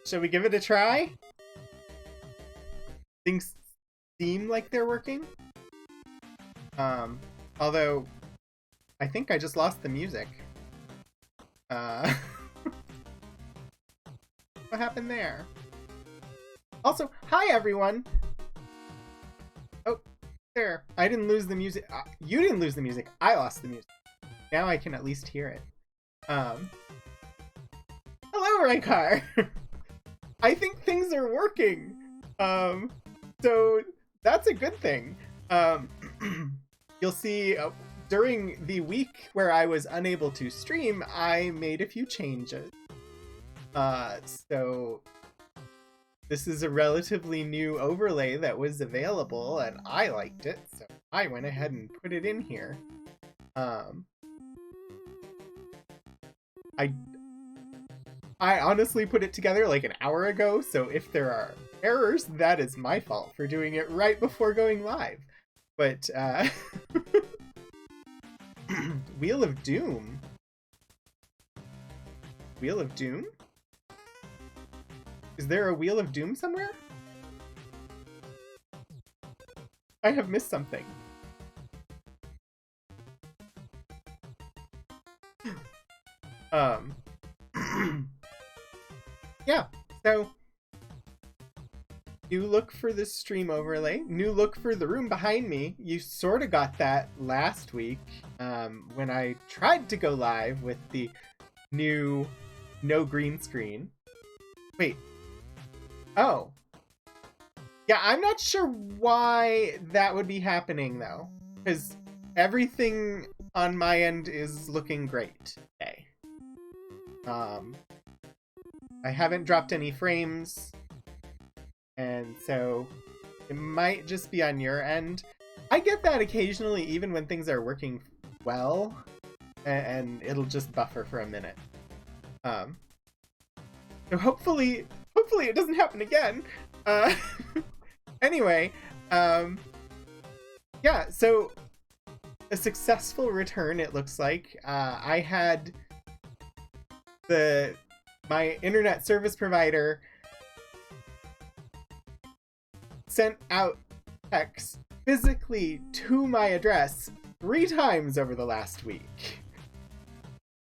Shall we give it a try? Things seem like they're working. Although I think I just lost the music. What happened there? Also, hi everyone! Oh, there. I didn't lose the music. You didn't lose the music. I lost the music. Now I can at least hear it. Hello, Raikar! I think things are working. So that's a good thing. You'll see during the week where I was unable to stream, I made a few changes. So this is a relatively new overlay that was available and I liked it, so I went ahead and put it in here. I honestly put it together like an hour ago, so if there are errors, that is my fault for doing it right before going live. But, Wheel of Doom? Wheel of Doom? Is there a Wheel of Doom somewhere? I have missed something. Yeah, so new look for the stream overlay, new look for the room behind me. You sort of got that last week when I tried to go live with the new no green screen. Wait. Oh. Yeah, I'm not sure why that would be happening though, because everything on my end is looking great today. I haven't dropped any frames, and so it might just be on your end. I get that occasionally, even when things are working well, and it'll just buffer for a minute. So hopefully it doesn't happen again. Anyway, yeah, so a successful return, it looks like. I had my internet service provider sent out texts physically to my address 3 times over the last week.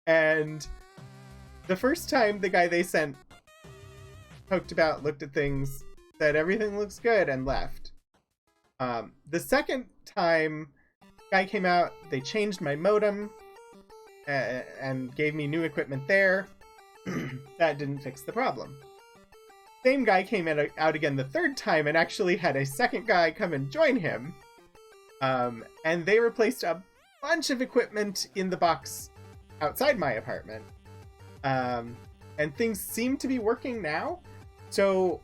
And the first time the guy they sent poked about, looked at things, said everything looks good, and left. The second time guy came out, they changed my modem and gave me new equipment there. That didn't fix the problem. Same guy came out again the third time and actually had a second guy come and join him. And they replaced a bunch of equipment in the box outside my apartment. And things seem to be working now. So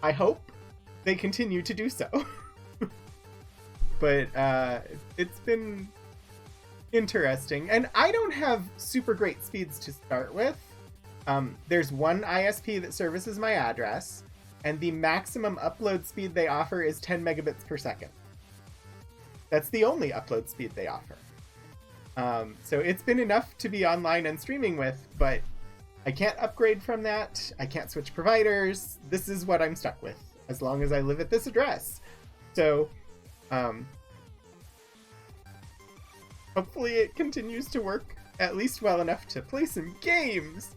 I hope they continue to do so. But it's been interesting, and I don't have super great speeds to start with. There's one ISP that services my address, and the maximum upload speed they offer is 10 megabits per second. That's the only upload speed they offer. So it's been enough to be online and streaming with, but I can't upgrade from that. I can't switch providers. This is what I'm stuck with as long as I live at this address. So, hopefully it continues to work at least well enough to play some games.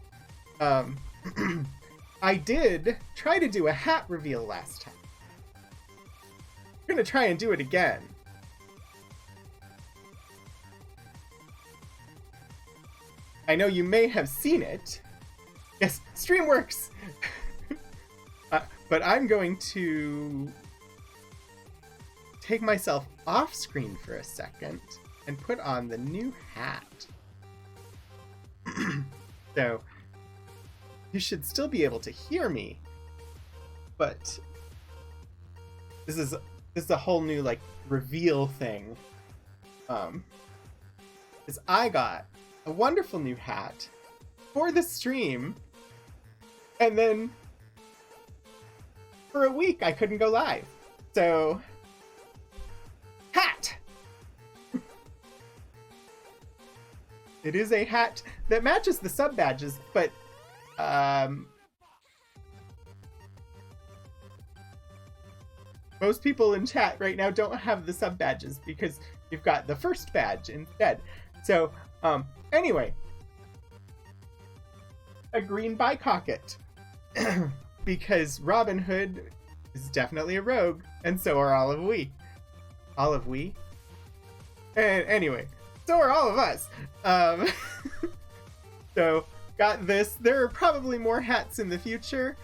I did try to do a hat reveal last time. I'm gonna try and do it again. I know you may have seen it. Yes, stream works! But I'm going to take myself off screen for a second and put on the new hat. So, you should still be able to hear me, but this is a whole new, like, reveal thing. Is I got a wonderful new hat for the stream, and then for a week I couldn't go live. So, hat! It is a hat that matches the sub badges, but most people in chat right now don't have the sub badges because you've got the first badge instead. So, anyway, a green bicocket because Robin Hood is definitely a rogue, and so are all of we. All of we? And anyway, so are all of us. So, got this. There are probably more hats in the future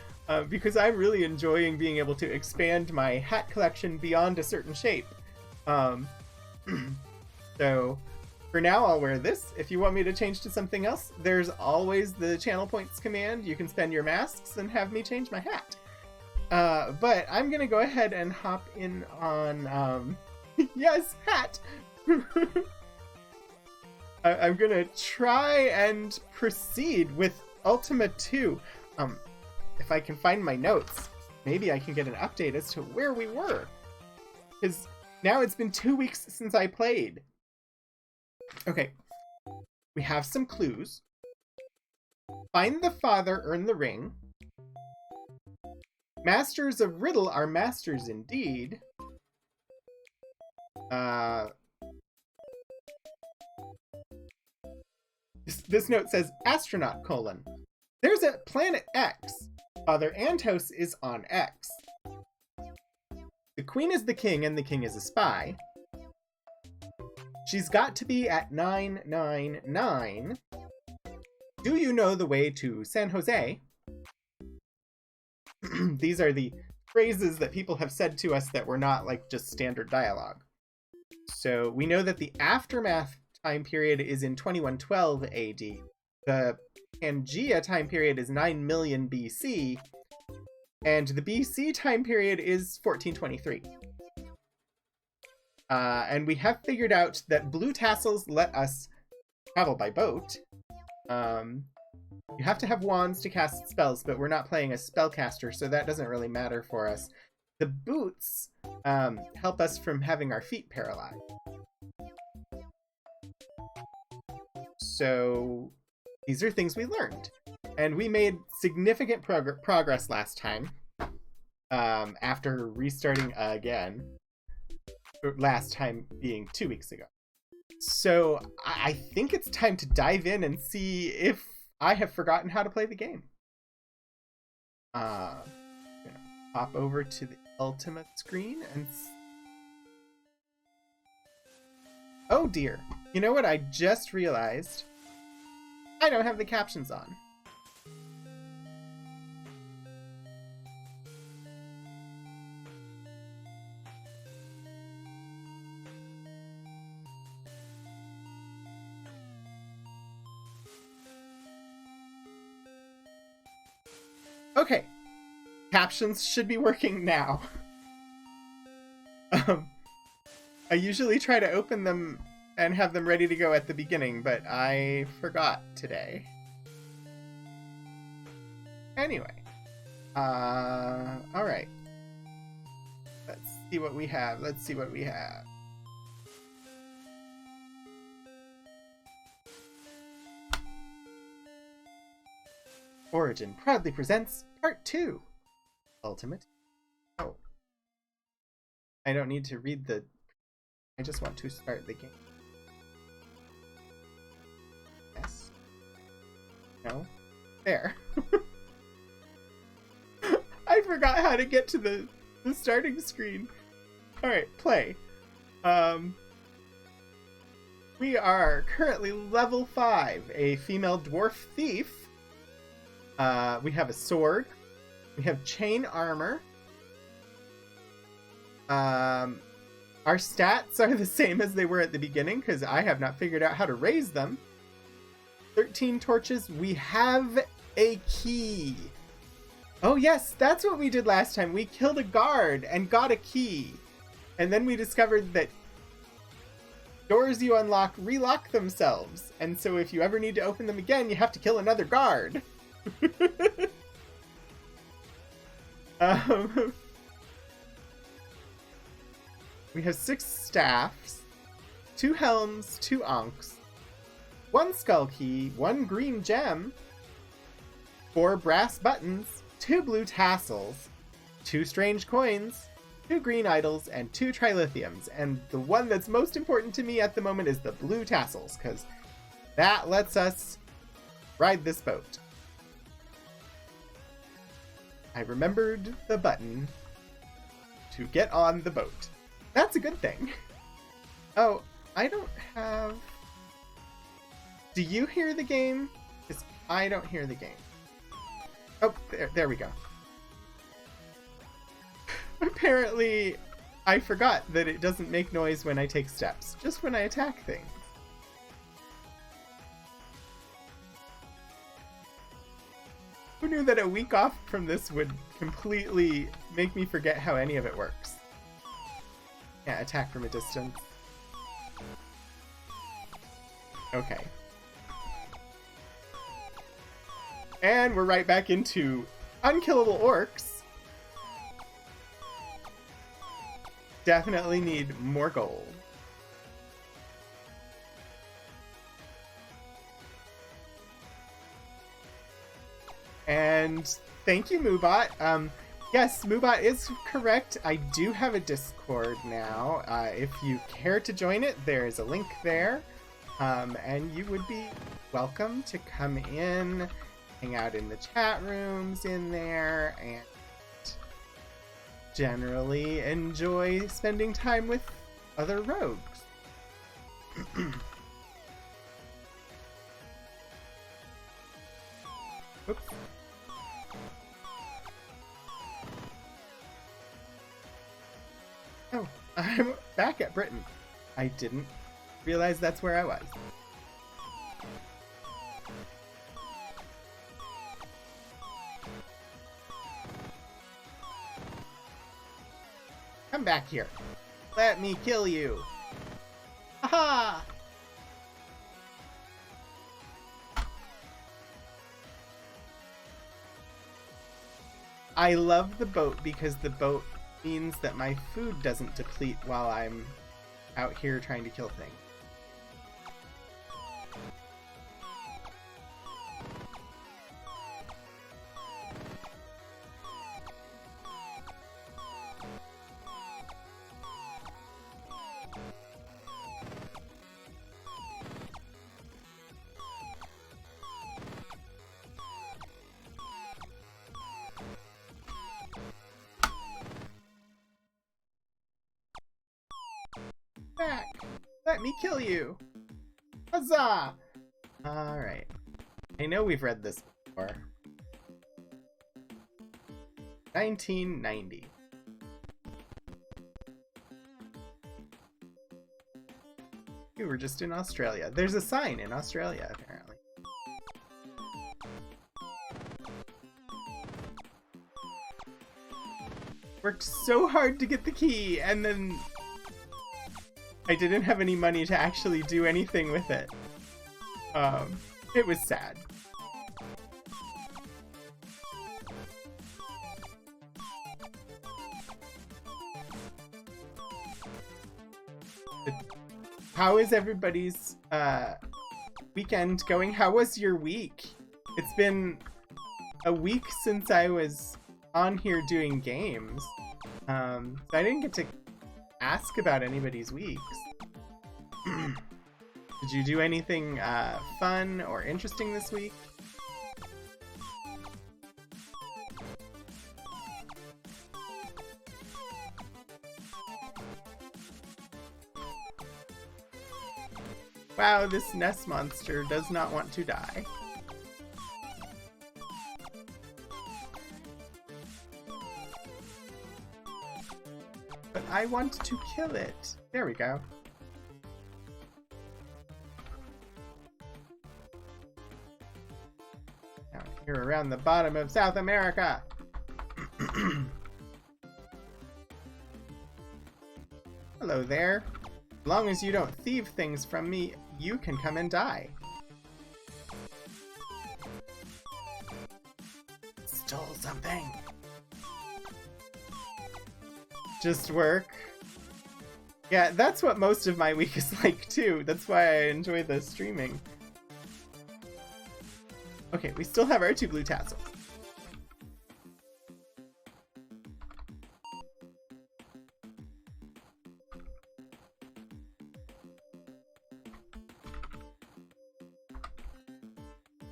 because I'm really enjoying being able to expand my hat collection beyond a certain shape. So, for now, I'll wear this. If you want me to change to something else, there's always the channel points command. You can spend your masks and have me change my hat. But I'm going to go ahead and hop in on... yes, hat! I'm going to try and proceed with Ultima 2. If I can find my notes, maybe I can get an update as to where we were. Because now it's been 2 weeks since I played. Okay, we have some clues. Find the father, earn the ring. Masters of riddle are masters indeed. This note says astronaut : there's a planet X. Father Antos is on X. The queen is the king and the king is a spy. She's got to be at 999. Do you know the way to San Jose? These are the phrases that people have said to us that were not like just standard dialogue. So we know that the aftermath time period is in 2112 AD. The Pangea time period is 9 million BC. And the BC time period is 1423. And we have figured out that blue tassels let us travel by boat. You have to have wands to cast spells, but we're not playing a spellcaster, so that doesn't really matter for us. The boots help us from having our feet paralyzed. So these are things we learned. And we made significant progress last time after restarting again. Last time being 2 weeks ago. So I think it's time to dive in and see if I have forgotten how to play the game. I'm gonna hop over to the Ultima screen and... oh dear. You know what I just realized? I don't have the captions on. Okay, captions should be working now. I usually try to open them and have them ready to go at the beginning, but I forgot today. Anyway, alright. Let's see what we have. Origin proudly presents Part 2, Ultimate. Oh. I don't need to read the... I just want to start the game. Yes. No? There. I forgot how to get to the starting screen. Alright, play. We are currently level 5, a female dwarf thief. We have a sword. We have chain armor. Our stats are the same as they were at the beginning because I have not figured out how to raise them. 13 torches. We have a key. Oh yes, that's what we did last time. We killed a guard and got a key. And then we discovered that doors you unlock relock themselves. And so if you ever need to open them again, you have to kill another guard. We have 6 staffs, 2 helms, 2 ankhs, 1 skull key, 1 green gem, 4 brass buttons, 2 blue tassels, 2 strange coins, 2 green idols, and 2 trilithiums. And the one that's most important to me at the moment is the blue tassels, because that lets us ride this boat. I remembered the button to get on the boat. That's a good thing. Oh, I don't have... Do you hear the game? Because I don't hear the game. Oh, there we go. Apparently, I forgot that it doesn't make noise when I take steps, just when I attack things. Who knew that a week off from this would completely make me forget how any of it works? Yeah, attack from a distance. Okay. And we're right back into unkillable orcs. Definitely need more gold. And thank you, Moobot. Yes, Moobot is correct. I do have a Discord now. If you care to join it, there is a link there. And you would be welcome to come in, hang out in the chat rooms in there, and generally enjoy spending time with other rogues. Oops. Oh, I'm back at Britain. I didn't realize that's where I was. Come back here. Let me kill you. Haha! I love the boat because the boat means that my food doesn't deplete while I'm out here trying to kill things. Back! Let me kill you! Huzzah! Alright. I know we've read this before. 1990. We were just in Australia. There's a sign in Australia, apparently. Worked so hard to get the key, and then I didn't have any money to actually do anything with it. It was sad. How is everybody's weekend going? How was your week? It's been a week since I was on here doing games. So I didn't get to ask about anybody's weeks. Did you do anything fun or interesting this week? Wow, this nest monster does not want to die. But I want to kill it. There we go. Down here around the bottom of South America. Hello there. As long as you don't thieve things from me, you can come and die. Stole something. Just work. Yeah, that's what most of my week is like too. That's why I enjoy the streaming. Okay, we still have our 2 blue tassels.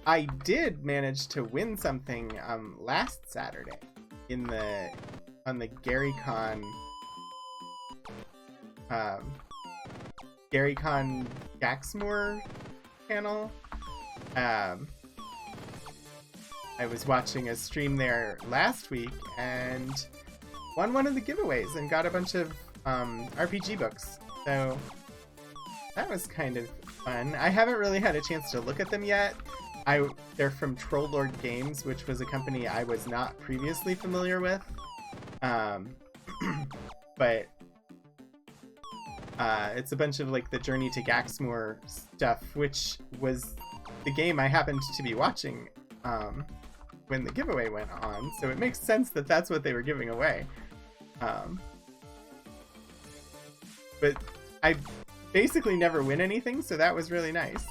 I did manage to win something last Saturday on the GaryCon Gaxmore channel. I was watching a stream there last week and won one of the giveaways and got a bunch of RPG books. So that was kind of fun. I haven't really had a chance to look at them yet. They're from Troll Lord Games, which was a company I was not previously familiar with. But it's a bunch of like the Journey to Gaxmore stuff, which was the game I happened to be watching when the giveaway went on. So it makes sense that that's what they were giving away. But I basically never win anything, so that was really nice.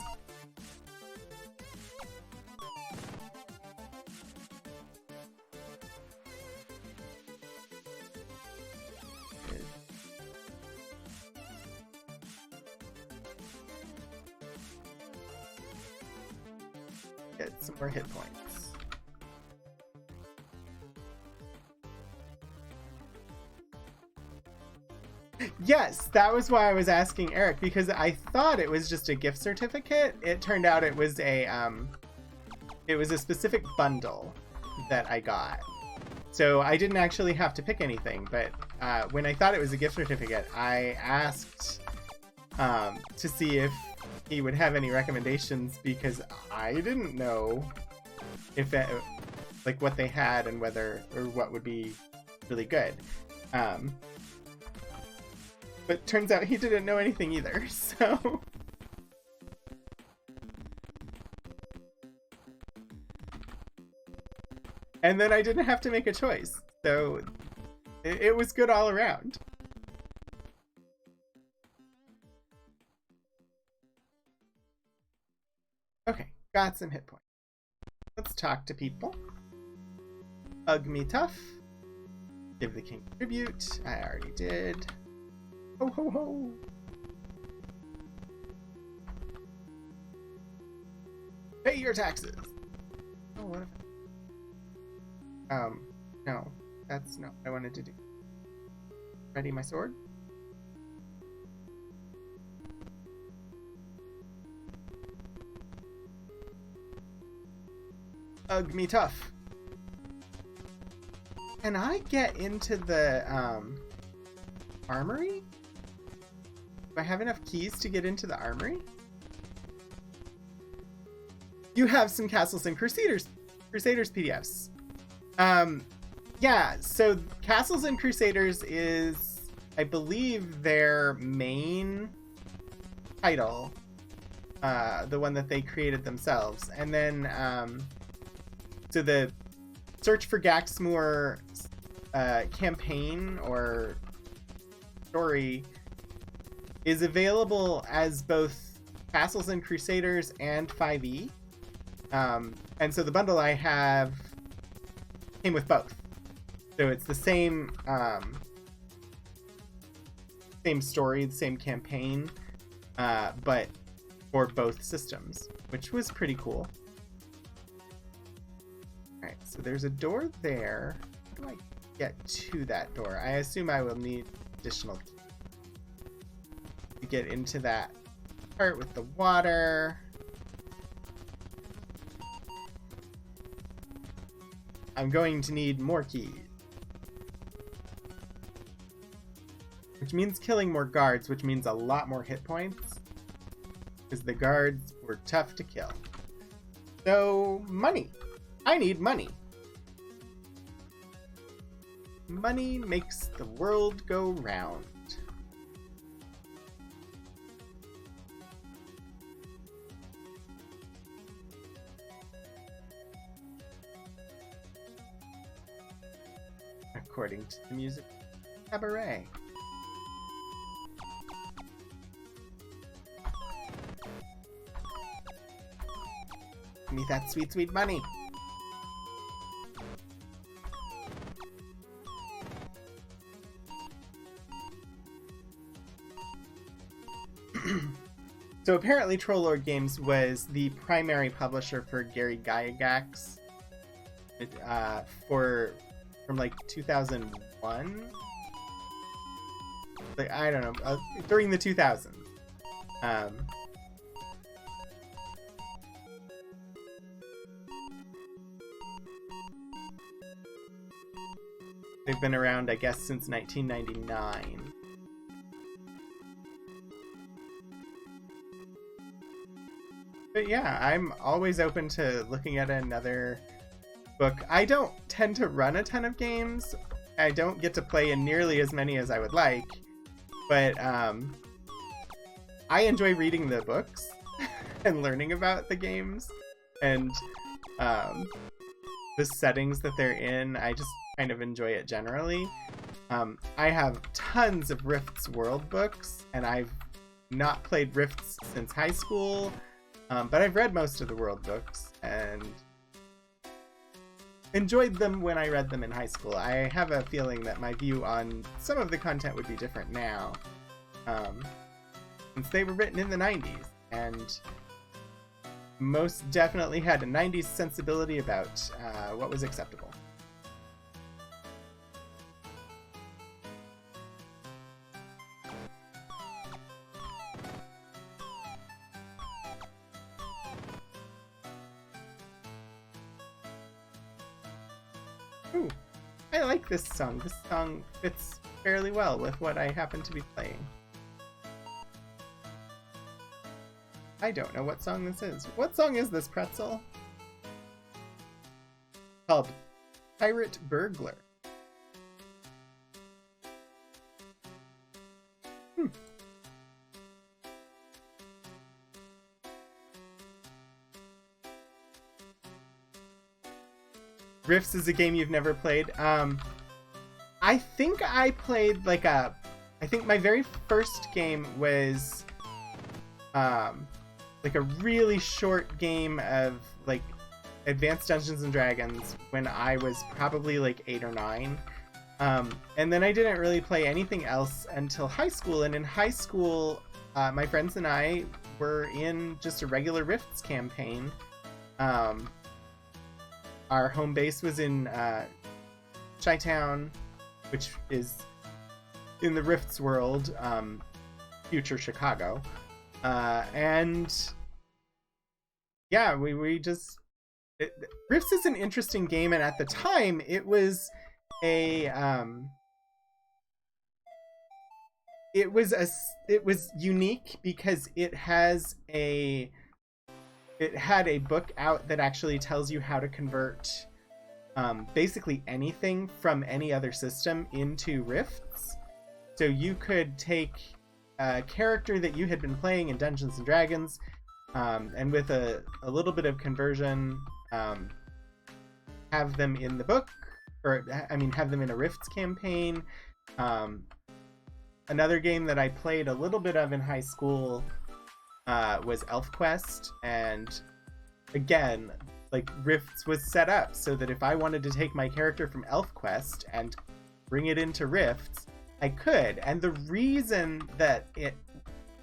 Get some more hit points. Yes, that was why I was asking Eric, because I thought it was just a gift certificate. It turned out it was a specific bundle that I got. So I didn't actually have to pick anything, but when I thought it was a gift certificate, I asked to see if he would have any recommendations, because I didn't know if it, like what they had and whether or what would be really good. But turns out he didn't know anything either, so... And then I didn't have to make a choice, so it was good all around. Okay, got some hit points. Let's talk to people. Ugh me tough. Give the king tribute. I already did. Ho ho ho! Pay your taxes! Oh, what if... no. That's not what I wanted to do. Ready my sword? Ugh me tough. Can I get into the, armory? Do I have enough keys to get into the armory? You have some Castles and Crusaders PDFs. Yeah, so Castles and Crusaders is, I believe, their main title. The one that they created themselves. And then, so the Search for Gaxmore campaign or story is available as both Castles and Crusaders and 5e. And so the bundle I have came with both. So it's the same same story, the same campaign, but for both systems, which was pretty cool. Alright, so there's a door there. How do I get to that door? I assume I will need additional keys to get into that part with the water. I'm going to need more keys. Which means killing more guards, which means a lot more hit points. Because the guards were tough to kill. So, money. I need money. Money makes the world go round. According to the music cabaret. Give me that sweet, sweet money. So apparently Trollord Games was the primary publisher for Gary Gygax from like 2001. Like, I don't know, during the 2000s. They've been around, I guess, since 1999. But yeah, I'm always open to looking at another book. I don't tend to run a ton of games. I don't get to play in nearly as many as I would like. But I enjoy reading the books and learning about the games and the settings that they're in. I just kind of enjoy it generally. I have tons of Rifts World books, and I've not played Rifts since high school, but I've read most of the World books and enjoyed them when I read them in high school. I have a feeling that my view on some of the content would be different now, since they were written in the 90s, and most definitely had a 90s sensibility about what was acceptable. Ooh, I like this song. This song fits fairly well with what I happen to be playing. I don't know what song this is. What song is this, Pretzel? Called Pirate Burglar. Rifts is a game you've never played. I think I played like I think my very first game was like a really short game of like Advanced Dungeons and Dragons when I was probably like 8 or 9. And then I didn't really play anything else until high school. And in high school, my friends and I were in just a regular Rifts campaign. Our home base was in Chi-Town, which is in the Rifts world, future Chicago. And yeah, we just... Rifts is an interesting game, and at the time, it was unique because it had a book out that actually tells you how to convert basically anything from any other system into Rifts. So you could take a character that you had been playing in Dungeons and Dragons, and with a little bit of conversion, have them in the book, or have them in a Rifts campaign. Another game that I played a little bit of in high school was ElfQuest, and again, like, Rifts was set up so that if I wanted to take my character from ElfQuest and bring it into Rifts, I could. And the reason that it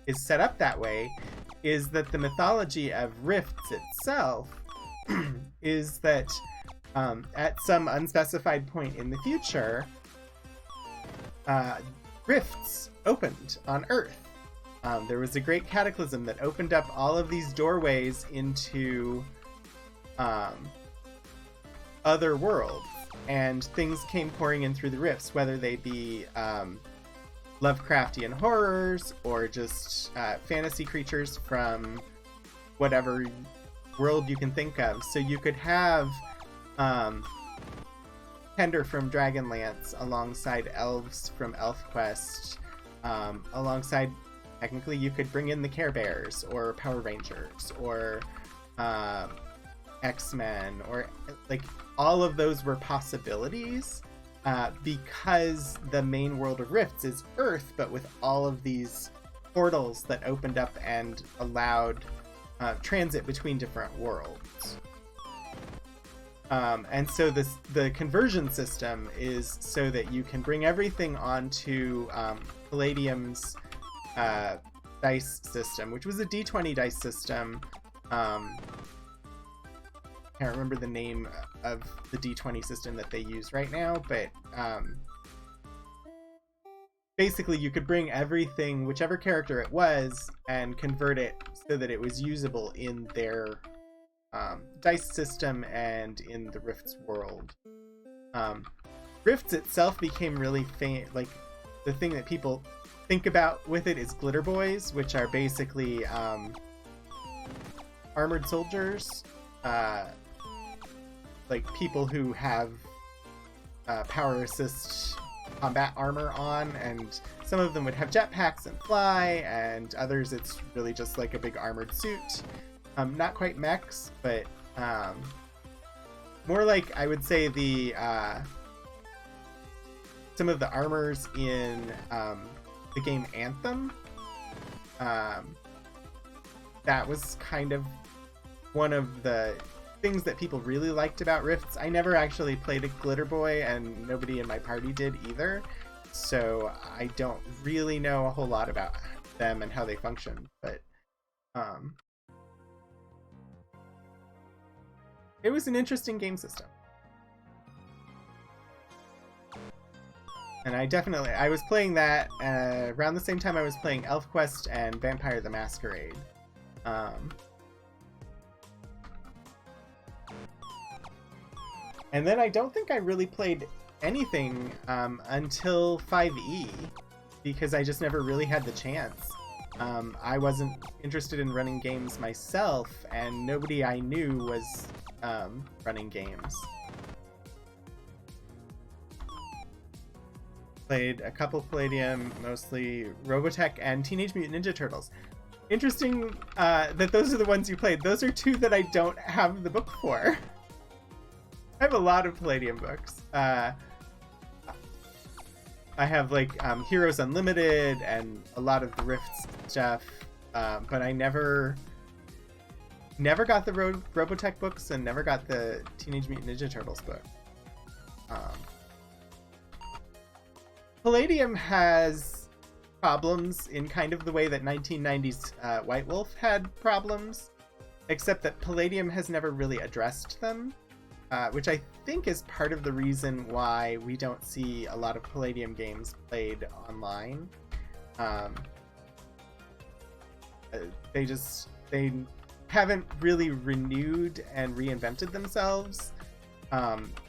is set up that way is that the mythology of Rifts itself is that at some unspecified point in the future, rifts opened on Earth. There was a great cataclysm that opened up all of these doorways into other worlds, and things came pouring in through the rifts, whether they be Lovecraftian horrors or just fantasy creatures from whatever world you can think of. So you could have Tender from Dragonlance alongside elves from ElfQuest, alongside, technically you could bring in the Care Bears or Power Rangers or X-Men, or like all of those were possibilities because the main world of Rifts is Earth, but with all of these portals that opened up and allowed transit between different worlds. And so the conversion system is so that you can bring everything onto Palladium's dice system, which was a D20 dice system. Can't remember the name of the D20 system that they use right now, but basically you could bring everything, whichever character it was, and convert it so that it was usable in their dice system and in the Rifts world. Rifts itself became really like the thing that people think about with it is glitter boys, which are basically armored soldiers, like people who have power assist combat armor on, and some of them would have jetpacks and fly, and others it's really just like a big armored suit. Not quite mechs, but more like, I would say, the some of the armors in the game Anthem. That was kind of one of the things that people really liked about Rifts. I never actually played a Glitter Boy, and nobody in my party did either, so I don't really know a whole lot about them and how they function, but it was an interesting game system. And I was playing that around the same time I was playing ElfQuest and Vampire the Masquerade. And then I don't think I really played anything until 5e, because I just never really had the chance. I wasn't interested in running games myself, and nobody I knew was running games. Played a couple Palladium, mostly Robotech and Teenage Mutant Ninja Turtles. Interesting that those are the ones you played. Those are two that I don't have the book for. I have a lot of Palladium books. I have like Heroes Unlimited and a lot of the Rifts stuff, but I never got the Robotech books and never got the Teenage Mutant Ninja Turtles book. Palladium has problems in kind of the way that 1990s White Wolf had problems, except that Palladium has never really addressed them, which I think is part of the reason why we don't see a lot of Palladium games played online. They haven't really renewed and reinvented themselves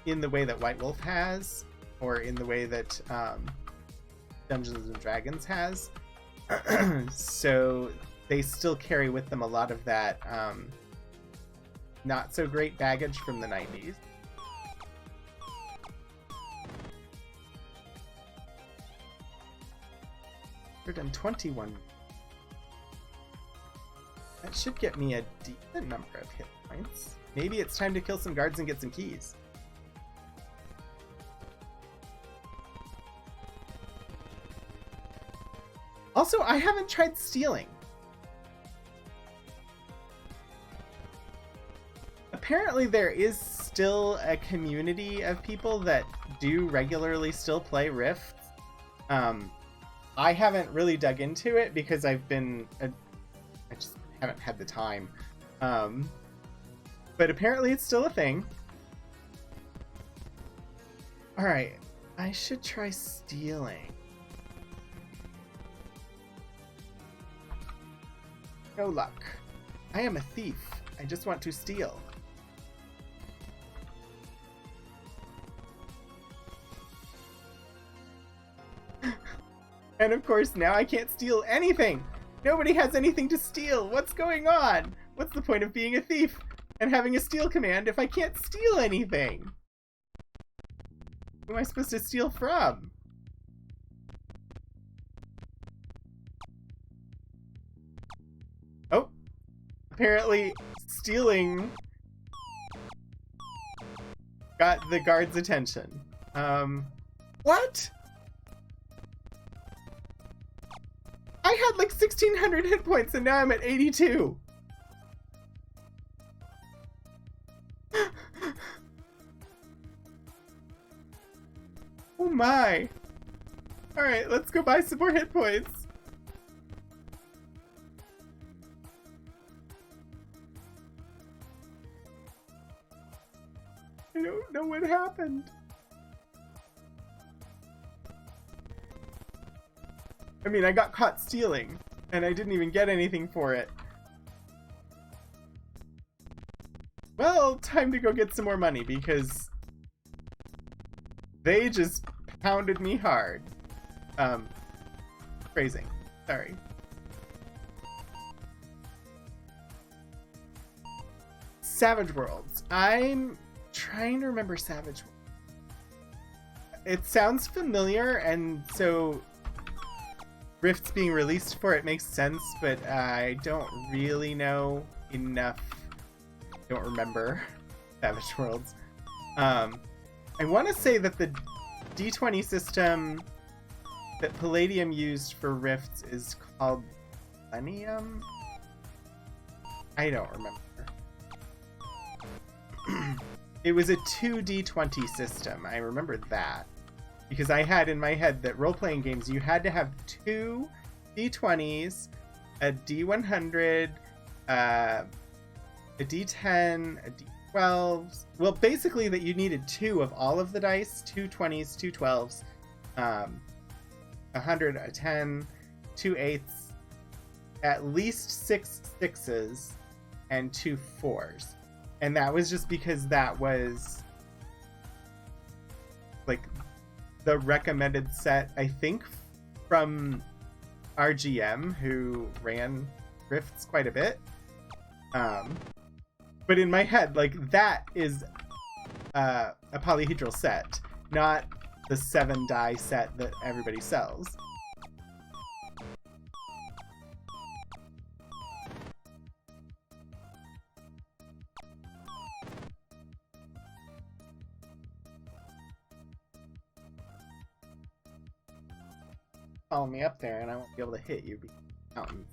in the way that White Wolf has, or in the way that Dungeons and Dragons has. So they still carry with them a lot of that not so great baggage from the 90s. And 21. That should get me a decent number of hit points. Maybe it's time to kill some guards and get some keys. Also, I haven't tried stealing. Apparently there is still a community of people that do regularly still play Rifts. I haven't really dug into it because I just haven't had the time. But apparently it's still a thing. Alright, I should try stealing. No luck. I am a thief. I just want to steal. And of course, now I can't steal anything! Nobody has anything to steal! What's going on? What's the point of being a thief and having a steal command if I can't steal anything? Who am I supposed to steal from? Oh! Apparently, stealing got the guard's attention. What? I had like 1,600 hit points and now I'm at 82. Oh my. Alright, let's go buy some more hit points. I don't know what happened. I mean, I got caught stealing, and I didn't even get anything for it. Well, time to go get some more money, because they just pounded me hard. Phrasing. Sorry. Savage Worlds. I'm trying to remember Savage Worlds. It sounds familiar, and so Rift's being released for it makes sense, but I don't really know enough. Don't remember Savage Worlds. I want to say that the D20 system that Palladium used for Rifts is called Millennium? I don't remember. It was a 2D20 system. I remember that. Because I had in my head that role-playing games, you had to have 2 D20s, a D100, a D10, a D12. Well, basically that you needed 2 of all of the dice, 2 20s, 2 12s, 100, a 10, 2 8s, at least 6 6s, and 2 4s. And that was just because that was like the recommended set, I think, from RGM, who ran Rifts quite a bit. But in my head, like, that is a polyhedral set, not the 7 die set that everybody sells. Follow me up there and I won't be able to hit you because of the mountains.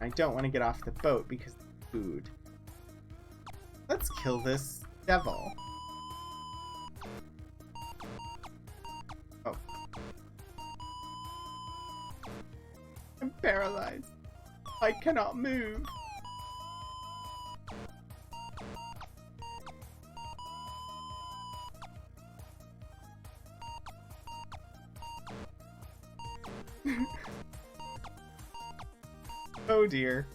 I don't want to get off the boat because of the food. Let's kill this devil. Oh. I'm paralyzed. I cannot move. Oh dear.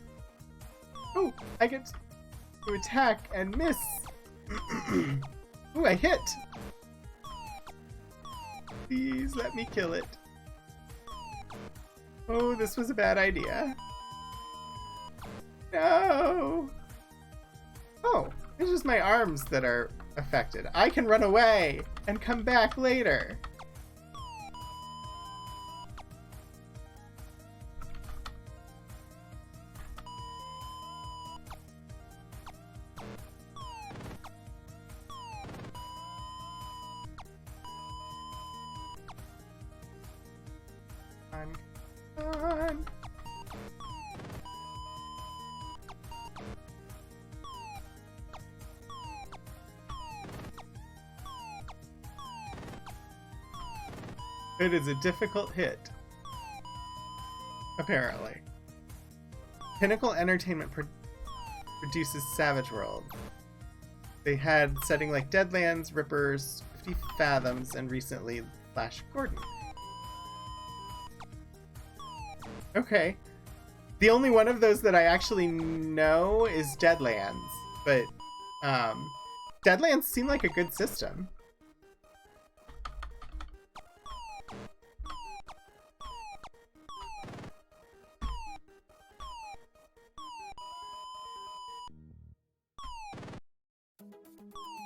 Oh, I get to attack and miss. Ooh, I hit. Please let me kill it. Oh, this was a bad idea. No. Oh, it's just my arms that are affected. I can run away and come back later. On. It is a difficult hit. Apparently. Pinnacle Entertainment produces Savage World. They had setting like Deadlands, Rippers, 50 Fathoms, and recently Flash Gordon. Okay. The only one of those that I actually know is Deadlands, but Deadlands seemed like a good system.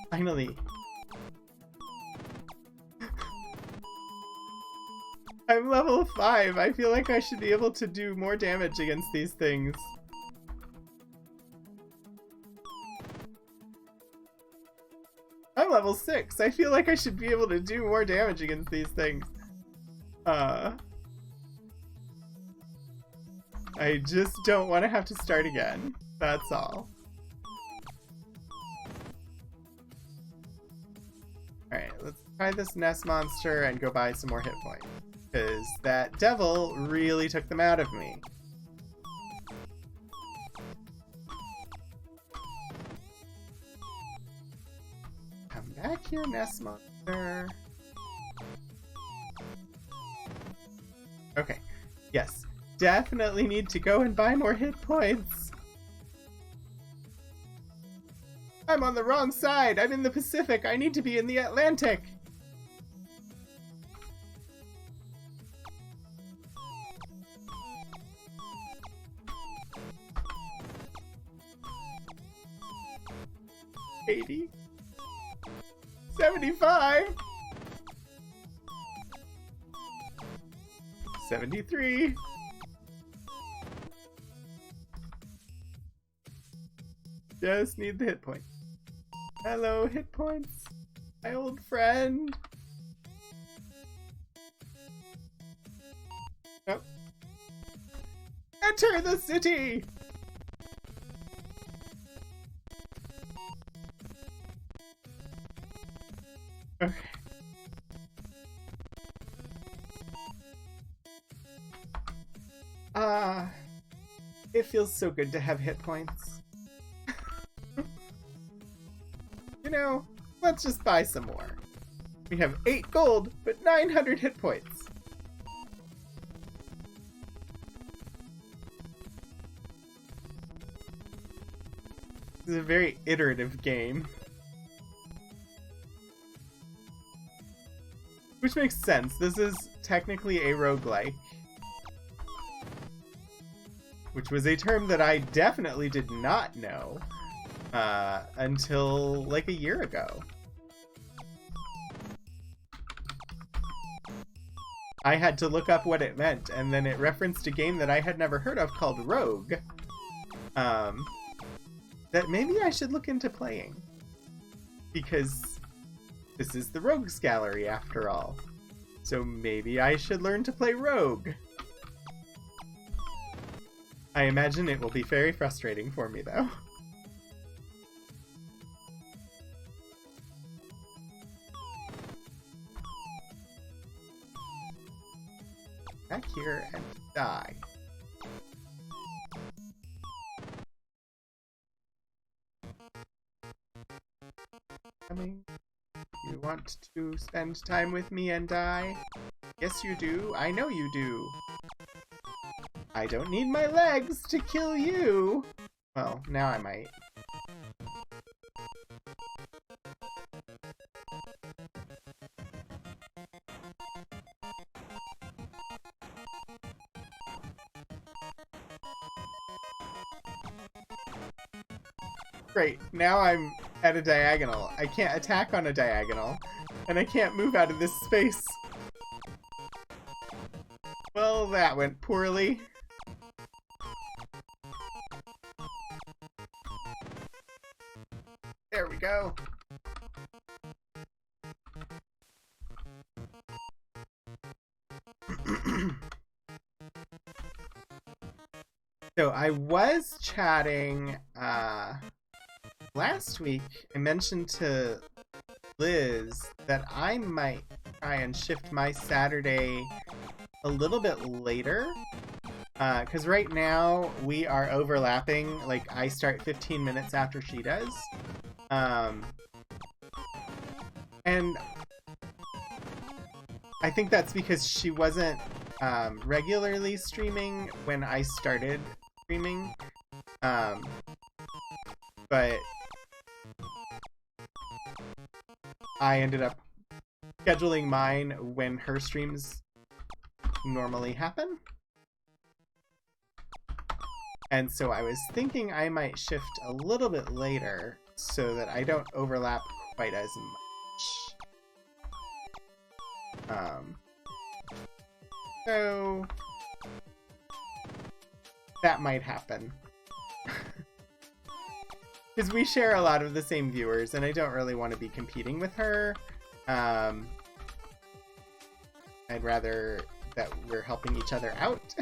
Finally. I'm level 5. I feel like I should be able to do more damage against these things. I'm level 6. I feel like I should be able to do more damage against these things. I just don't want to have to start again. That's all. Alright, let's try this nest monster and go buy some more hit points. Because that devil really took them out of me. Come back here, Nest Monster. Okay, yes. Definitely need to go and buy more hit points. I'm on the wrong side. I'm in the Pacific. I need to be in the Atlantic. $80. $75. $73. Just need the hit points. Hello, hit points. My old friend. Oh. Enter the city! Okay. It feels so good to have hit points. You know, let's just buy some more. We have 8 gold, but 900 hit points. This is a very iterative game. Which makes sense. This is technically a roguelike. Which was a term that I definitely did not know until like a year ago. I had to look up what it meant, and then it referenced a game that I had never heard of called Rogue. That maybe I should look into playing. Because this is the Rogues Gallery after all. So maybe I should learn to play Rogue. I imagine it will be very frustrating for me, though. Back here and die. Coming. You want to spend time with me and die? Yes, you do. I know you do. I don't need my legs to kill you! Well, now I might. Great, now I'm at a diagonal. I can't attack on a diagonal, and I can't move out of this space. Well, that went poorly. There we go. So I was chatting last week. I mentioned to Liz that I might try and shift my Saturday a little bit later. Because right now we are overlapping. Like, I start 15 minutes after she does. And I think that's because she wasn't regularly streaming when I started streaming. But I ended up scheduling mine when her streams normally happen. And so I was thinking I might shift a little bit later so that I don't overlap quite as much. So that might happen. Because we share a lot of the same viewers, and I don't really want to be competing with her. I'd rather that we're helping each other out.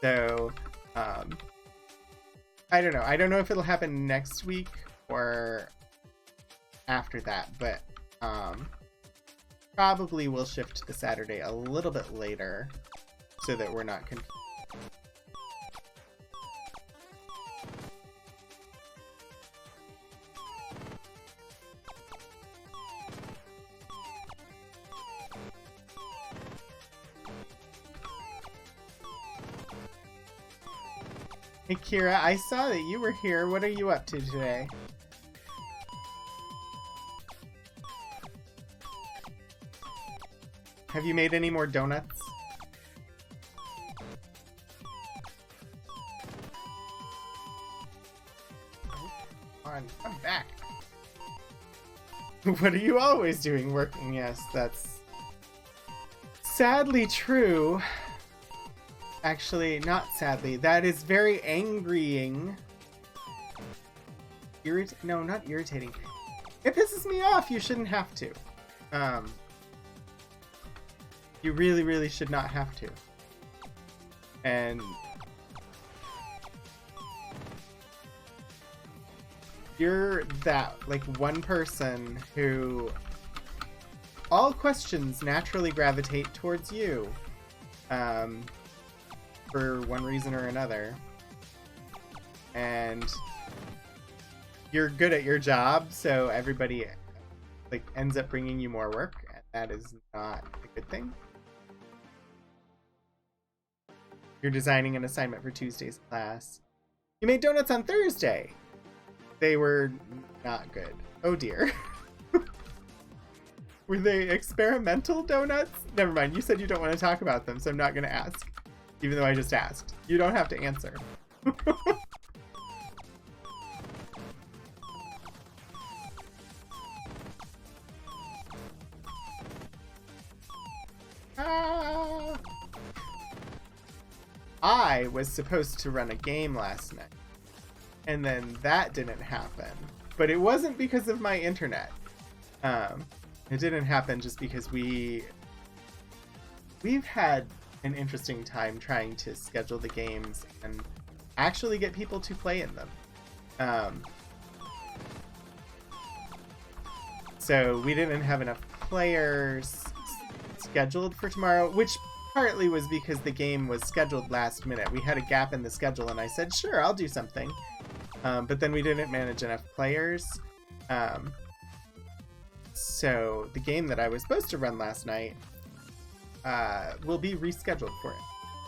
So, I don't know. I don't know if it'll happen next week or after that, but probably we'll shift the Saturday a little bit later so that we're not confused. Hey Kira, I saw that you were here. What are you up to today? Have you made any more donuts? Come on, come back. What are you always doing? Working? Yes, that's sadly true. Actually, not sadly. That is very angrying. No, not irritating. It pisses me off. You shouldn't have to. You really, really should not have to. And you're that, like, one person who all questions naturally gravitate towards you. For one reason or another. And you're good at your job, so everybody, like, ends up bringing you more work, and that is not a good thing. You're designing an assignment for Tuesday's class. You made donuts on Thursday. They were not good. Oh dear. Were they experimental donuts? Never mind, you said you don't want to talk about them, so I'm not going to ask. Even though I just asked. You don't have to answer. I was supposed to run a game last night. And then that didn't happen. But it wasn't because of my internet. It didn't happen just because we've had an interesting time trying to schedule the games and actually get people to play in them. So we didn't have enough players scheduled for tomorrow, which partly was because the game was scheduled last minute. We had a gap in the schedule and I said, sure, I'll do something. But then we didn't manage enough players. So the game that I was supposed to run last night will be rescheduled for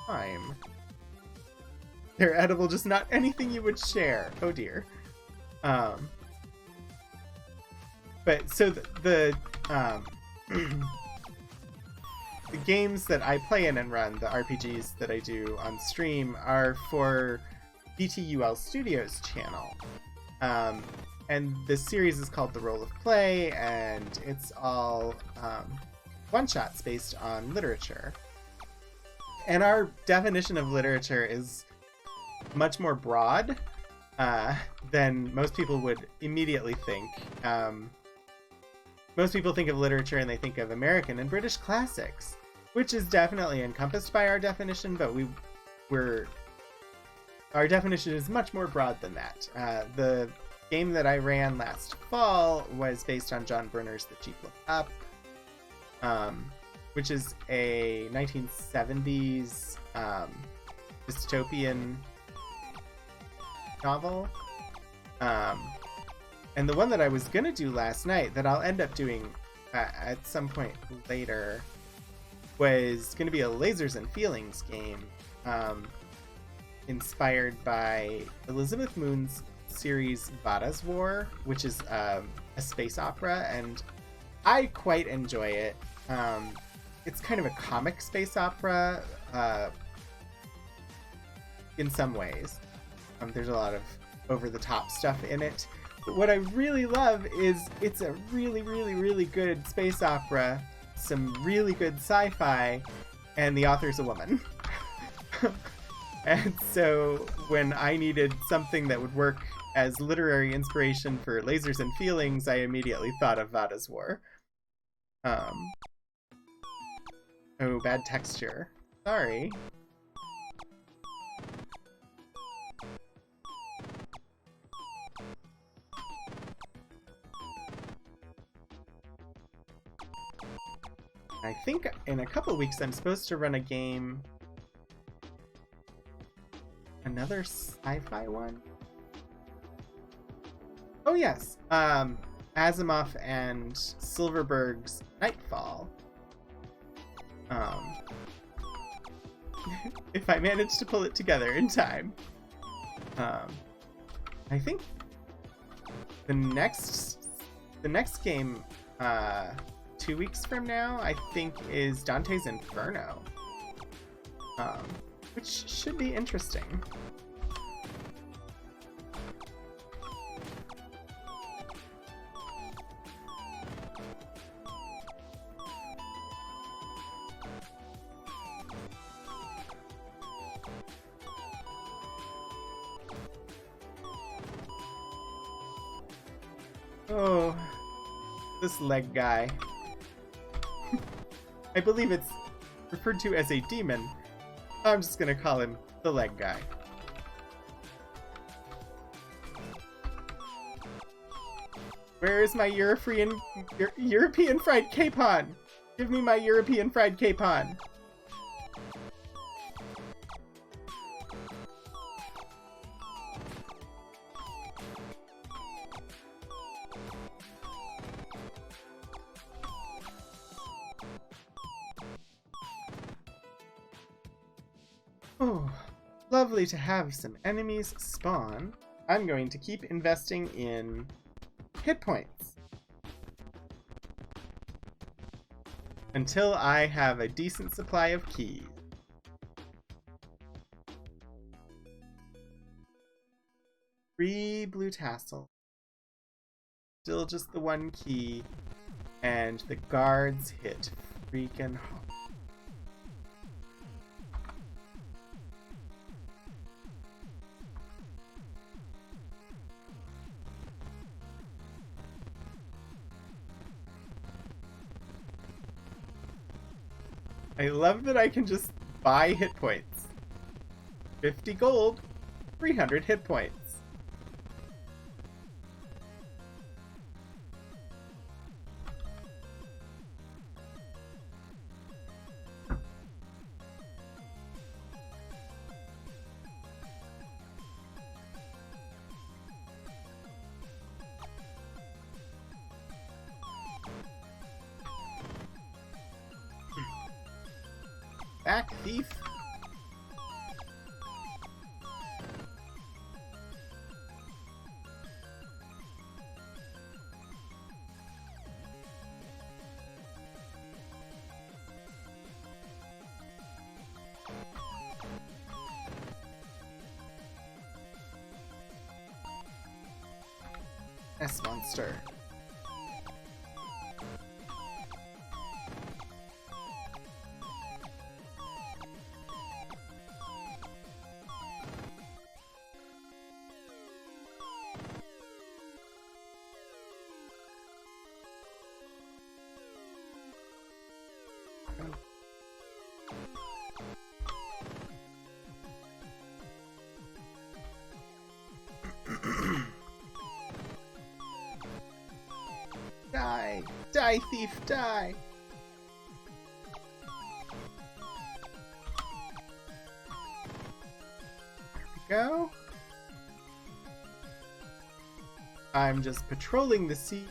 time. They're edible, just not anything you would share. Oh dear. But so the the games that I play in and run, the RPGs that I do on stream, are for BTUL Studios channel. And the series is called The Role of Play, and it's all one-shots based on literature. And our definition of literature is much more broad than most people would immediately think. Most people think of literature and they think of American and British classics, which is definitely encompassed by our definition, but our definition is much more broad than that. The game that I ran last fall was based on John Brunner's The Cheap Look Up, which is a 1970s dystopian novel. And the one that I was gonna do last night, that I'll end up doing at some point later, was gonna be a Lasers and Feelings game, inspired by Elizabeth Moon's series Vada's War, which is a space opera, and I quite enjoy it. It's kind of a comic space opera in some ways. There's a lot of over-the-top stuff in it. But what I really love is it's a really, really, really good space opera, some really good sci-fi, and the author's a woman. And so when I needed something that would work as literary inspiration for Lasers and Feelings, I immediately thought of Vada's War. Oh, bad texture. Sorry. I think in a couple weeks I'm supposed to run a game. Another sci-fi one? Oh yes, Asimov and Silverberg's Nightfall. If I manage to pull it together in time. I think the next game, 2 weeks from now, I think is Dante's Inferno, which should be interesting. Oh, this leg guy. I believe it's referred to as a demon. I'm just gonna call him the leg guy. Where is my European fried capon? Give me my European fried capon. Oh, lovely to have some enemies spawn. I'm going to keep investing in hit points until I have a decent supply of keys. Three blue tassel. Still just the one key, and the guards hit freaking hard. I love that I can just buy hit points. 50 gold, 300 hit points. Back, thief! S-Monster. Die! Die, thief, die! There we go. I'm just patrolling the sea.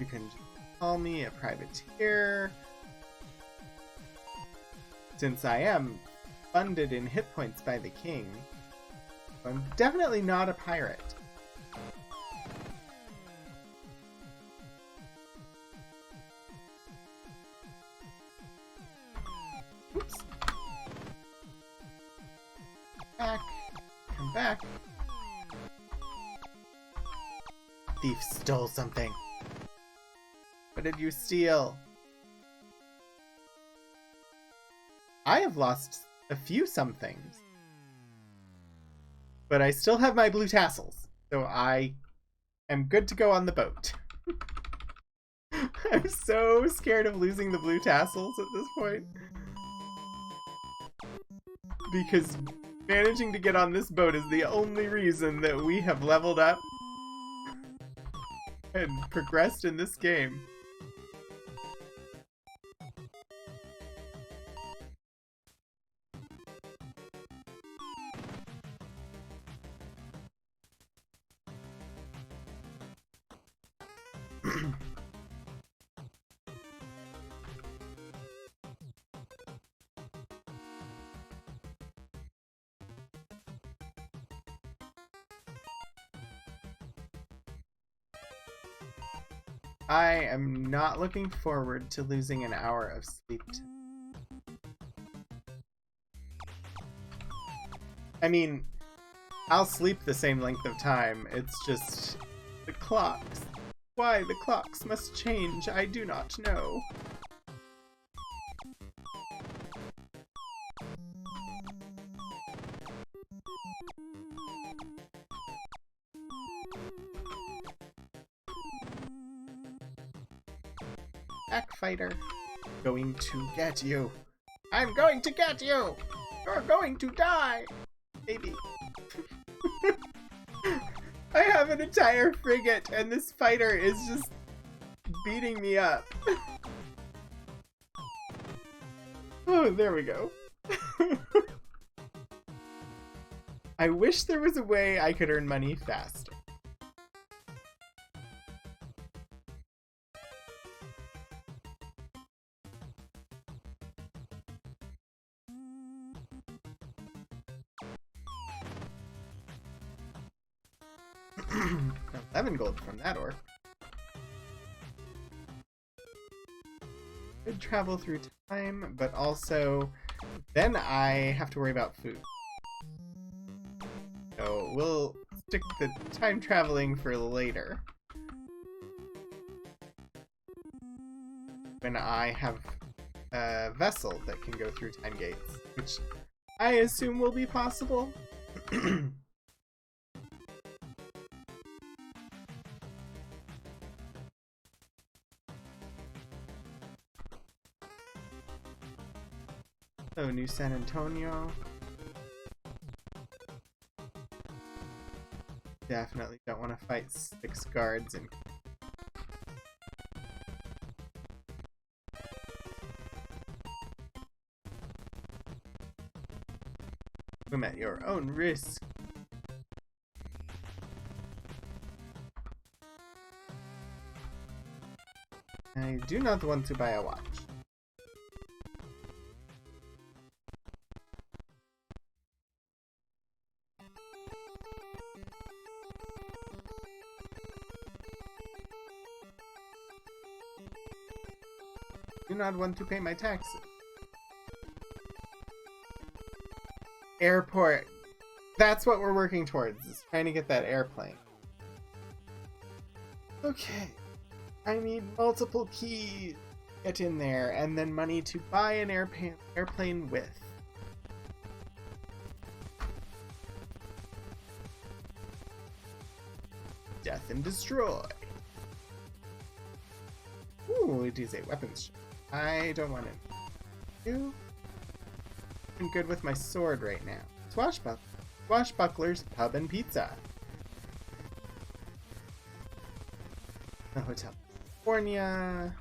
You can call me a privateer. Since I am funded in hit points by the king, I'm definitely not a pirate. Oops. Back. Come back. Thief stole something. What did you steal? I have lost a few somethings. But I still have my blue tassels, so I am good to go on the boat. I'm so scared of losing the blue tassels at this point. Because managing to get on this boat is the only reason that we have leveled up and progressed in this game. I am not looking forward to losing an hour of sleep. I mean, I'll sleep the same length of time. It's just the clocks. Why the clocks must change, I do not know. Backfighter. Going to get you. I'm going to get you! You're going to die! Maybe. I have an entire frigate and this fighter is just beating me up. Oh, there we go. I wish there was a way I could earn money faster. Got 11 gold from that ore. Could travel through time, but also then I have to worry about food. So we'll stick the time traveling for later. When I have a vessel that can go through time gates, which I assume will be possible. So, New San Antonio. Definitely don't want to fight 6 guards and swim at your own risk. I do not want to buy a watch. Do not want to pay my taxes. Airport. That's what we're working towards, is trying to get that airplane. Okay. I need multiple keys. Get in there, and then money to buy an airplane with. Death and destroy. Ooh, it is a weapons shop. I don't want it. I'm good with my sword right now. Swashbucklers, pub and pizza. The Hotel California.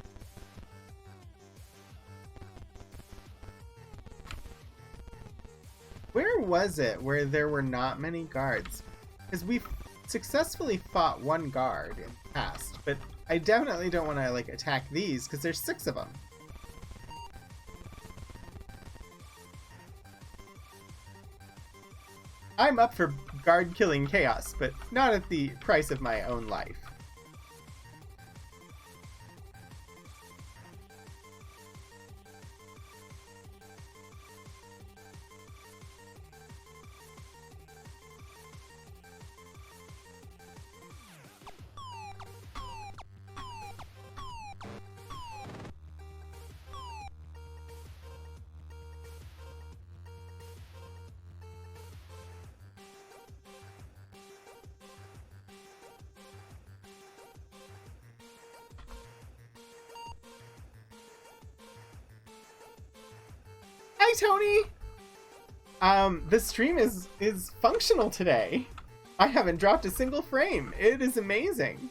Where was it where there were not many guards? Because we successfully fought one guard in the past, but I definitely don't want to like attack these because there's 6 of them. I'm up for guard killing chaos, but not at the price of my own life. Hi, Tony! The stream is functional today. I haven't dropped a single frame. It is amazing.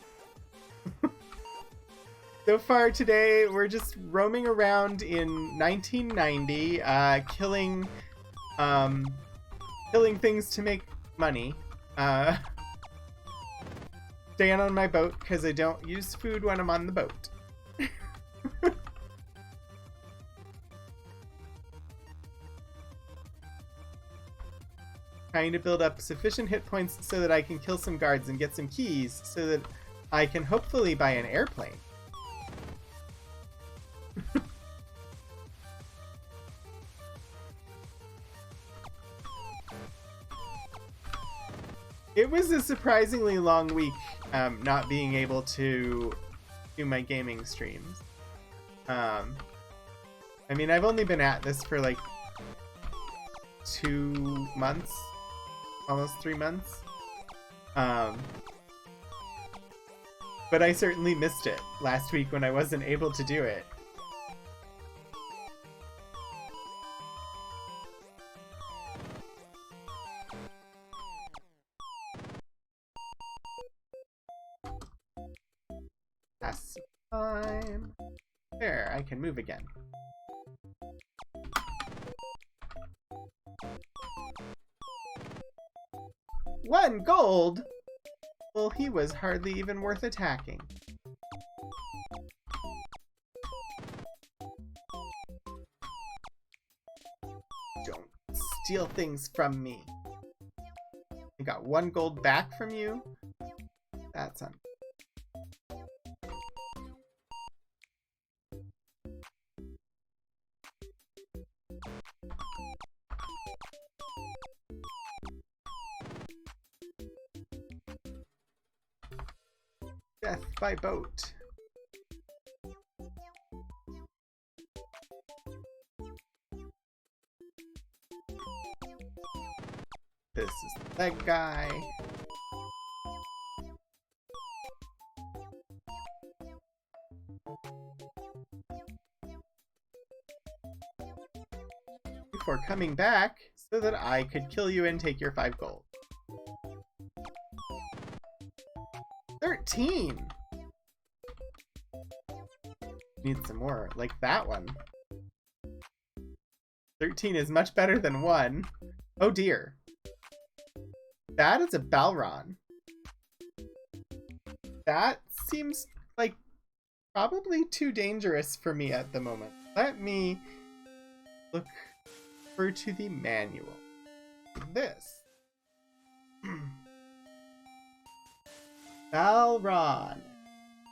So far today, we're just roaming around in 1990, killing things to make money. Staying on my boat because I don't use food when I'm on the boat. Trying to build up sufficient hit points so that I can kill some guards and get some keys so that I can hopefully buy an airplane. It was a surprisingly long week, not being able to do my gaming streams. I mean, I've only been at this for like 2 months, almost 3 months. But I certainly missed it last week when I wasn't able to do it. Pass time. There, I can move again. $1 gold? Well, he was hardly even worth attacking. Don't steal things from me. I got 1 gold back from you? That's un- Death by boat. This is the leg guy. Before coming back so that I could kill you and take your 5 gold. 13! Need some more, like that one. 13 is much better than 1. Oh dear. That is a Balron. That seems like probably too dangerous for me at the moment. Let me look over to the manual. This. Balron.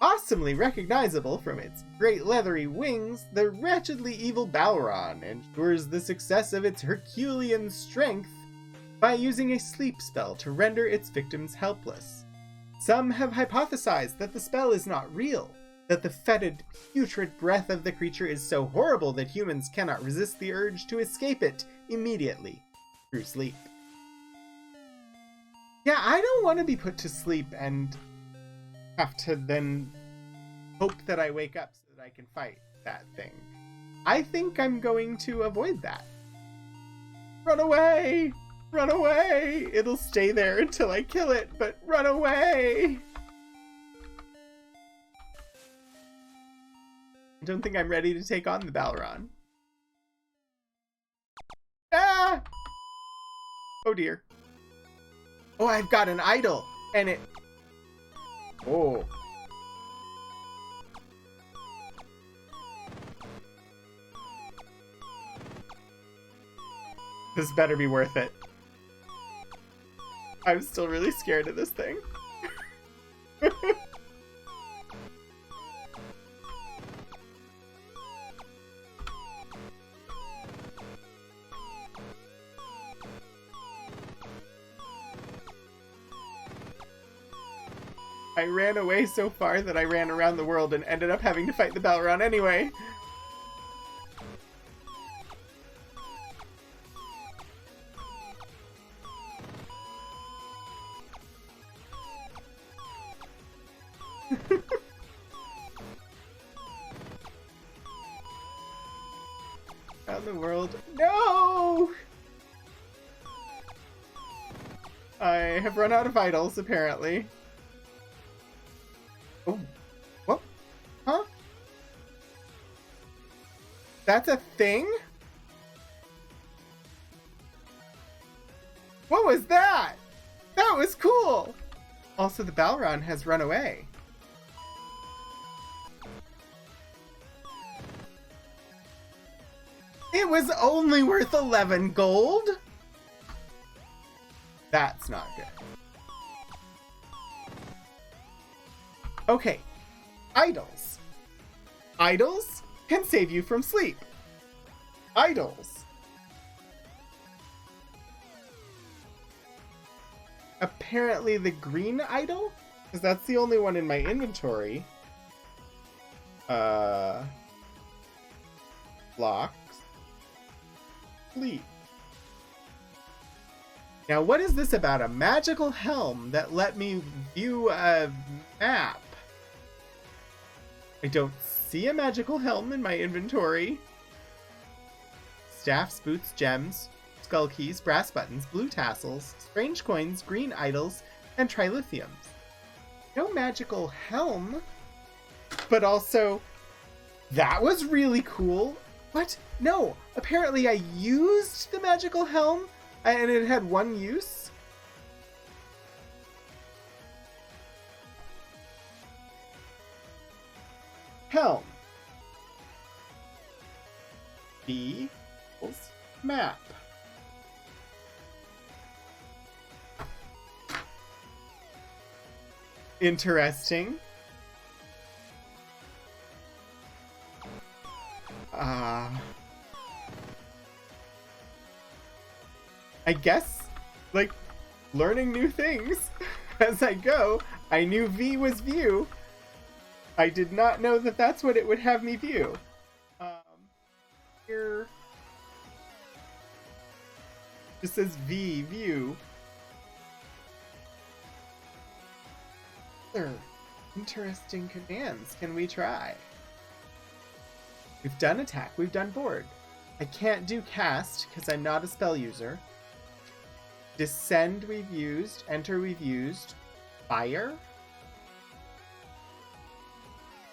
Awesomely recognizable from its great leathery wings, the wretchedly evil Balron ensures the success of its Herculean strength by using a sleep spell to render its victims helpless. Some have hypothesized that the spell is not real, that the fetid, putrid breath of the creature is so horrible that humans cannot resist the urge to escape it immediately through sleep. Yeah, I don't want to be put to sleep and have to then hope that I wake up so that I can fight that thing. I think I'm going to avoid that. Run away! Run away! It'll stay there until I kill it, but run away! I don't think I'm ready to take on the Balron. Ah! Oh dear. Oh, I've got an idol! And it... Oh. This better be worth it. I'm still really scared of this thing. I ran away so far that I ran around the world and ended up having to fight the Balron anyway. Around the world. No! I have run out of idols, apparently. Oh, what? Huh? That's a thing? What was that? That was cool! Also, the Balron has run away. It was only worth 11 gold? That's not good. Okay, idols. Idols can save you from sleep. Idols. apparently the green idol, because that's the only one in my inventory. Blocks. Fleet. Now, what is this about a magical helm that let me view a map? I don't see a magical helm in my inventory. Staffs, boots, gems, skull keys, brass buttons, blue tassels, strange coins, green idols, and trilithiums. No magical helm, but also, that was really cool. What? No, apparently I used the magical helm and it had one use. Helm. B equals map. Interesting. I guess, like, learning new things as I go. I knew V was view. I did not know that that's what it would have me view. Here, it says V, view. Other interesting commands can we try? We've done attack, we've done board. I can't do cast because I'm not a spell user. Descend we've used, enter we've used. Fire?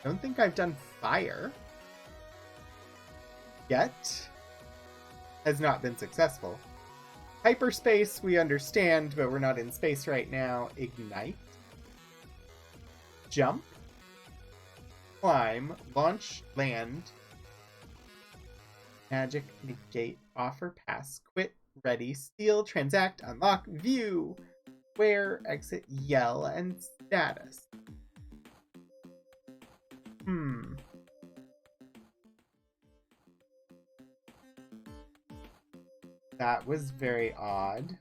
I don't think I've done fire yet. Has not been successful. Hyperspace we understand, but we're not in space right now. Ignite. Jump. Climb. Launch. Land. Magic. Negate. Offer. Pass. Quit. Ready. Steal. Transact. Unlock. View. Wear. Exit. Yell. And status. That was very odd.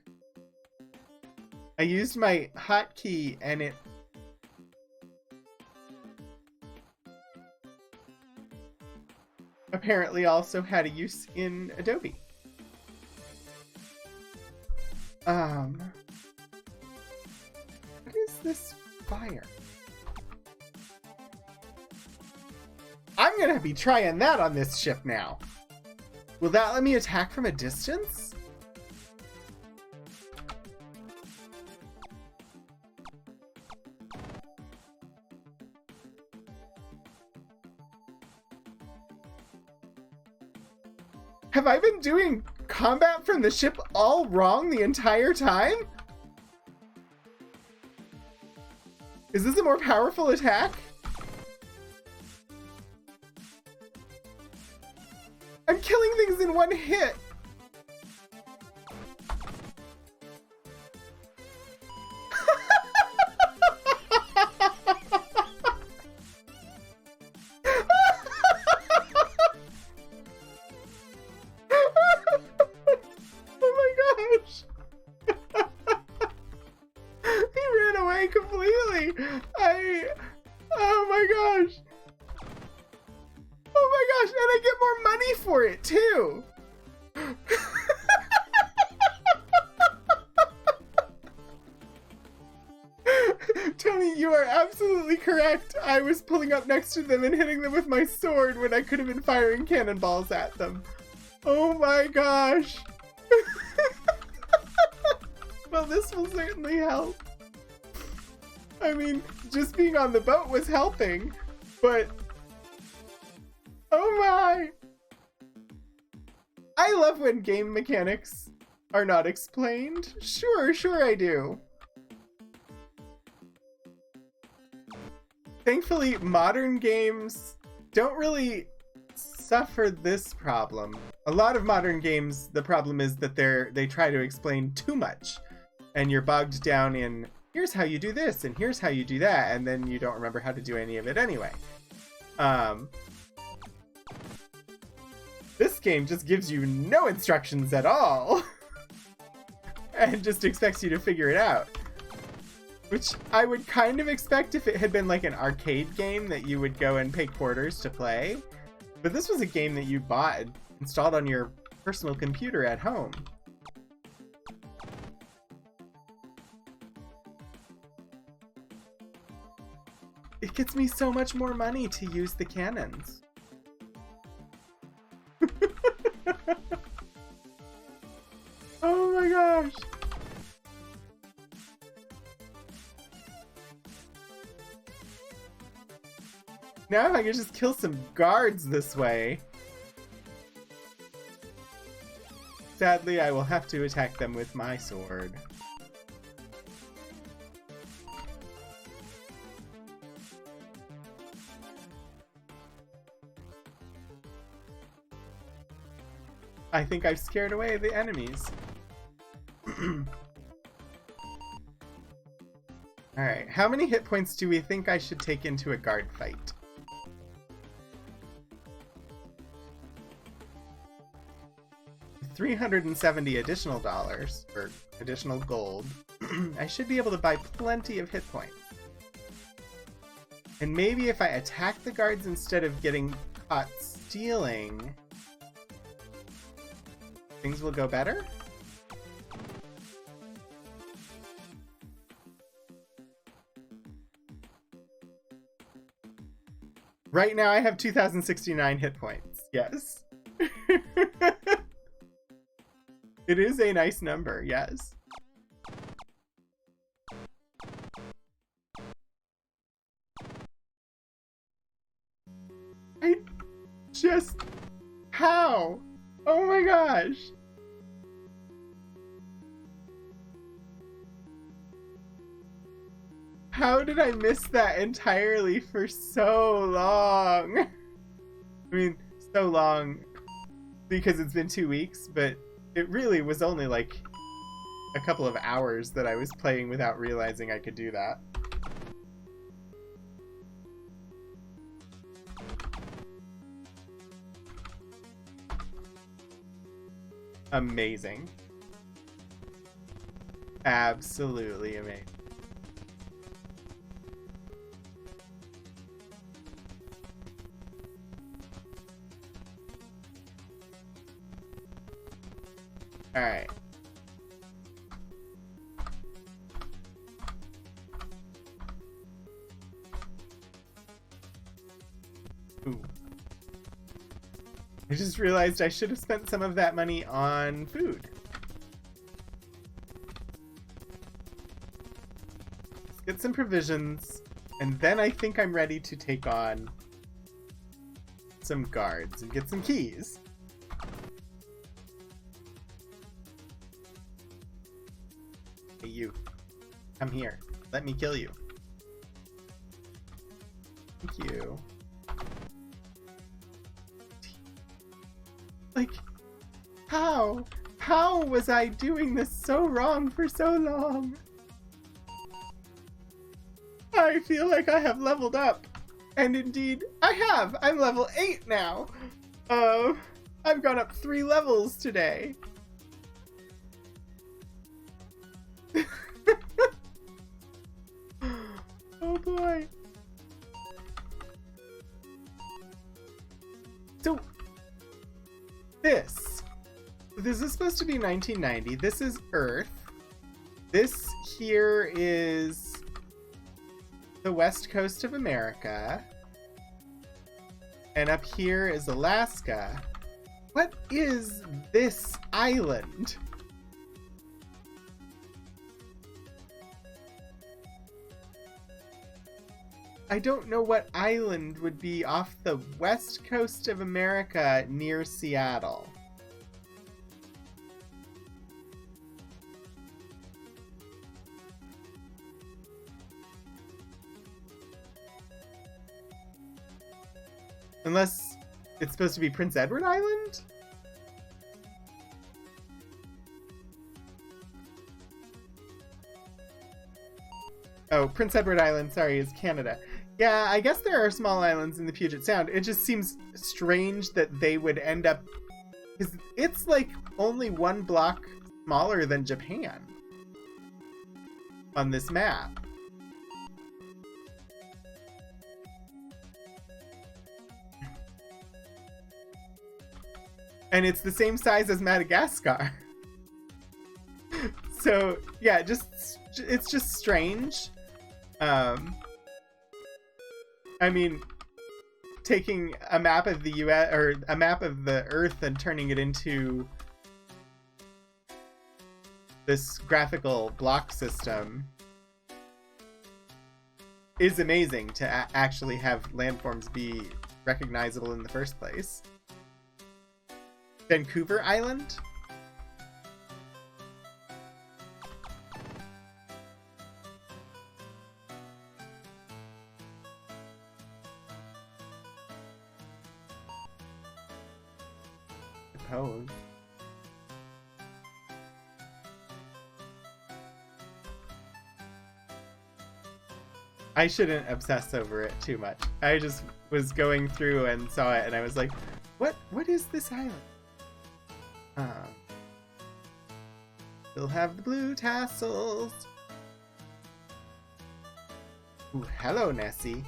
I used my hotkey and it... apparently also had a use in Adobe. What is this fire? I'm gonna be trying that on this ship now. Will that let me attack from a distance? Have I been doing combat from the ship all wrong the entire time? Is this a more powerful attack? I'm killing things in one hit. Oh my gosh. He ran away completely. Oh my gosh. Oh my gosh, and I get more money for it too! Tony, you are absolutely correct. I was pulling up next to them and hitting them with my sword when I could have been firing cannonballs at them. Oh my gosh. Well, this will certainly help. I mean, just being on the boat was helping, but... oh my! I love when game mechanics are not explained. Sure I do. Thankfully, modern games don't really suffer this problem. A lot of modern games, the problem is that they try to explain too much. And you're bogged down in, here's how you do this, and here's how you do that, and then you don't remember how to do any of it anyway. This game just gives you no instructions at all. And just expects you to figure it out. Which I would kind of expect if it had been like an arcade game that you would go and pay quarters to play. But this was a game that you bought and installed on your personal computer at home. It gets me so much more money to use the cannons. Oh my gosh. Now I can just kill some guards this way. Sadly, I will have to attack them with my sword. I think I've scared away the enemies. Alright, how many hit points do we think I should take into a guard fight? $370 additional dollars, or additional gold. I should be able to buy plenty of hit points. And maybe if I attack the guards instead of getting caught stealing, things will go better? Right now I have 2,069 hit points. Yes. It is a nice number, yes. I just... How? Oh my gosh. How did I miss that entirely for so long? I mean, so long because it's been 2 weeks, but it really was only like a couple of hours that I was playing without realizing I could do that. Amazing. Absolutely amazing. Alright. Ooh. I just realized I should have spent some of that money on food. Let's get some provisions, and then I think I'm ready to take on some guards and get some keys. Hey, you. Come here. Let me kill you. Thank you. Like, how? How was I doing this so wrong for so long? I feel like I have leveled up. And indeed, I have! I'm level 8 now! I've gone up 3 levels today. Oh boy. So, this is supposed to be 1990. This is Earth. This here is the west coast of America. And up here is Alaska. What is this island? I don't know what island would be off the west coast of America near Seattle. Unless it's supposed to be Prince Edward Island? Oh, Prince Edward Island, sorry, is Canada. Yeah, I guess there are small islands in the Puget Sound. It just seems strange that they would end up... Because it's like only 1 block smaller than Japan on this map. And it's the same size as Madagascar. So yeah, it's just strange. I mean, taking a map of the US or a map of the Earth and turning it into this graphical block system is amazing to actually have landforms be recognizable in the first place. Vancouver Island? Suppose. I shouldn't obsess over it too much. I just was going through and saw it and I was like, what is this island? Still have the blue tassels. Ooh, hello, Nessie.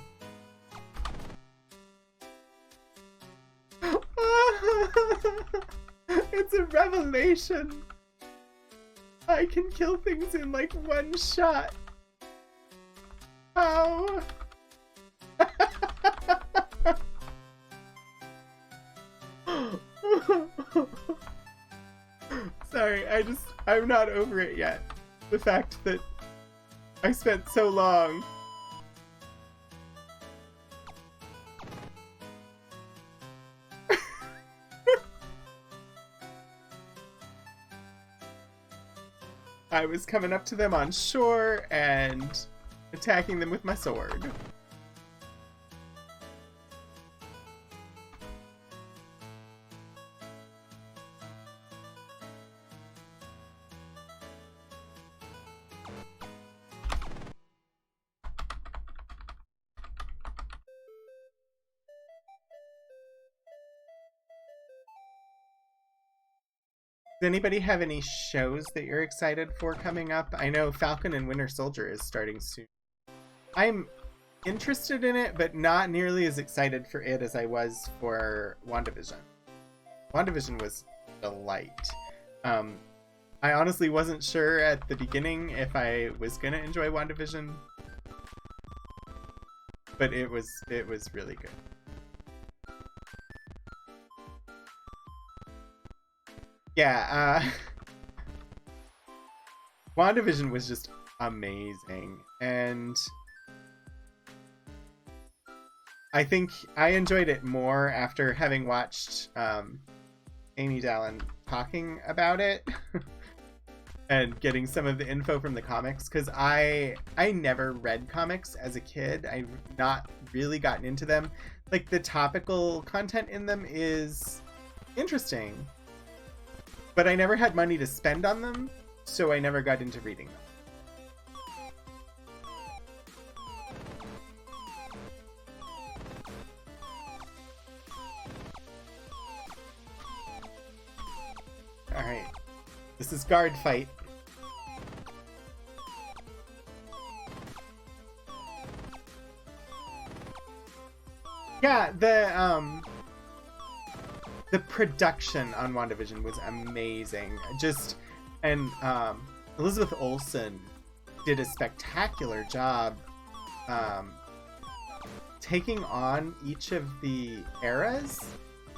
It's a revelation. I can kill things in like one shot. How? Sorry, I'm not over it yet. The fact that I spent so long I was coming up to them on shore and attacking them with my sword. Does anybody have any shows that you're excited for coming up? I know Falcon and Winter Soldier is starting soon. I'm interested in it, but not nearly as excited for it as I was for WandaVision. WandaVision was a delight. I honestly wasn't sure at the beginning if I was gonna enjoy WandaVision, but it was really good. Yeah, WandaVision was just amazing, and I think I enjoyed it more after having watched Amy Dallin talking about it and getting some of the info from the comics, because I never read comics as a kid. I've not really gotten into them. Like, the topical content in them is interesting, but I never had money to spend on them, so I never got into reading them. Alright. This is guard fight. Yeah, the production on WandaVision was amazing. Elizabeth Olsen did a spectacular job taking on each of the eras,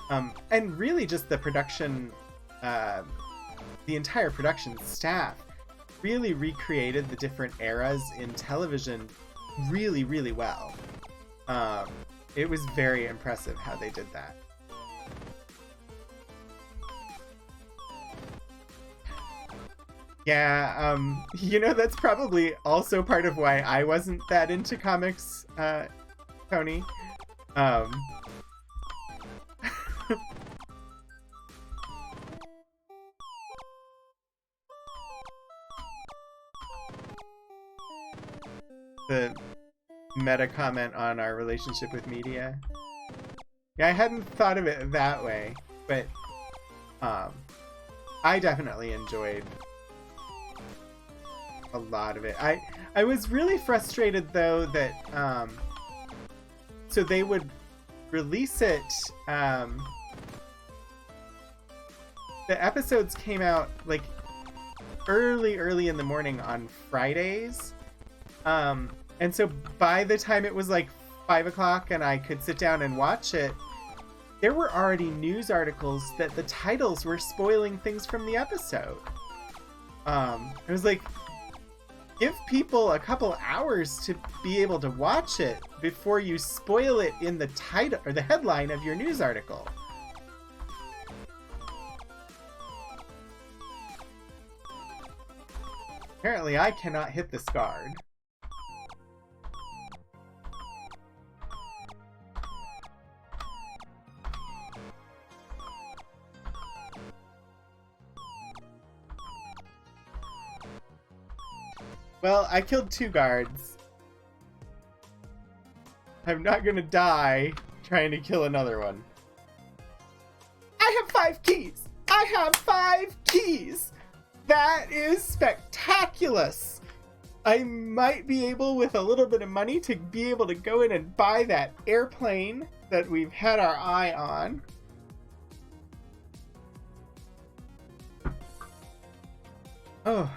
and really just the production, the entire production staff really recreated the different eras in television really, really well. It was very impressive how they did that. Yeah, that's probably also part of why I wasn't that into comics, Tony. The meta comment on our relationship with media. Yeah, I hadn't thought of it that way, but I definitely enjoyed a lot of it. I was really frustrated though that so they would release it the episodes came out like early in the morning on Fridays. And so by the time it was like 5 o'clock and I could sit down and watch it, there were already news articles that the titles were spoiling things from the episode. It was like, give people a couple hours to be able to watch it before you spoil it in the title or the headline of your news article. Apparently I cannot hit this guard. Well, I killed 2 guards. I'm not gonna die trying to kill another one. I have 5 keys! I have 5 keys! That is spectaculous! I might be able, with a little bit of money, to be able to go in and buy that airplane that we've had our eye on. Oh.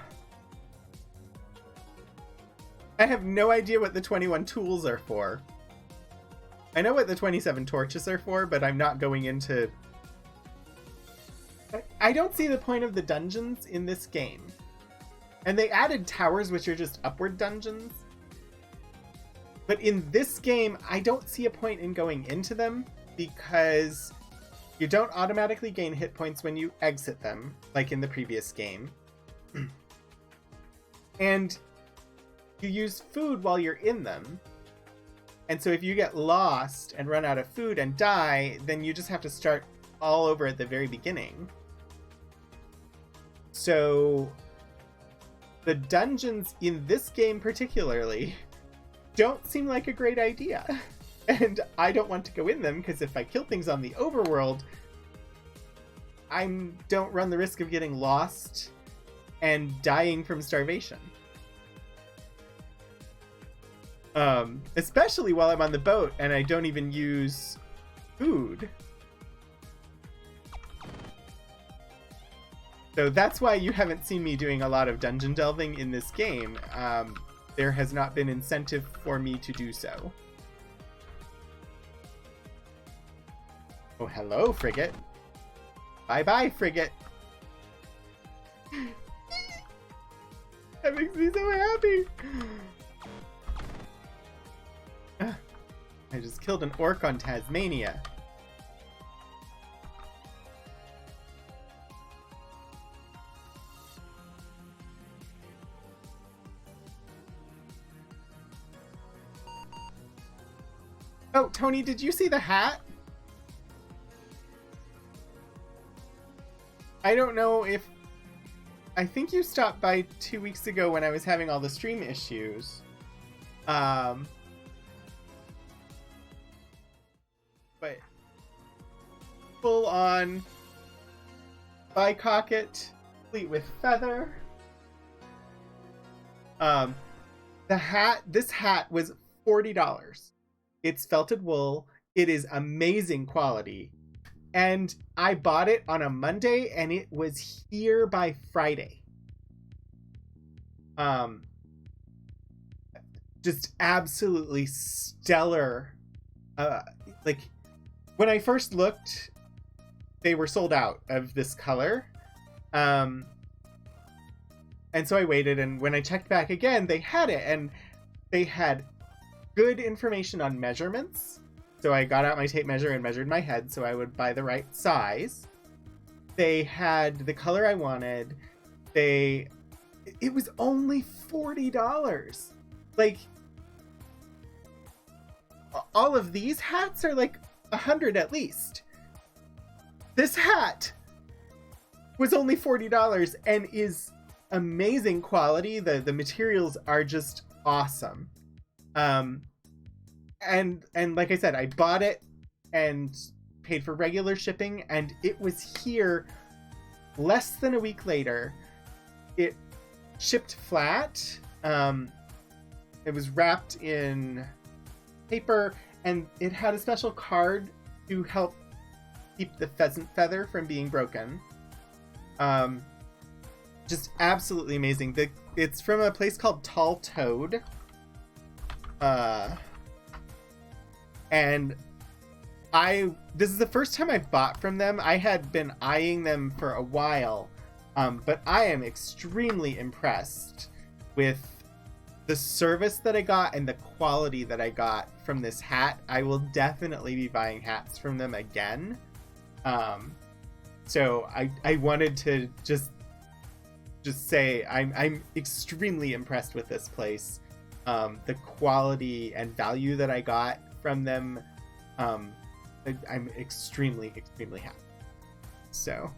I have no idea what the 21 tools are for. I know what the 27 torches are for, but I'm not going into... I don't see the point of the dungeons in this game. And they added towers, which are just upward dungeons. But in this game, I don't see a point in going into them because you don't automatically gain hit points when you exit them, like in the previous game. And you use food while you're in them. And so if you get lost and run out of food and die, then you just have to start all over at the very beginning. So the dungeons in this game particularly don't seem like a great idea. And I don't want to go in them because if I kill things on the overworld, I don't run the risk of getting lost and dying from starvation. Especially while I'm on the boat and I don't even use food. So that's why you haven't seen me doing a lot of dungeon delving in this game. There has not been incentive for me to do so. Oh, hello, Frigate. Bye-bye, Frigate. That makes me so happy. I just killed an orc on Tasmania. Oh, Tony, did you see the hat? I don't know if... I think you stopped by 2 weeks ago when I was having all the stream issues. But full on bicocket, complete with feather. This hat was $40. It's felted wool. It is amazing quality. And I bought it on a Monday and it was here by Friday. Just absolutely stellar. Like when I first looked, they were sold out of this color. And so I waited, and when I checked back again, they had it, and they had good information on measurements. So I got out my tape measure and measured my head so I would buy the right size. They had the color I wanted. It was only $40. Like, all of these hats are like $100 at least. This hat was only $40 and is amazing quality. The materials are just awesome. And like I said, I bought it and paid for regular shipping, and it was here less than a week later. It shipped flat. It was wrapped in paper, and it had a special card to help keep the pheasant feather from being broken. Just absolutely amazing. It's from a place called Tall Toad. And this is the first time I've bought from them. I had been eyeing them for a while, but I am extremely impressed with the service that I got and the quality that I got from this hat. I will definitely be buying hats from them again. So I wanted to just say I'm extremely impressed with this place. The quality and value that I got from them, I'm extremely happy. So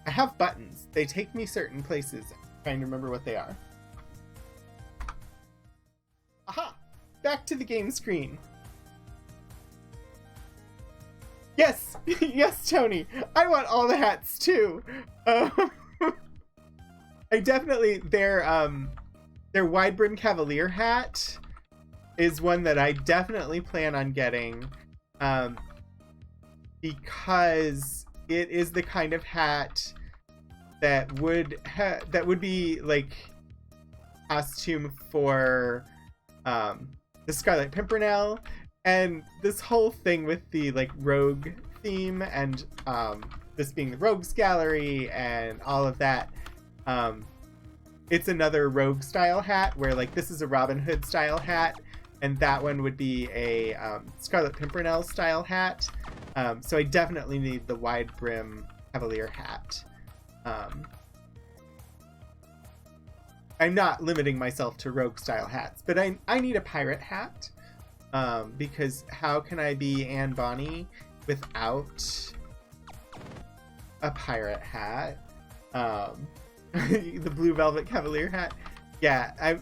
I have buttons. They take me certain places. I'm trying to remember what they are. Aha! Back to the game screen. Yes! Yes, Tony! I want all the hats, too! I definitely... Their wide brim Cavalier hat is one that I definitely plan on getting, because it is the kind of hat that would be, like, costume for the Scarlet Pimpernel. And this whole thing with the, like, rogue theme and this being the Rogues Gallery and all of that, it's another rogue style hat where, like, this is a Robin Hood style hat and that one would be a Scarlet Pimpernel style hat. So I definitely need the wide brim Cavalier hat. I'm not limiting myself to rogue style hats, but I need a pirate hat. Because how can I be Anne Bonny without a pirate hat? The blue velvet Cavalier hat. Yeah,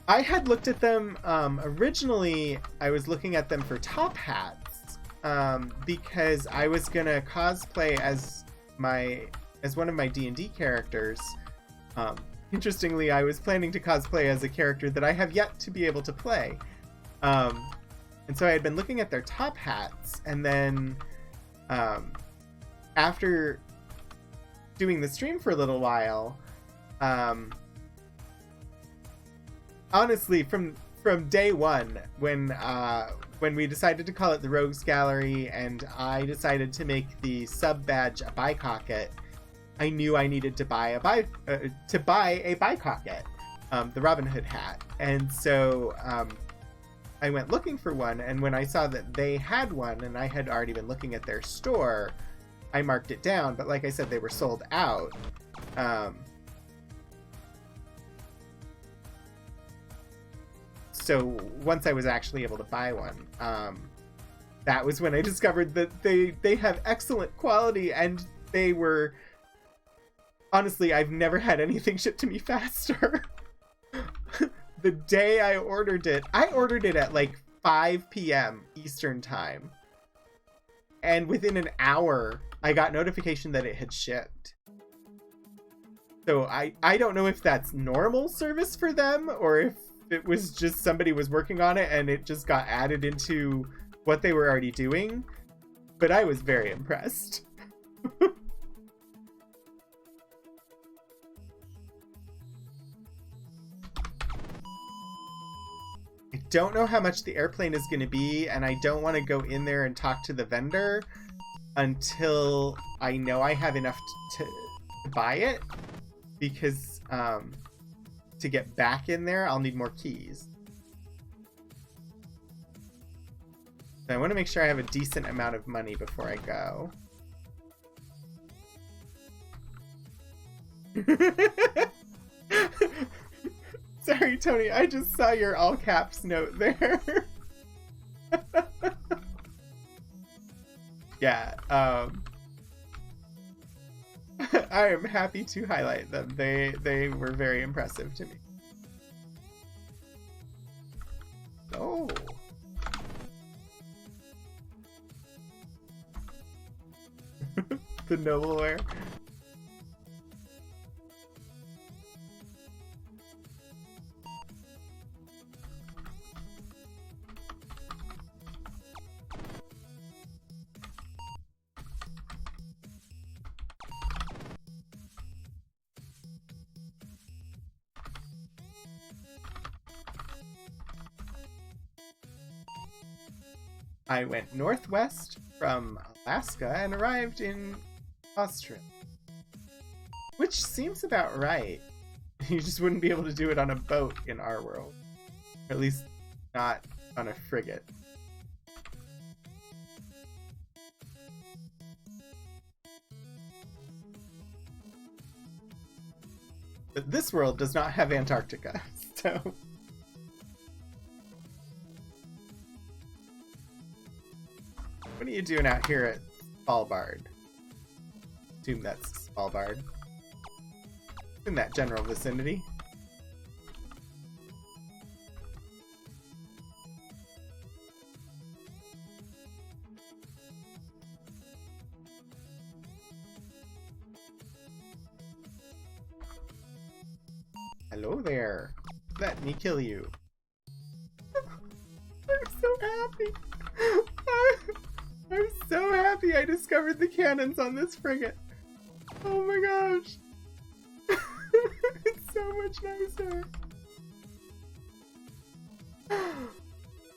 I had looked at them, originally I was looking at them for top hats, because I was gonna cosplay as one of my D&D characters. Interestingly, I was planning to cosplay as a character that I have yet to be able to play. And so I had been looking at their top hats, and then after doing the stream for a little while, honestly, from day one, when we decided to call it the Rogues Gallery, and I decided to make the sub badge a bicocket, I knew I needed to buy a bicocket, the Robin Hood hat. And so I went looking for one, and when I saw that they had one, and I had already been looking at their store, I marked it down, but like I said, they were sold out. So once I was actually able to buy one, that was when I discovered that they have excellent quality, and they were... Honestly, I've never had anything shipped to me faster. The day I ordered it at like 5 p.m. Eastern time. And within an hour, I got notification that it had shipped. So I don't know if that's normal service for them, or if it was just somebody was working on it and it just got added into what they were already doing. But I was very impressed. I don't know how much the airplane is going to be, and I don't want to go in there and talk to the vendor until I know I have enough to buy it, because to get back in there, I'll need more keys. So I want to make sure I have a decent amount of money before I go. Sorry, Tony, I just saw your all caps note there. Yeah, I am happy to highlight them. They were very impressive to me. Oh. The Nobleware. I went northwest from Alaska and arrived in Australia. Which seems about right. You just wouldn't be able to do it on a boat in our world. Or at least not on a frigate. But this world does not have Antarctica, so... What are you doing out here at Svalbard? Assume that's Svalbard. In that general vicinity. Hello there. Let me kill you. I'm so happy. I'm so happy I discovered the cannons on this frigate. Oh my gosh. It's so much nicer.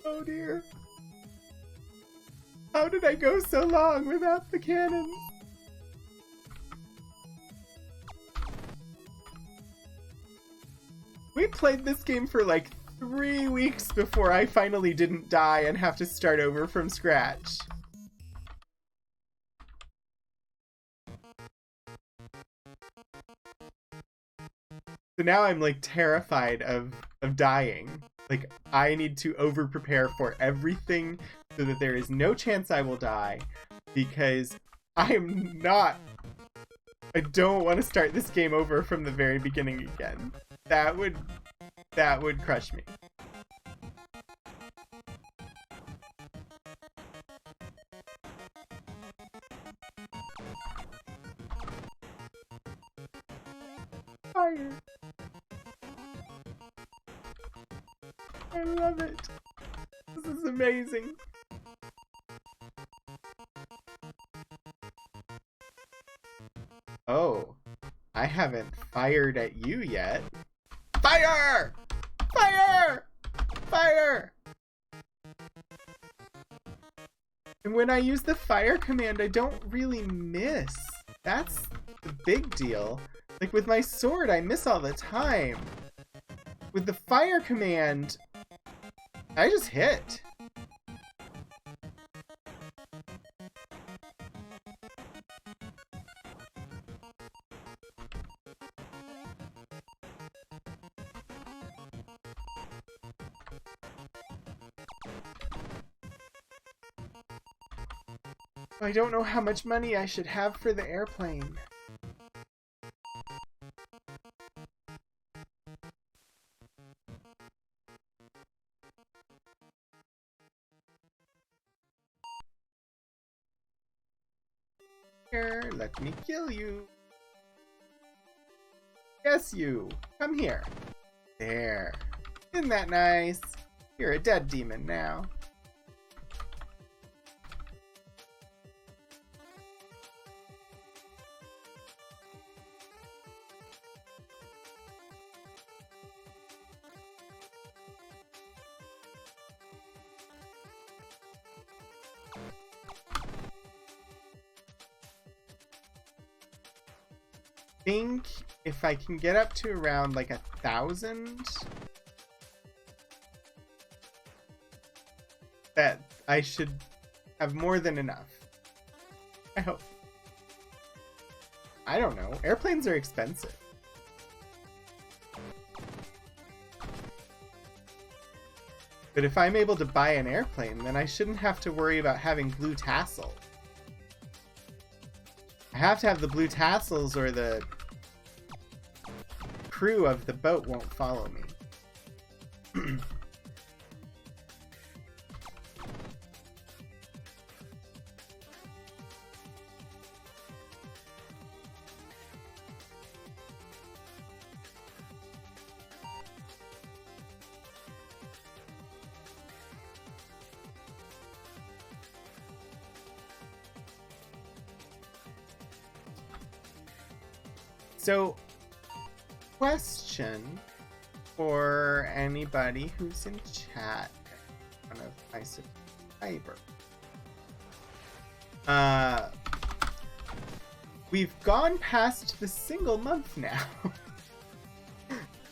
Oh dear. How did I go so long without the cannons? We played this game for like 3 weeks before I finally didn't die and have to start over from scratch. So now I'm like terrified of dying. Like I need to over prepare for everything so that there is no chance I will die because I don't want to start this game over from the very beginning again. That would crush me. Fire. I love it. This is amazing. Oh, I haven't fired at you yet. Fire! Fire! Fire! And when I use the fire command, I don't really miss. That's the big deal. Like with my sword, I miss all the time. With the fire command, I just hit. I don't know how much money I should have for the airplane. Here, let me kill you. Yes, you. Come here. There. Isn't that nice? You're a dead demon now. I think if I can get up to around like 1,000, that I should have more than enough. I hope. I don't know. Airplanes are expensive. But if I'm able to buy an airplane, then I shouldn't have to worry about having blue tassels. I have to have the blue tassels or the crew of the boat won't follow me. So, question for anybody who's in chat. One of my subscriber. We've gone past the single month now.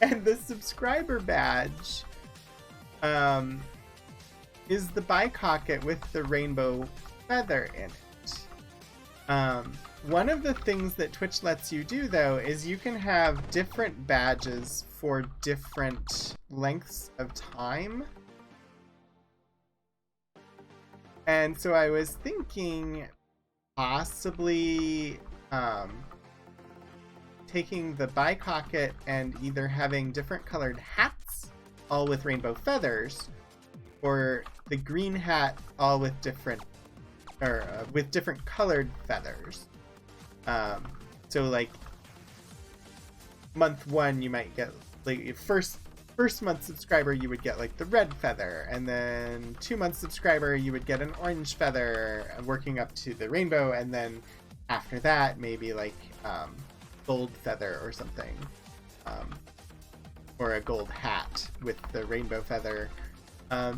And the subscriber badge is the bicocket with the rainbow feather in it. One of the things that Twitch lets you do, though, is you can have different badges for different lengths of time. And so I was thinking possibly taking the bicocket and either having different colored hats, all with rainbow feathers, or the green hat all with different colored feathers. So like month 1 you might get like first month subscriber you would get like the red feather, and then 2-month subscriber you would get an orange feather working up to the rainbow, and then after that maybe like gold feather or something, or a gold hat with the rainbow feather,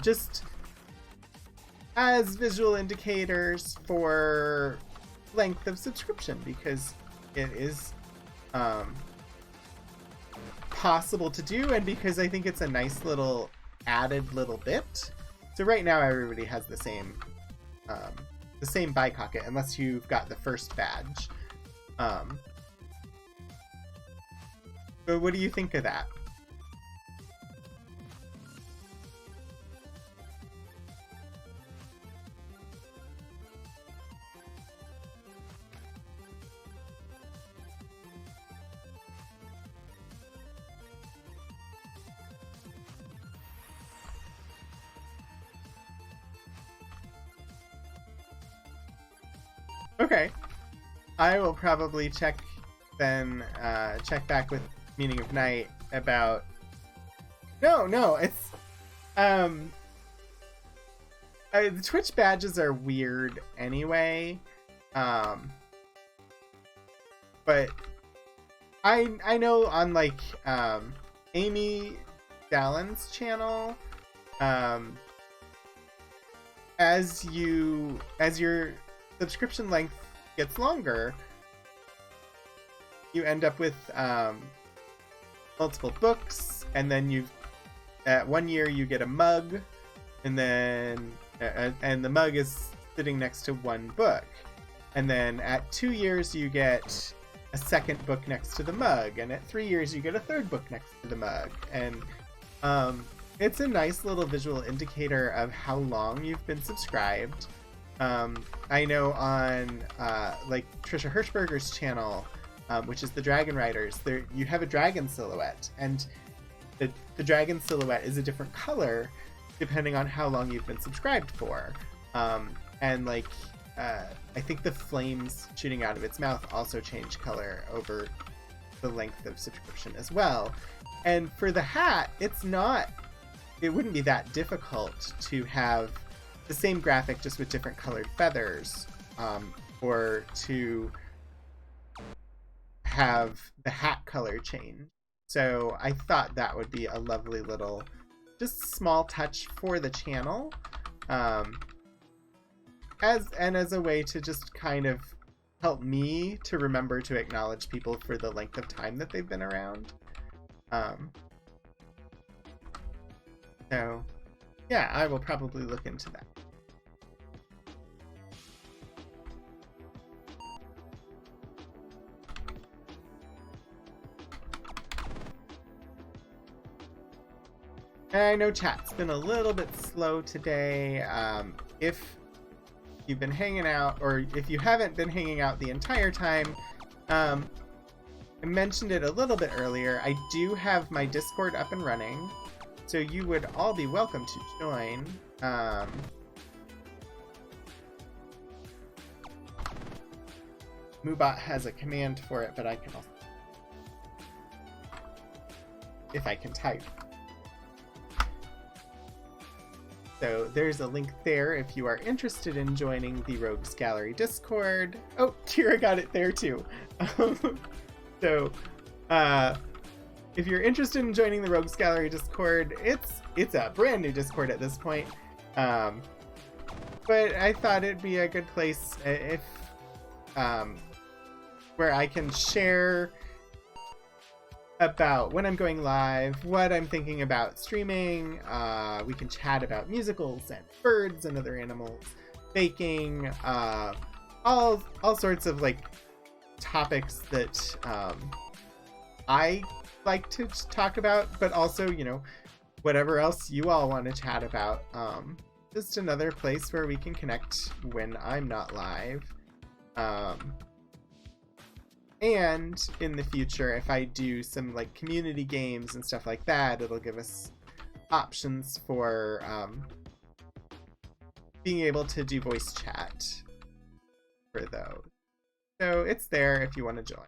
just as visual indicators for length of subscription, because it is possible to do, and because I think it's a nice little added little bit. So right now everybody has the same bicocket unless you've got the first badge. So what do you think of that? Okay, I will probably check back with Meaning of Night about. No, it's the Twitch badges are weird anyway, but I know on like Amy Dallon's channel, as your subscription length gets longer, you end up with multiple books, and then at 1 year you get a mug, and then and the mug is sitting next to one book, and then at 2 years you get a second book next to the mug, and at 3 years you get a third book next to the mug, and it's a nice little visual indicator of how long you've been subscribed. I know on like Trisha Hirschberger's channel, which is the Dragon Riders, there you have a dragon silhouette, and the dragon silhouette is a different color depending on how long you've been subscribed for. And like I think the flames shooting out of its mouth also change color over the length of subscription as well. And for the hat, it wouldn't be that difficult to have the same graphic just with different colored feathers, or to have the hat color change. So I thought that would be a lovely little, just small touch for the channel, as a way to just kind of help me to remember to acknowledge people for the length of time that they've been around. So yeah, I will probably look into that. And I know chat's been a little bit slow today. If you've been hanging out, or if you haven't been hanging out the entire time, I mentioned it a little bit earlier. I do have my Discord up and running, so you would all be welcome to join. Moobot has a command for it, but I can also, if I can type. So there's a link there if you are interested in joining the Rogues Gallery Discord. Oh, Kira got it there too. So if you're interested in joining the Rogues Gallery Discord, it's a brand new Discord at this point. But I thought it'd be a good place if where I can share about when I'm going live, what I'm thinking about streaming. We can chat about musicals and birds and other animals, baking, all sorts of like topics that I like to talk about, but also, you know, whatever else you all want to chat about. Just another place where we can connect when I'm not live. And in the future, if I do some like community games and stuff like that, it'll give us options for being able to do voice chat for those. So it's there if you want to join.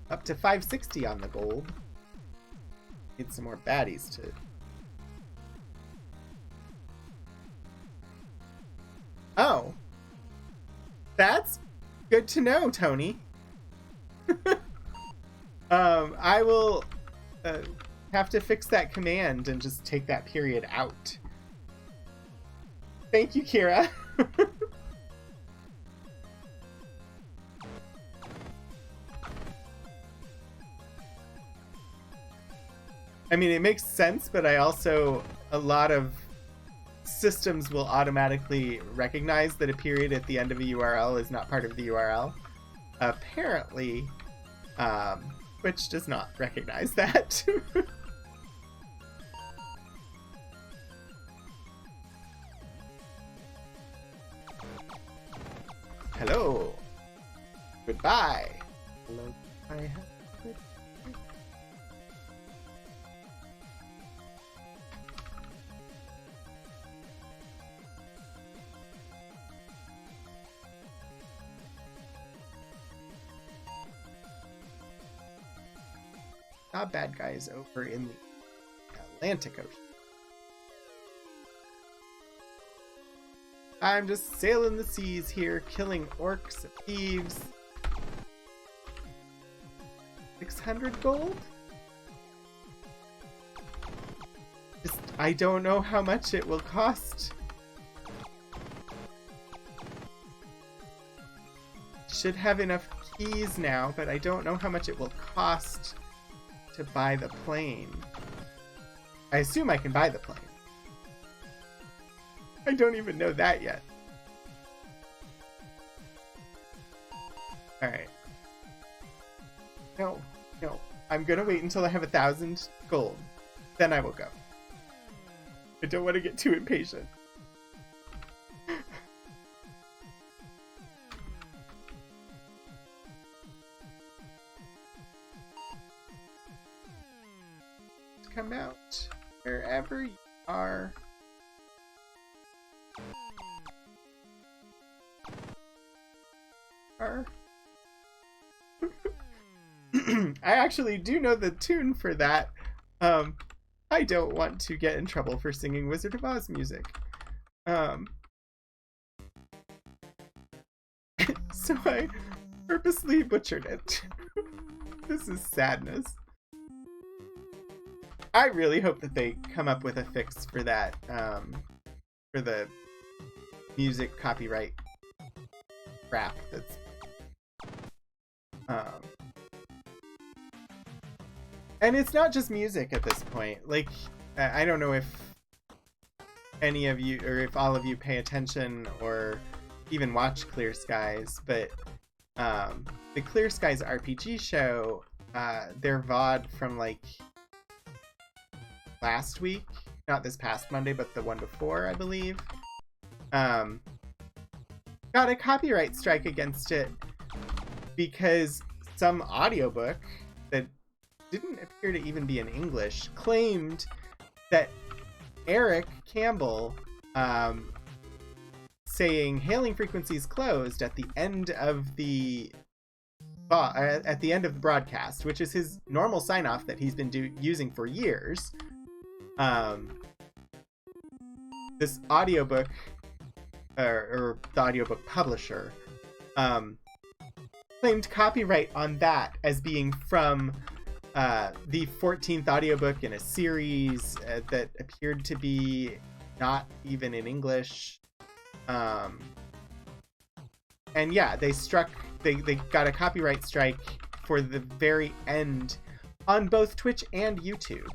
Up to 560 on the gold. Need some more baddies to... Oh. That's good to know, Tony. I will have to fix that command and just take that period out. Thank you, Kira. I mean, it makes sense, but I also, a lot of systems will automatically recognize that a period at the end of a URL is not part of the URL. Apparently, Twitch does not recognize that. Hello. Goodbye. Hello. I have... Not bad guys over in the Atlantic Ocean. I'm just sailing the seas here, killing orcs and thieves. 600 gold? Just, I don't know how much it will cost. Should have enough keys now, but I don't know how much it will cost to buy the plane. I assume I can buy the plane. I don't even know that yet. Alright. No. I'm gonna wait until I have 1,000 gold. Then I will go. I don't want to get too impatient. Come out wherever you are. I actually do know the tune for that. I don't want to get in trouble for singing Wizard of Oz music. So I purposely butchered it. This is sadness. I really hope that they come up with a fix for that, for the music copyright crap that's, and it's not just music at this point. Like, I don't know if any of you, or if all of you pay attention or even watch Clear Skies, but the Clear Skies RPG show, their VOD from like last week, not this past Monday, but the one before, I believe, got a copyright strike against it because some audiobook that didn't appear to even be in English claimed that Eric Campbell saying hailing frequencies closed at the end of the broadcast, which is his normal sign-off that he's been using for years. This audiobook, or the audiobook publisher, claimed copyright on that as being from the 14th audiobook in a series that appeared to be not even in English. And yeah, they got a copyright strike for the very end on both Twitch and YouTube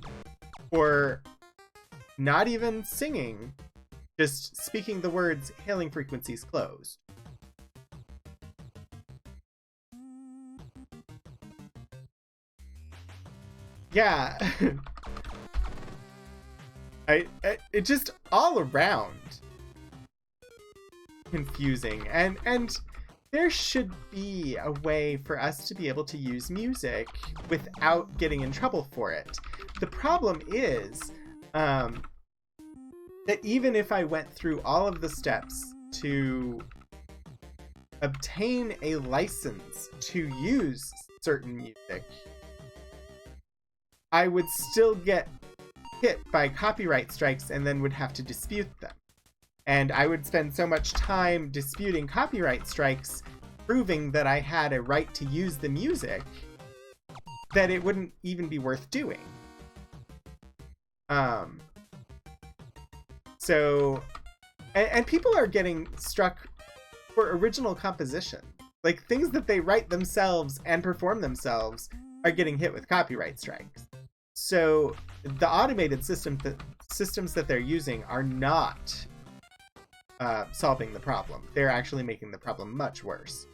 for not even singing, just speaking the words "hailing frequencies closed." Yeah. It just all around confusing, and there should be a way for us to be able to use music without getting in trouble for it. The problem is that even if I went through all of the steps to obtain a license to use certain music, I would still get hit by copyright strikes and then would have to dispute them. And I would spend so much time disputing copyright strikes, proving that I had a right to use the music, that it wouldn't even be worth doing. So, and people are getting struck for original composition. Like, things that they write themselves and perform themselves are getting hit with copyright strikes. So the automated systems that they're using are not solving the problem. They're actually making the problem much worse.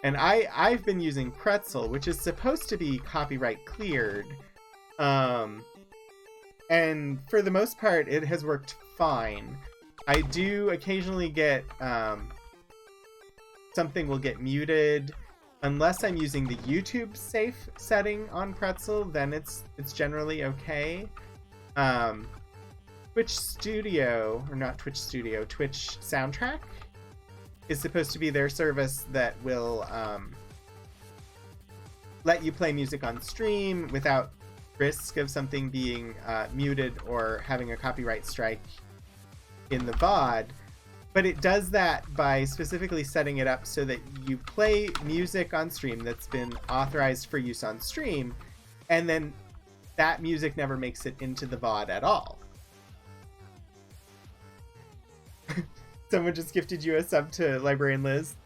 And I've been using Pretzel, which is supposed to be copyright cleared. And for the most part, it has worked fine. I do occasionally get something will get muted. Unless I'm using the YouTube safe setting on Pretzel, then it's generally okay. Twitch Studio, or not Twitch Studio, Twitch Soundtrack is supposed to be their service that will let you play music on stream without risk of something being muted or having a copyright strike in the VOD. But it does that by specifically setting it up so that you play music on stream that's been authorized for use on stream, and then that music never makes it into the VOD at all. Someone just gifted you a sub to Librarian Liz.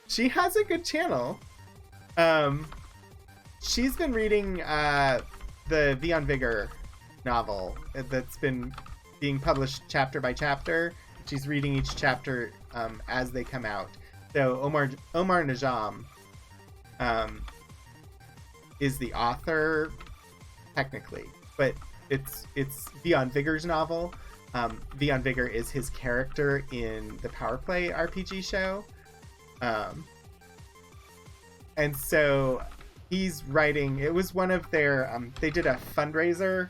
She has a good channel. She's been reading the Beyond Vigor novel that's been being published chapter by chapter. She's reading each chapter as they come out. So Omar Najam is the author technically, but it's Beyond Vigor's novel. Beyond Vigor is his character in the Power Play RPG show. And so he's writing, it was one of their, they did a fundraiser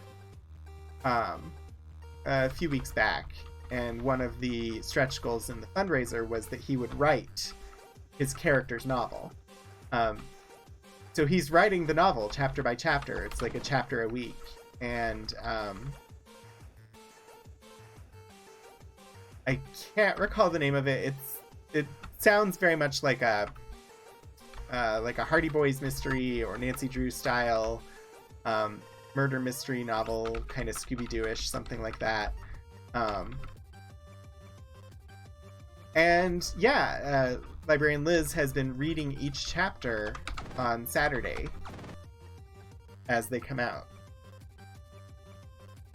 a few weeks back. And one of the stretch goals in the fundraiser was that he would write his character's novel. So he's writing the novel chapter by chapter. It's like a chapter a week. And I can't recall the name of it. It sounds very much like a Hardy Boys mystery or Nancy Drew style murder mystery novel, kind of Scooby-Doo-ish, something like that. And yeah, Librarian Liz has been reading each chapter on Saturday as they come out.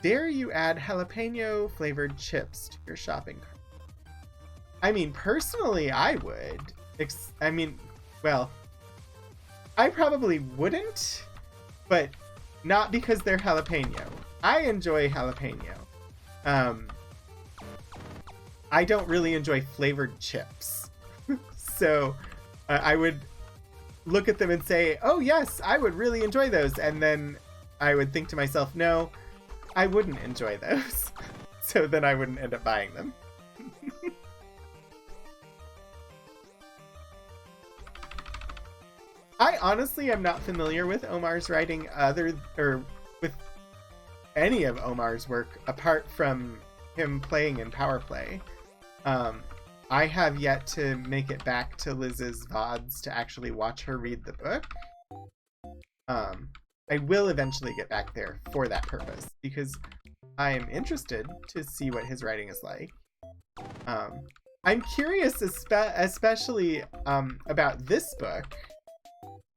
Dare you add jalapeno flavored chips to your shopping cart? I mean, personally, I would. Well, I probably wouldn't, but not because they're jalapeno. I enjoy jalapeno. I don't really enjoy flavored chips. So I would look at them and say, oh yes, I would really enjoy those. And then I would think to myself, no, I wouldn't enjoy those. So then I wouldn't end up buying them. I honestly am not familiar with Omar's writing with any of Omar's work apart from him playing in Power Play. I have yet to make it back to Liz's VODs to actually watch her read the book. I will eventually get back there for that purpose, because I am interested to see what his writing is like. I'm curious especially about this book.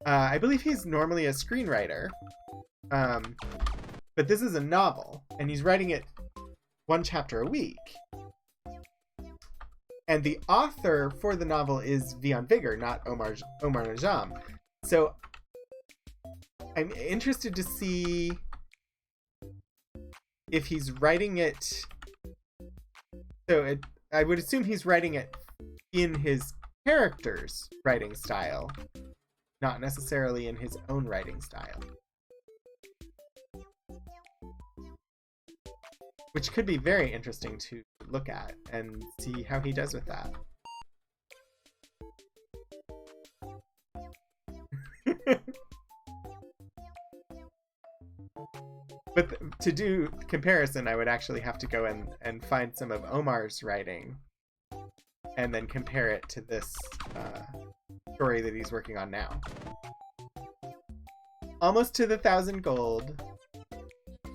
I believe he's normally a screenwriter, but this is a novel, and he's writing it one chapter a week. And the author for the novel is Vion Vigor, not Omar Najam. So I'm interested to see if he's writing it. I would assume he's writing it in his character's writing style, not necessarily in his own writing style. Which could be very interesting to look at and see how he does with that. But to do comparison, I would actually have to go and find some of Omar's writing and then compare it to this story that he's working on now. Almost to the 1,000 gold.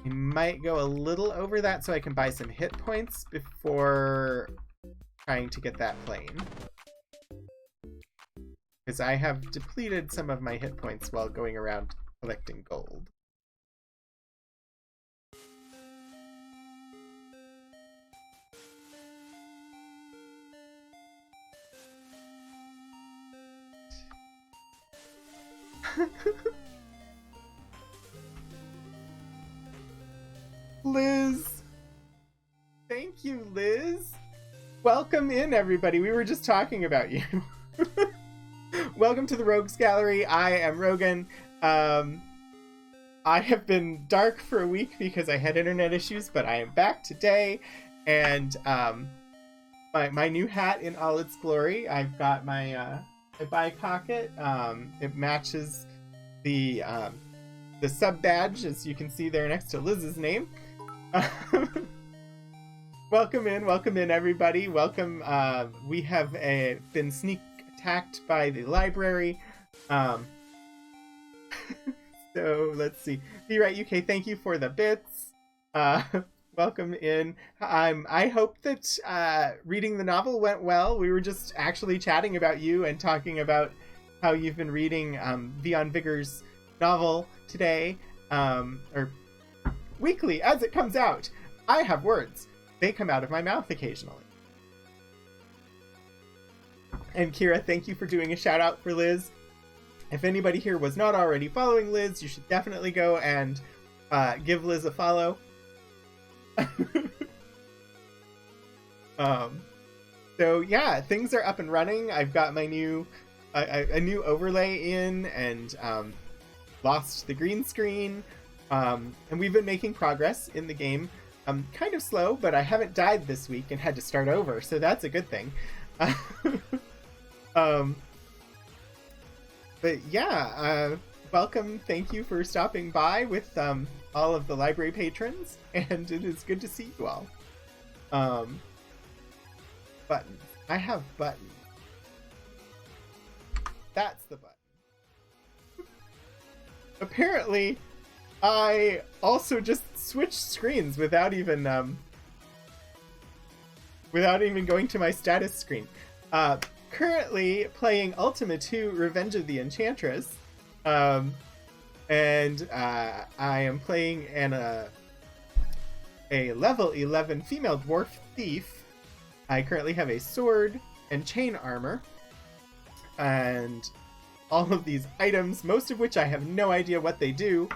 I might go a little over that so I can buy some hit points before trying to get that plane. Because I have depleted some of my hit points while going around collecting gold. Liz! Thank you, Liz! Welcome in, everybody. We were just talking about you. Welcome to the Rogues Gallery. I am Rogan. I have been dark for a week because I had internet issues, but I am back today. And my new hat in all its glory. I've got my bicocket. It matches the sub badge, as you can see there next to Liz's name. Welcome in, everybody. Welcome. We have been sneak attacked by the library. So let's see. Be Right UK, thank you for the bits. Welcome in. I hope that reading the novel went well. We were just actually chatting about you and talking about how you've been reading Vion Vigor's novel today, or weekly as it comes out. I have words. They come out of my mouth occasionally. And Kira, thank you for doing a shout out for Liz. If anybody here was not already following Liz, you should definitely go and give Liz a follow. So yeah, things are up and running. I've got my new a new overlay in and lost the green screen. And we've been making progress in the game. Kind of slow, but I haven't died this week and had to start over, so that's a good thing. But yeah, welcome. Thank you for stopping by with all of the library patrons, and it is good to see you all. Buttons. I have buttons. That's the button. Apparently, I also just switched screens without even going to my status screen. Currently playing Ultima 2 Revenge of the Enchantress. And I am playing a level 11 female dwarf thief. I currently have a sword and chain armor. And all of these items, most of which I have no idea what they do.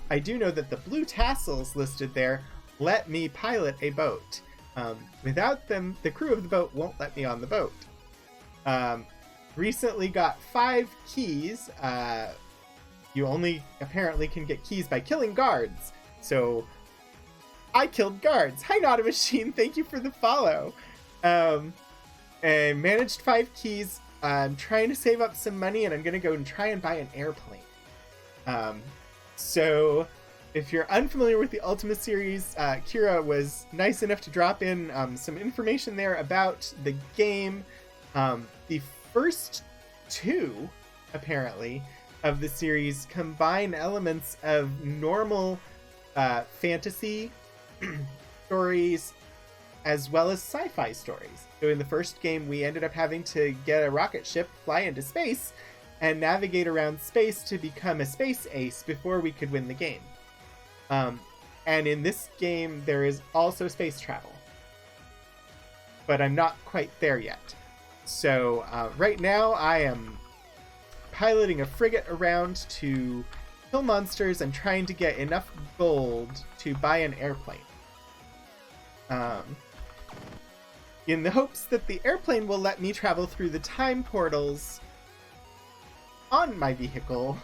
I do know that the blue tassels listed there let me pilot a boat. Without them, the crew of the boat won't let me on the boat. Recently got 5 keys. You only apparently can get keys by killing guards. So I killed guards. Hi, Not a Machine. Thank you for the follow. And managed 5 keys. I'm trying to save up some money, and I'm going to go and try and buy an airplane. So if you're unfamiliar with the Ultima series, Kira was nice enough to drop in some information there about the game. The first two, apparently, of the series combine elements of normal fantasy stories as well as sci-fi stories. So in the first game, we ended up having to get a rocket ship, fly into space, and navigate around space to become a space ace before we could win the game. And in this game, there is also space travel. But I'm not quite there yet. So right now, I am piloting a frigate around to kill monsters and trying to get enough gold to buy an airplane. In the hopes that the airplane will let me travel through the time portals on my vehicle.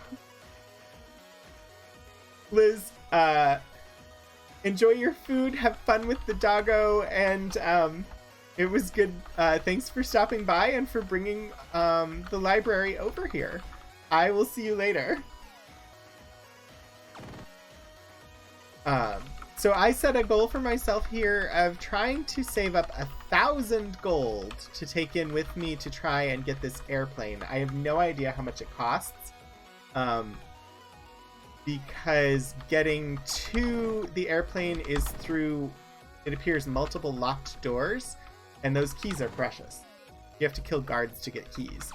Liz, enjoy your food, have fun with the doggo, and it was good. Thanks for stopping by and for bringing the library over here. I will see you later. So I set a goal for myself here of trying to save up 1,000 gold to take in with me to try and get this airplane. I have no idea how much it costs, because getting to the airplane is through, it appears, multiple locked doors, and those keys are precious. You have to kill guards to get keys.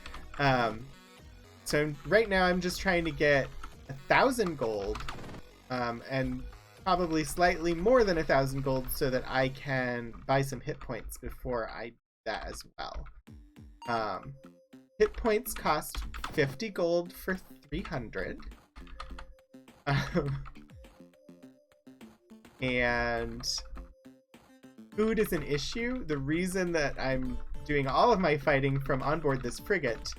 So right now I'm just trying to get 1,000 gold, and probably slightly more than 1,000 gold so that I can buy some hit points before I do that as well. Hit points cost 50 gold for 300. And food is an issue. The reason that I'm doing all of my fighting from on board this frigate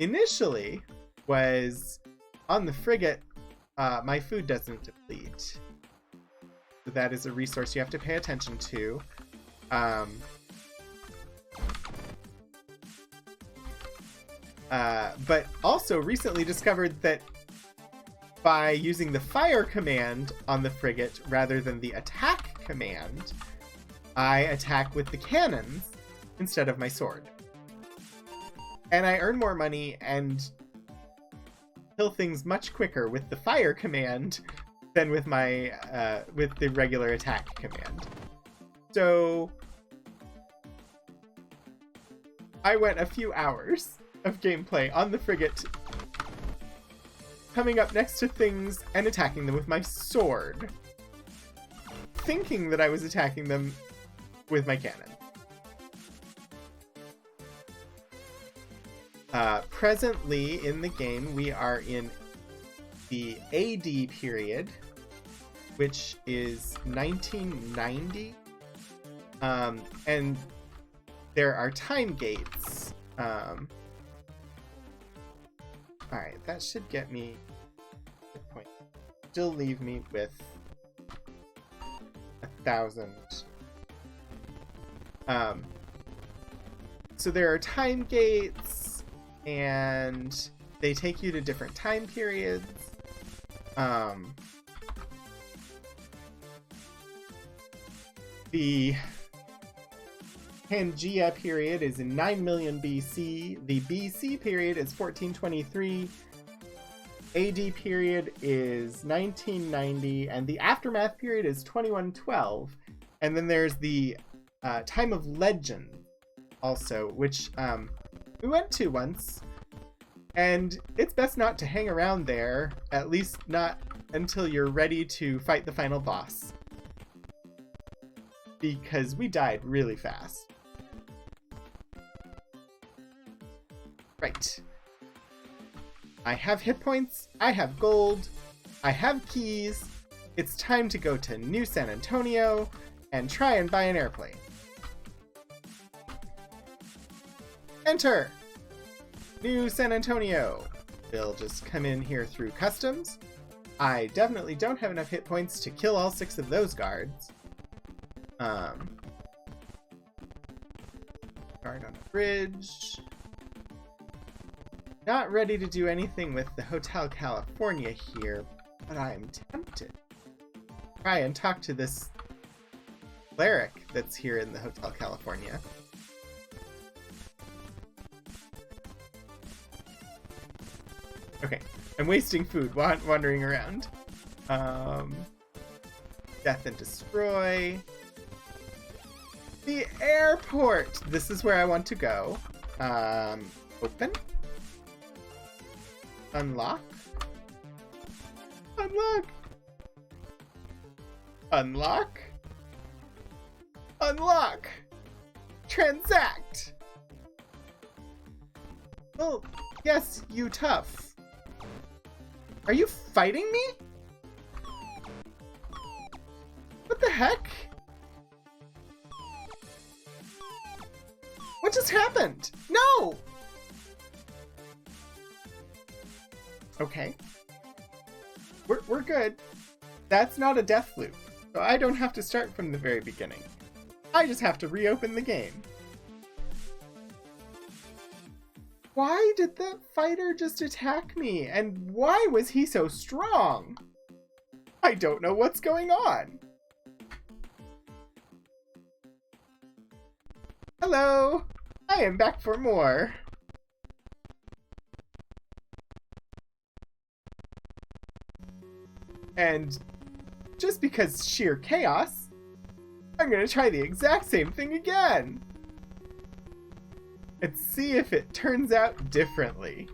initially was on the frigate. My food doesn't deplete. So that is a resource you have to pay attention to. But also recently discovered that by using the fire command on the frigate rather than the attack command, I attack with the cannons instead of my sword. And I earn more money and kill things much quicker with the fire command than with my with the regular attack command. So I went a few hours of gameplay on the frigate, coming up next to things and attacking them with my sword, thinking that I was attacking them with my cannon. Presently in the game, we are in the AD period, which is 1990, and there are time gates. Alright, that should get me a point. Still leave me with 1,000. So there are time gates, and they take you to different time periods. The Pangea period is in 9 million BC. The BC period is 1423. AD period is 1990. And the Aftermath period is 2112. And then there's the Time of Legend also, which we went to once. And it's best not to hang around there, at least not until you're ready to fight the final boss. Because we died really fast. Right. I have hit points, I have gold, I have keys. It's time to go to New San Antonio and try and buy an airplane. Enter! New San Antonio. They'll just come in here through customs. I definitely don't have enough hit points to kill all 6 of those guards. Guard on the bridge. Not ready to do anything with the Hotel California here, but I am tempted. Try and talk to this cleric that's here in the Hotel California. Okay, I'm wasting food wandering around. Death and destroy. The airport! This is where I want to go. Open? Unlock? Unlock! Unlock? Unlock! Transact! Oh, yes, you tough. Are you fighting me? What the heck? What just happened? No! Okay. We're good. That's not a death loop, so I don't have to start from the very beginning. I just have to reopen the game. Why did that fighter just attack me? And why was he so strong? I don't know what's going on. Hello! I am back for more. And just because sheer chaos, I'm gonna try the exact same thing again. And see if it turns out differently.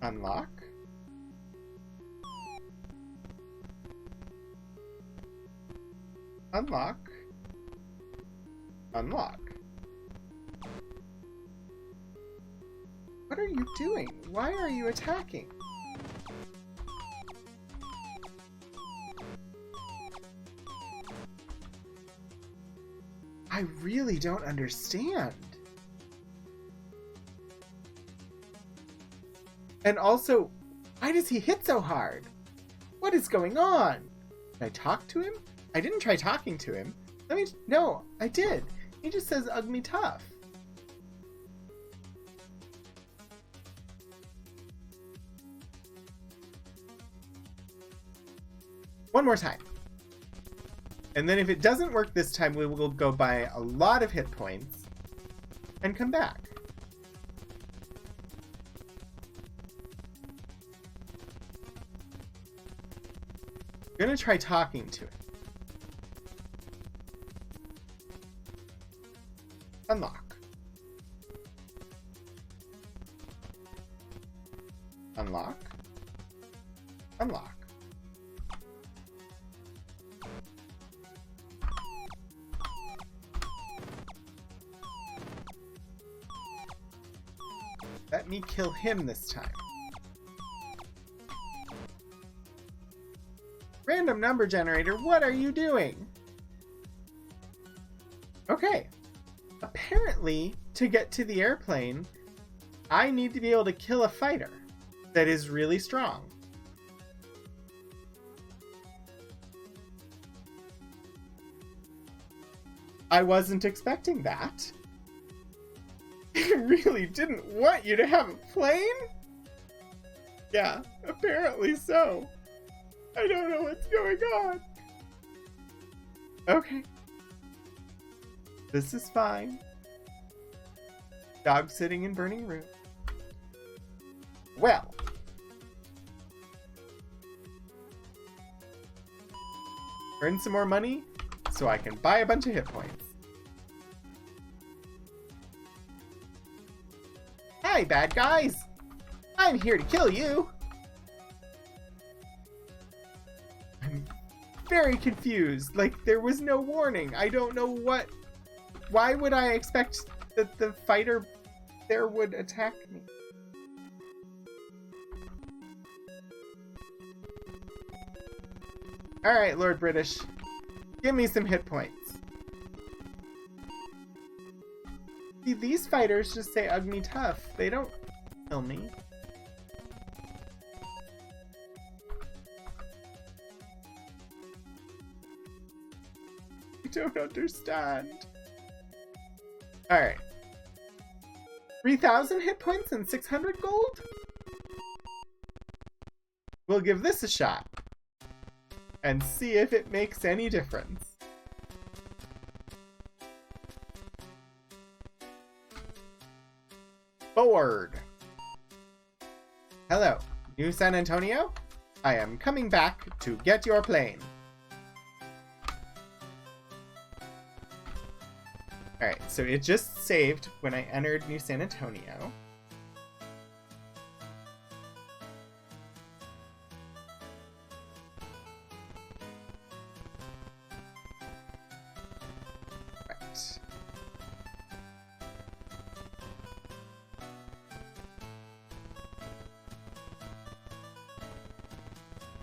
Unlock. Unlock. Unlock. What are you doing? Why are you attacking? I really don't understand. And also, why does he hit so hard? What is going on? Did I talk to him? I didn't try talking to him. No, I did. He just says, "Ugh me tough." One more time. And then if it doesn't work this time, we will go buy a lot of hit points and come back. I'm gonna try talking to him. Unlock. Unlock. Unlock. Let me kill him this time. Random number generator, what are you doing? Okay. Apparently, to get to the airplane, I need to be able to kill a fighter that is really strong. I wasn't expecting that. I really didn't want you to have a plane? Yeah, apparently so. I don't know what's going on. Okay. This is fine. Dog sitting in burning room. Well. Earn some more money so I can buy a bunch of hit points. Hi, bad guys! I'm here to kill you! I'm very confused. Like, there was no warning. I don't know what... Why would I expect that the fighter there would attack me? Alright, Lord British. Give me some hit points. See, these fighters just say, "Ugh me tough." They don't kill me. I don't understand. Alright. 3,000 hit points and 600 gold? we'll give this a shot and see if it makes any difference. Board. Hello, New San Antonio? I am coming back to get your plane. Alright, so it just saved when I entered New San Antonio. Right.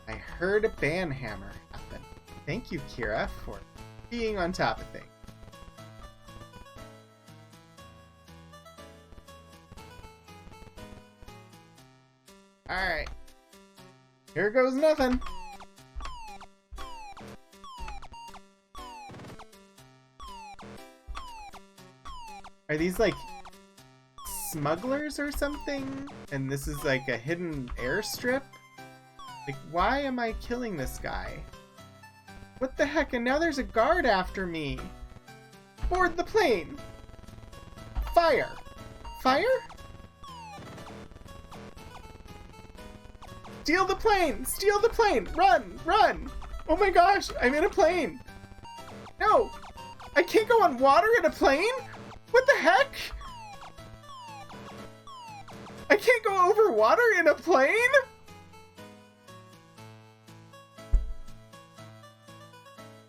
I heard a banhammer happen. Thank you, Kira, for being on top of things. Alright. Here goes nothing. Are these like smugglers or something? And this is like a hidden airstrip? Like, why am I killing this guy? What the heck? And now there's a guard after me. Board the plane. Fire. Fire? Steal the plane! Steal the plane! Run! Run! Oh my gosh, I'm in a plane! No! I can't go on water in a plane? What the heck? I can't go over water in a plane?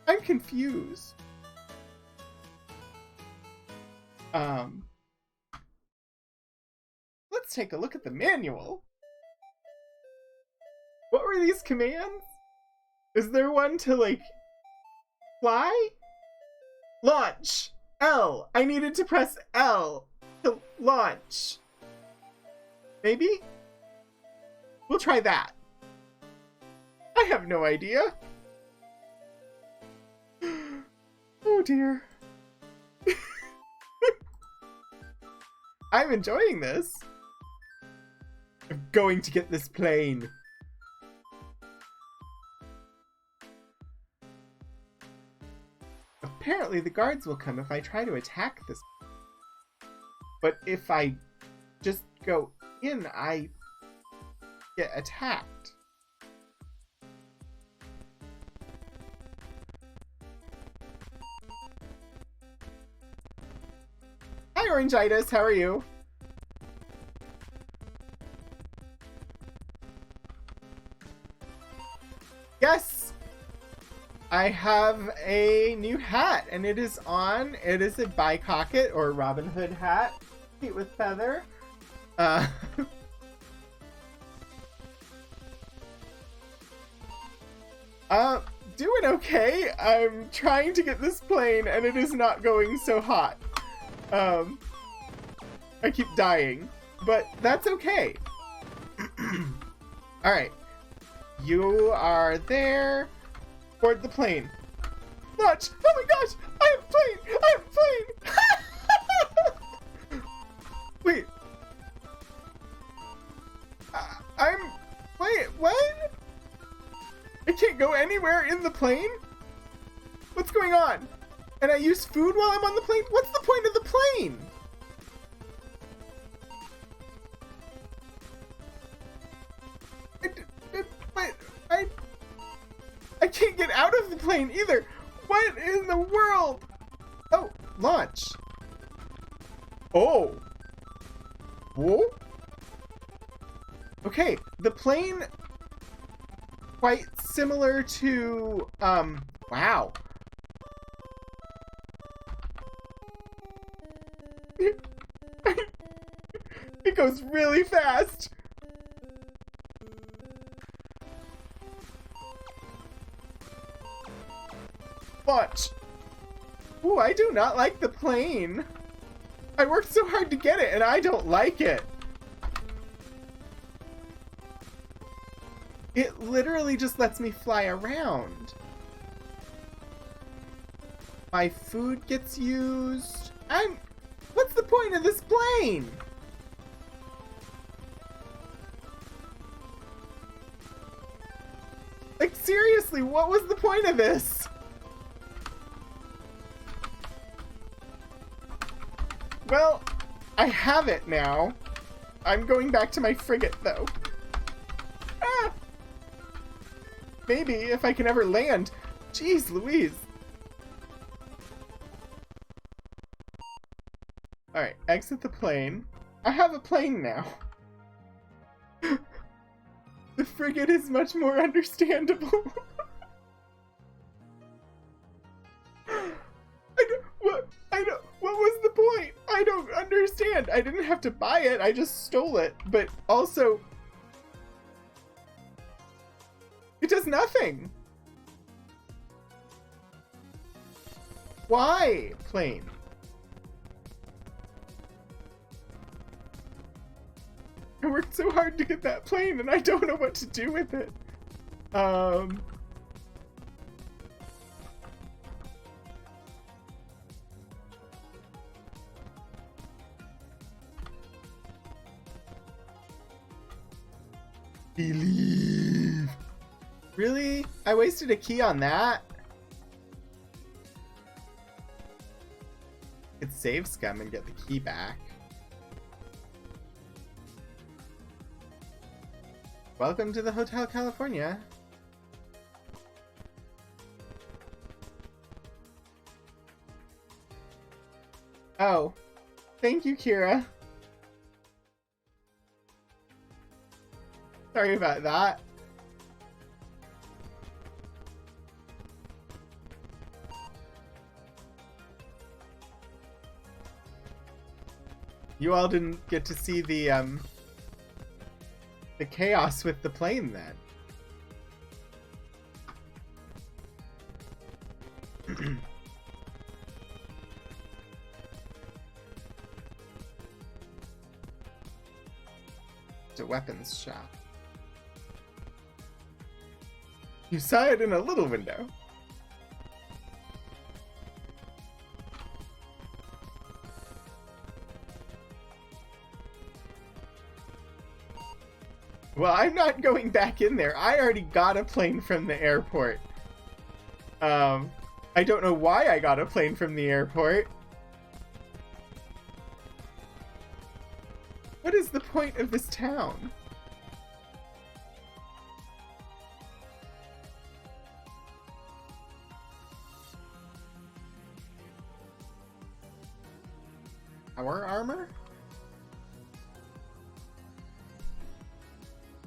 I'm confused. Let's take a look at the manual. What were these commands? Is there one to, like, fly? Launch! L! I needed to press L to launch. Maybe? We'll try that. I have no idea. Oh dear. I'm enjoying this. I'm going to get this plane. Apparently the guards will come if I try to attack this. But if I just go in, I get attacked. Hi, Orangitis, how are you? Yes! I have a new hat, and it is on. It is a Bicocket or Robin Hood hat, with feather. Doing okay. I'm trying to get this plane, and it is not going so hot. I keep dying, but that's okay. All right, you are there. Board the plane. Launch! Oh my gosh! I have a plane! I have a plane! Wait. Wait, what? I can't go anywhere in the plane? What's going on? And I use food while I'm on the plane? What's the point of the plane? I can't get out of the plane either. What in the world? Oh, launch. Oh. Whoa. Okay, the plane quite similar to wow. It goes really fast. Launch. Ooh, I do not like the plane. I worked so hard to get it, and I don't like it. It literally just lets me fly around. My food gets used. What's the point of this plane? seriously, what was the point of this? Well, I have it now. I'm going back to my frigate, though. Ah! Maybe, if I can ever land. Jeez Louise. Alright, exit the plane. I have a plane now. The frigate is much more understandable. What was the point? I don't understand. I didn't have to buy it, I just stole it. But also, it does nothing. Why, plane? I worked so hard to get that plane and I don't know what to do with it. Believe. Really? I wasted a key on that? Could save scum and get the key back. Welcome to the Hotel California. Oh, thank you, Kira. Sorry about that. You all didn't get to see the chaos with the plane then. It's a weapons shop. You saw it in a little window. Well, I'm not going back in there. I already got a plane from the airport. I don't know why I got a plane from the airport. What is the point of this town? Power armor?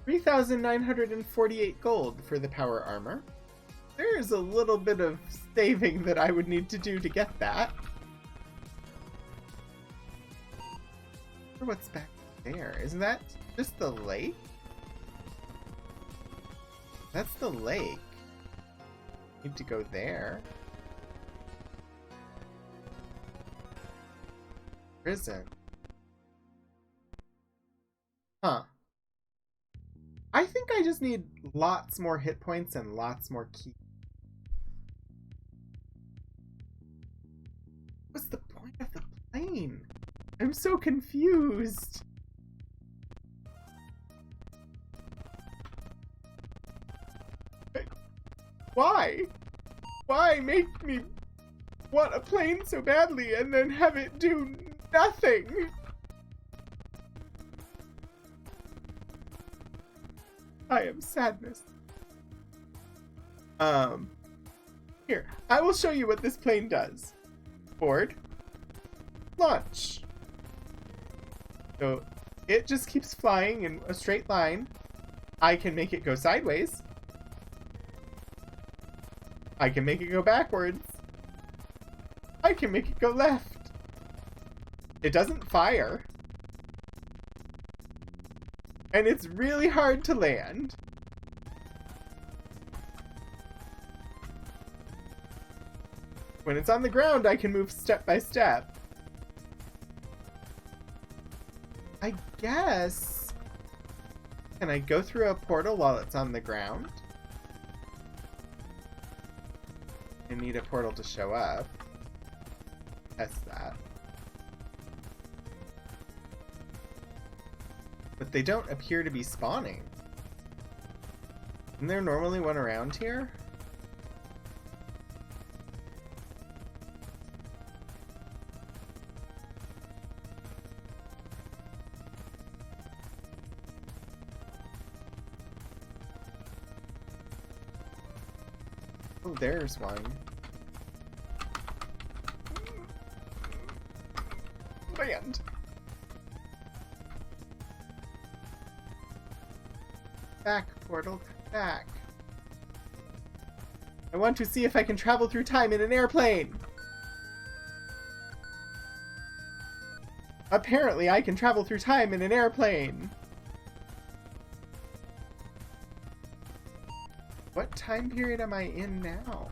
3,948 gold for the power armor. There's a little bit of saving that I would need to do to get that. Or what's back there? Isn't that just the lake? That's the lake. Need to go there. Prison. Huh. I think I just need lots more hit points and lots more keys. What's the point of the plane? I'm so confused. Why? Why make me want a plane so badly and then have it do nothing? I am sadness. Here, I will show you what this plane does. Board. Launch. So, it just keeps flying in a straight line. I can make it go sideways. I can make it go backwards. I can make it go left. It doesn't fire. And it's really hard to land. When it's on the ground, I can move step by step. I guess... Can I go through a portal while it's on the ground? I need a portal to show up. Test that. But they don't appear to be spawning. Isn't there normally one around here? Oh, there's one. Land. Back, portal, back. I want to see if I can travel through time in an airplane. Apparently, I can travel through time in an airplane. What time period am I in now?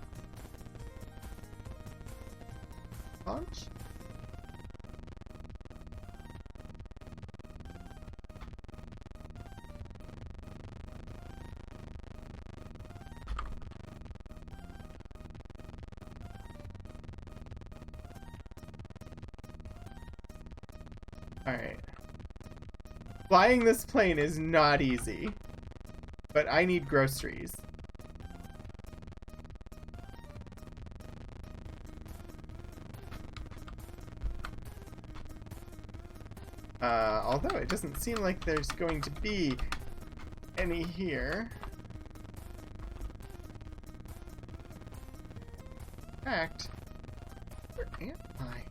Launch? Alright. Flying this plane is not easy. But I need groceries. Although it doesn't seem like there's going to be any here. In fact, where am I?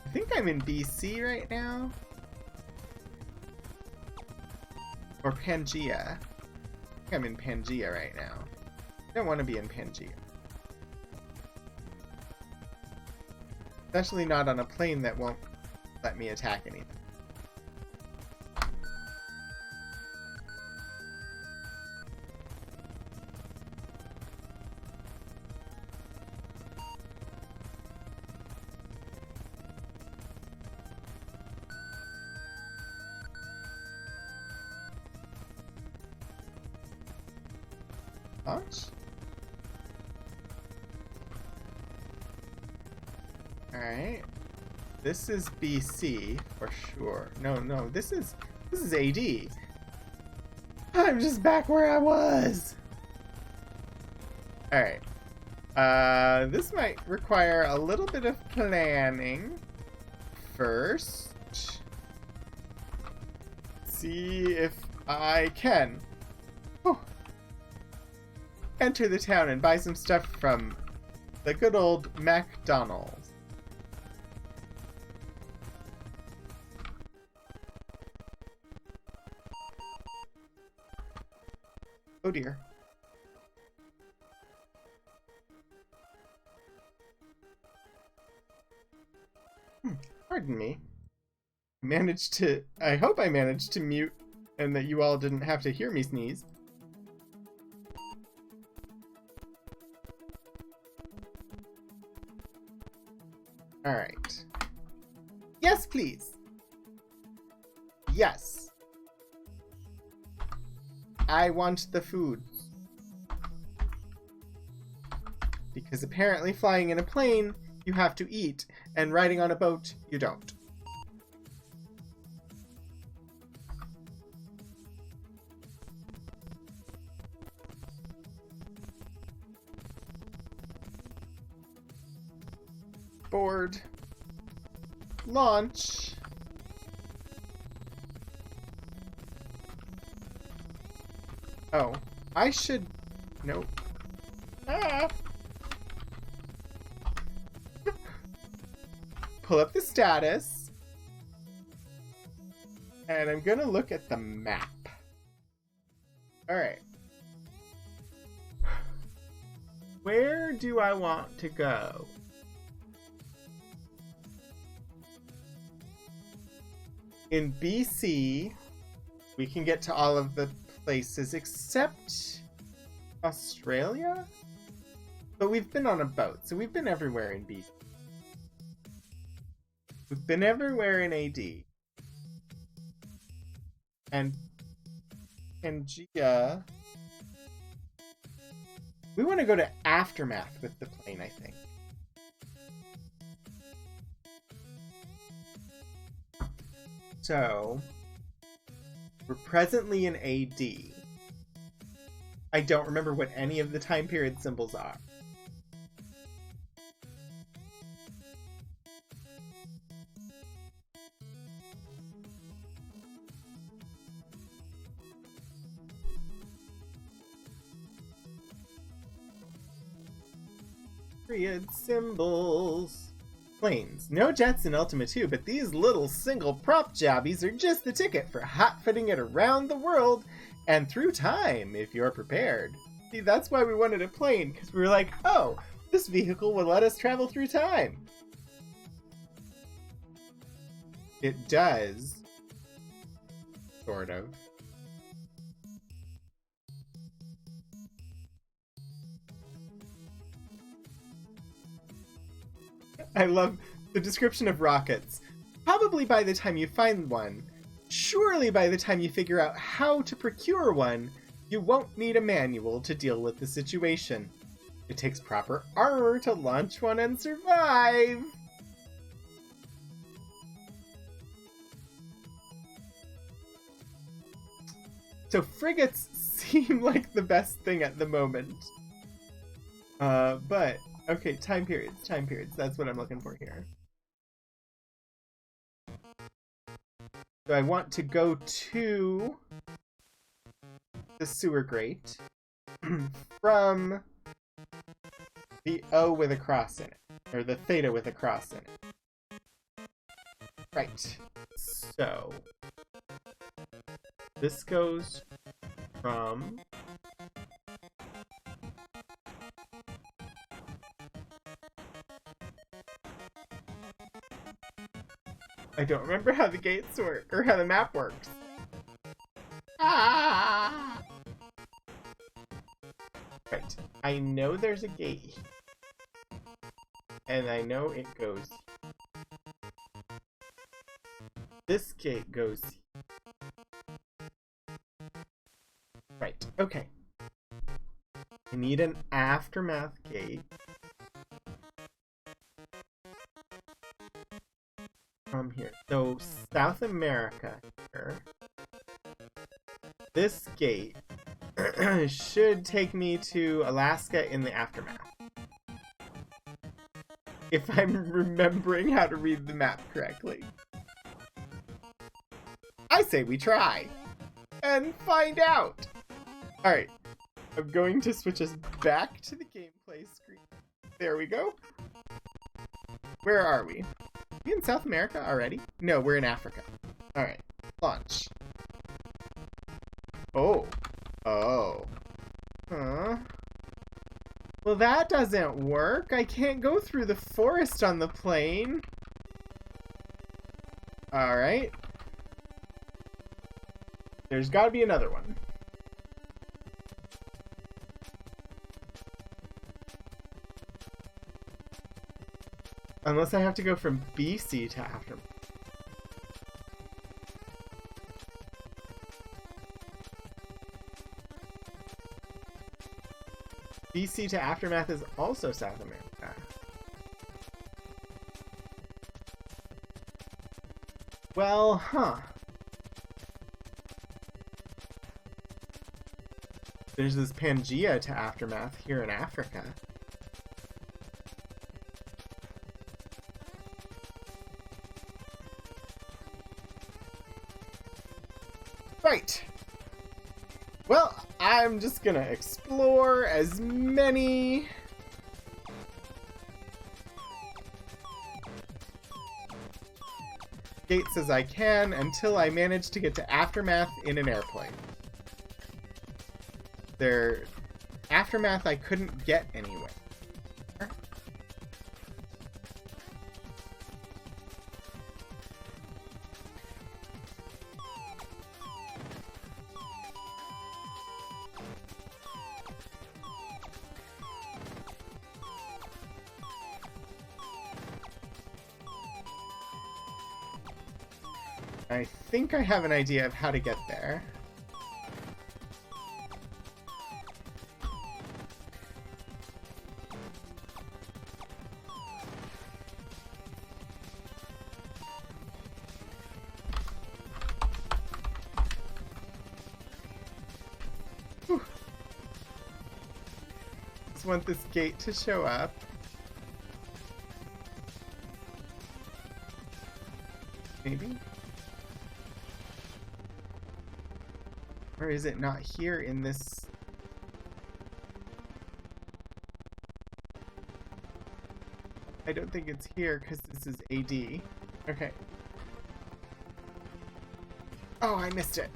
I think I'm in BC right now. Or Pangea. I think I'm in Pangea right now. I don't want to be in Pangea. Especially not on a plane that won't let me attack anything. Launch? Alright. This is BC for sure. No, this is AD. I'm just back where I was. Alright. This might require a little bit of planning. First, see if I can enter the town and buy some stuff from the good old McDonald's. Oh dear. Pardon me. I hope I managed to mute and that you all didn't have to hear me sneeze. Alright. Yes, please. Yes. I want the food. Because apparently flying in a plane, you have to eat, and riding on a boat, you don't. Board. Launch. Oh, I should... Nope. Ah! Pull up the status. And I'm gonna look at the map. Alright. Where do I want to go? In BC, we can get to all of the places except Australia? But we've been on a boat, so we've been everywhere in BC. We've been everywhere in AD. And Pangea We want to go to Aftermath with the plane, I think. So, we're presently in AD. I don't remember what any of the time period symbols are. Period symbols. Planes. No jets in Ultima 2, but these little single prop jobbies are just the ticket for hot-footing it around the world and through time, if you're prepared. See, that's why we wanted a plane, because we were like, oh, this vehicle will let us travel through time. It does. Sort of. I love the description of rockets. Probably by the time you find one, surely by the time you figure out how to procure one, you won't need a manual to deal with the situation. It takes proper armor to launch one and survive. So frigates seem like the best thing at the moment. But, okay, time periods, that's what I'm looking for here. So I want to go to the sewer grate from the O with a cross in it, or the theta with a cross in it. Right, so this goes from I don't remember how the gates work, or how the map works. Ah! Right. I know there's a gate. And I know it goes. This gate goes. Right. Okay. I need an aftermath gate. From here. So, South America here. This gate should take me to Alaska in the aftermath. If I'm remembering how to read the map correctly. I say we try and find out. Alright, I'm going to switch us back to the gameplay screen. There we go. Where are we? Are we in South America already? No, we're in Africa. Alright, launch. Oh. Oh. Huh. Well, that doesn't work. I can't go through the forest on the plane. Alright. There's gotta be another one. Unless I have to go from BC to Aftermath. BC to Aftermath is also South America. Well, huh. There's this Pangea to Aftermath here in Africa. Right. Well, I'm just gonna explore as many gates as I can until I manage to get to Aftermath in an airplane. Aftermath I couldn't get anywhere. I think I have an idea of how to get there. want this gate to show up. Maybe? Or is it not here in this? I don't think it's here because this is AD. Okay. Oh, I missed it.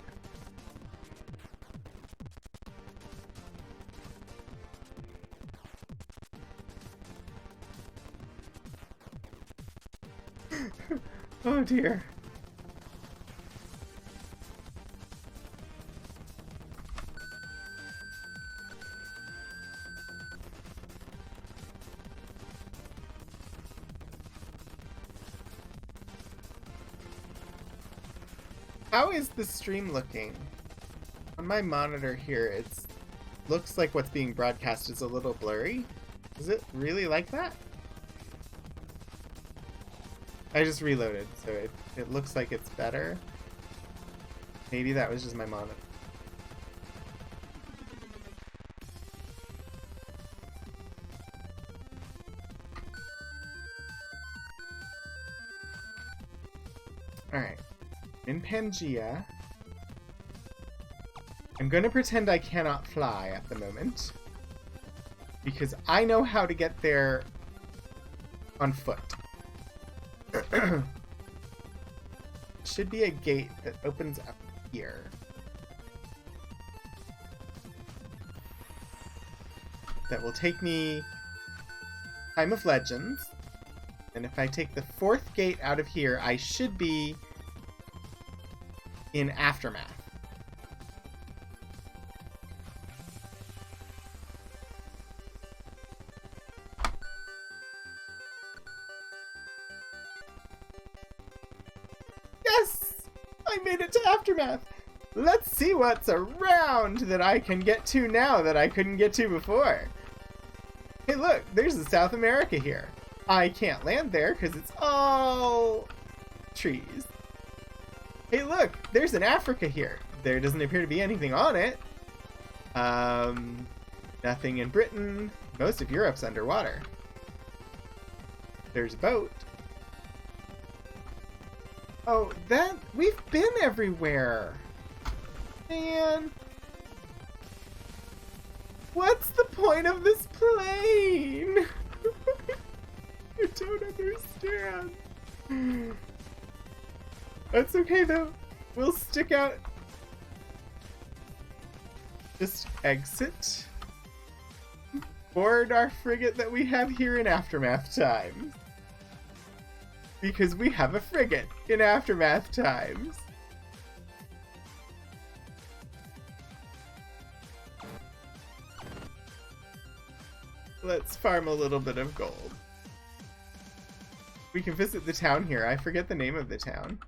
Oh dear. How is the stream looking? On my monitor here, it looks like what's being broadcast is a little blurry. Is it really like that? I just reloaded, so it looks like it's better. Maybe that was just my monitor. Alright. In Pangea. I'm gonna pretend I cannot fly at the moment. Because I know how to get there on foot. Should be a gate that opens up here. That will take me Time of Legends. And if I take the 4th gate out of here, I should be in Aftermath. Yes! I made it to Aftermath! Let's see what's around that I can get to now that I couldn't get to before. Hey look, there's the South America here. I can't land there because it's all trees. Hey look, there's an Africa here. There doesn't appear to be anything on it. Nothing in Britain. Most of Europe's underwater. There's a boat. Oh, we've been everywhere. Man. What's the point of this plane? I don't understand. That's okay though. We'll stick out. Just exit. Board our frigate that we have here in Aftermath times. Because we have a frigate in Aftermath times. Let's farm a little bit of gold. We can visit the town here. I forget the name of the town.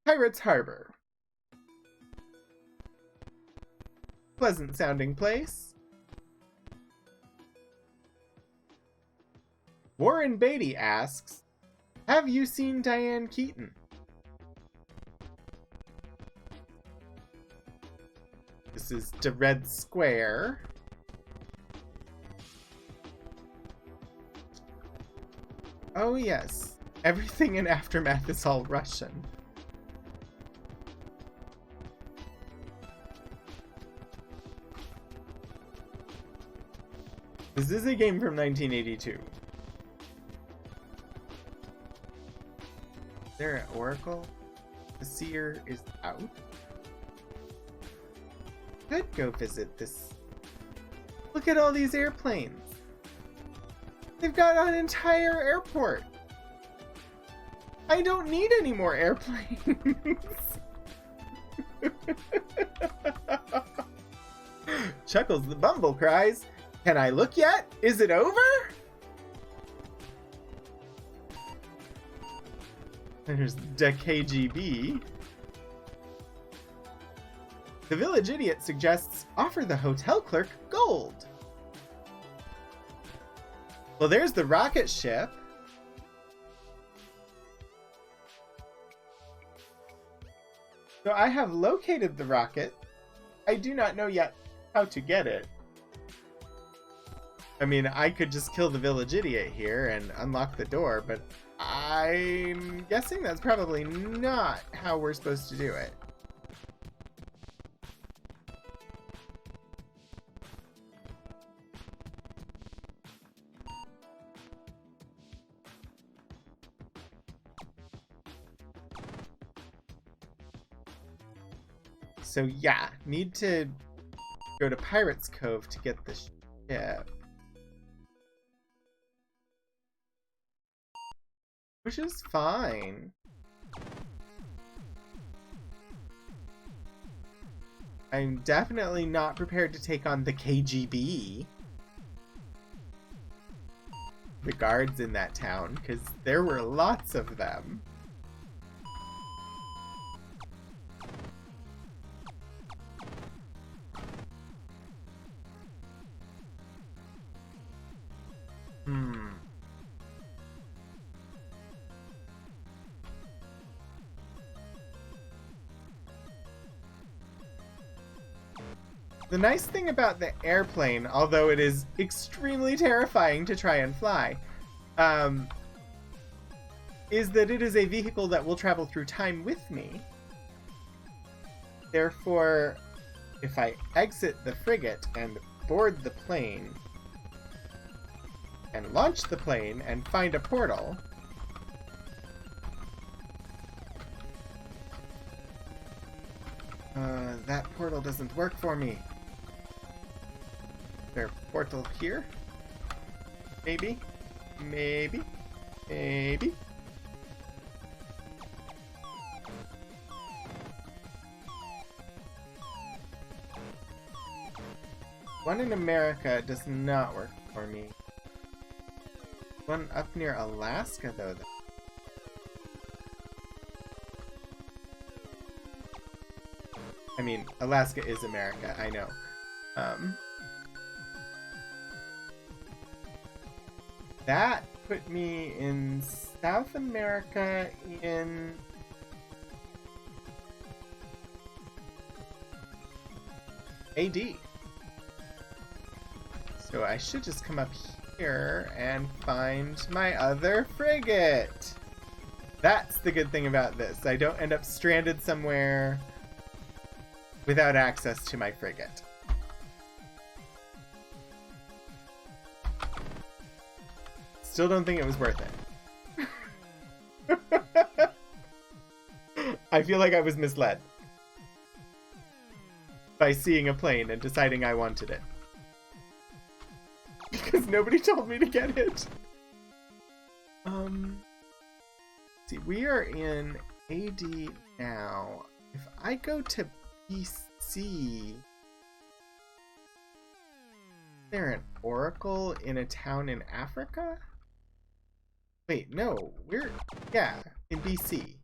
Pirates Harbor. Pleasant sounding place. Warren Beatty asks, have you seen Diane Keaton? This is the Red Square. Oh yes, everything in Aftermath is all Russian. This is a game from 1982. Is there an oracle? The seer is out. Could go visit this. Look at all these airplanes. They've got an entire airport. I don't need any more airplanes. Chuckles the Bumble cries, can I look yet? Is it over? There's the KGB. The village idiot suggests offer the hotel clerk gold. Well, there's the rocket ship. So I have located the rocket. I do not know yet how to get it. I mean, I could just kill the village idiot here and unlock the door, but I'm guessing that's probably not how we're supposed to do it. So yeah, need to go to Pirate's Cove to get the ship. Which is fine. I'm definitely not prepared to take on the KGB. The guards in that town, because there were lots of them. The nice thing about the airplane, although it is extremely terrifying to try and fly, is that it is a vehicle that will travel through time with me. Therefore, if I exit the frigate and board the plane, and launch the plane and find a portal, that portal doesn't work for me. Is there a portal here? Maybe? Maybe? Maybe? One in America does not work for me. One up near Alaska, though. I mean, Alaska is America, I know. That put me in South America in... AD. So I should just come up here and find my other frigate. That's the good thing about this. I don't end up stranded somewhere without access to my frigate. Still don't think it was worth it. I feel like I was misled by seeing a plane and deciding I wanted it. Because nobody told me to get it. See, we are in AD now. If I go to BC, is there an oracle in a town in Africa? Wait, no, yeah, in BC.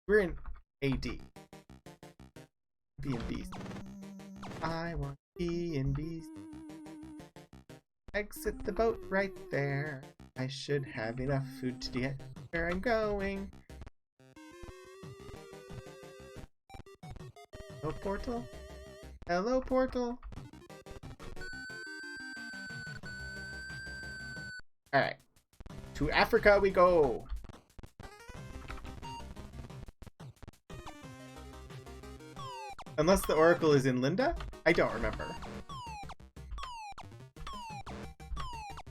We're in AD. Be in BC. I want to be in BC. Exit the boat right there. I should have enough food to get where I'm going. Hello, portal? Hello, portal? Alright. To Africa we go! Unless the oracle is in Linda? I don't remember.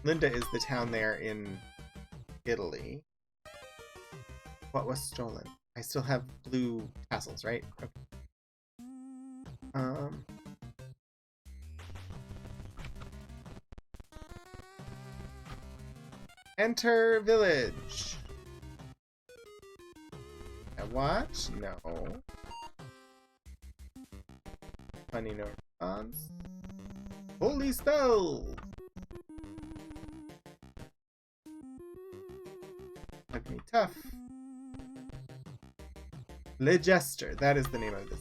Linda is the town there in Italy. What was stolen? I still have blue tassels, right? Okay. Enter village. A watch? No. Funny no response. Holy spell! Hug me tough. Legester, that is the name of this.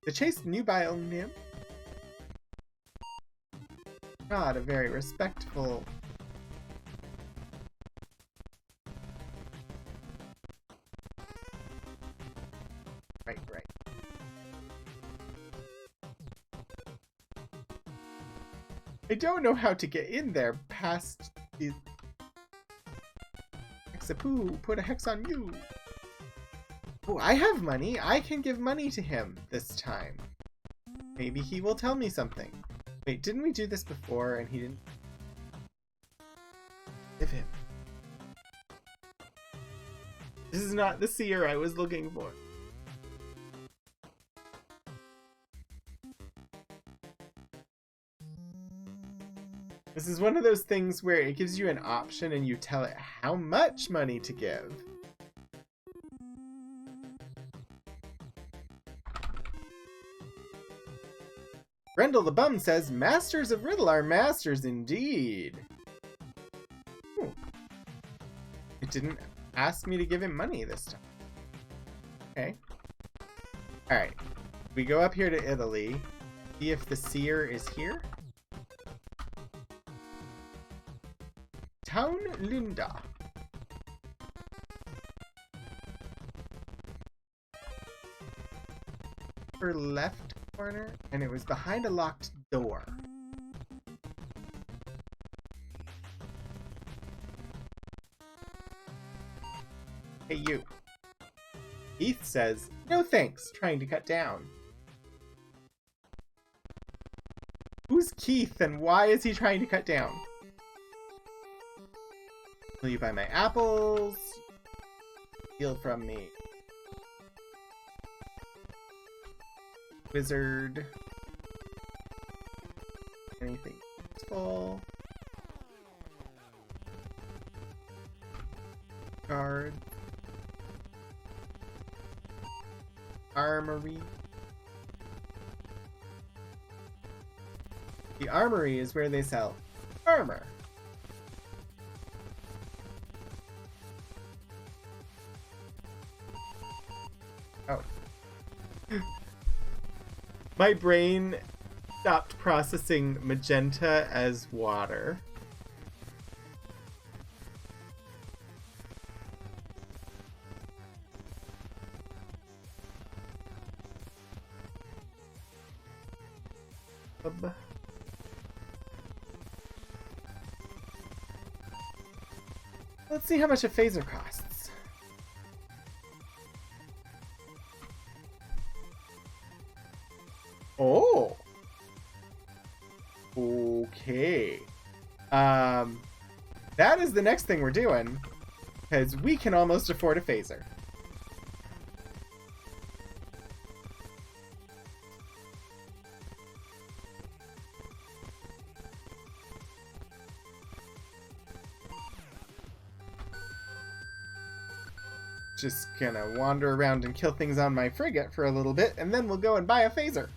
The chaste nubile nymph. Not a very respectful. I don't know how to get in there past the... Hexapoo, put a hex on you. Oh, I have money. I can give money to him this time. Maybe he will tell me something. Wait, didn't we do this before and he didn't? Give him. This is not the seer I was looking for. This is one of those things where it gives you an option and you tell it how much money to give. Grendel the Bum says, Masters of Riddle are masters indeed. Ooh. It didn't ask me to give him money this time. Okay. Alright. We go up here to Italy. See if the seer is here. Town Linda. Her left corner, and it was behind a locked door. Hey, you. Keith says, no thanks, trying to cut down. Who's Keith, and why is he trying to cut down? Will you buy my apples? Steal from me. Wizard. Anything useful? Guard. Armory. The armory is where they sell armor. Oh. My brain stopped processing magenta as water. Let's see how much a phaser costs. Oh. Okay. That is the next thing we're doing, because we can almost afford a phaser. Just gonna wander around and kill things on my frigate for a little bit, and then we'll go and buy a phaser.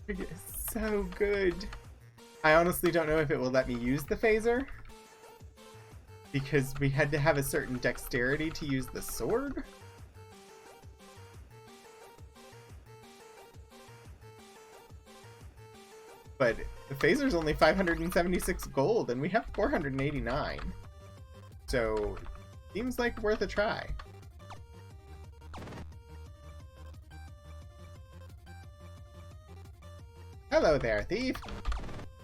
Frigate is so good. I honestly don't know if it will let me use the phaser, because we had to have a certain dexterity to use the sword. But the phaser's only 576 gold, and we have 489. So, seems like worth a try. Hello there, thief!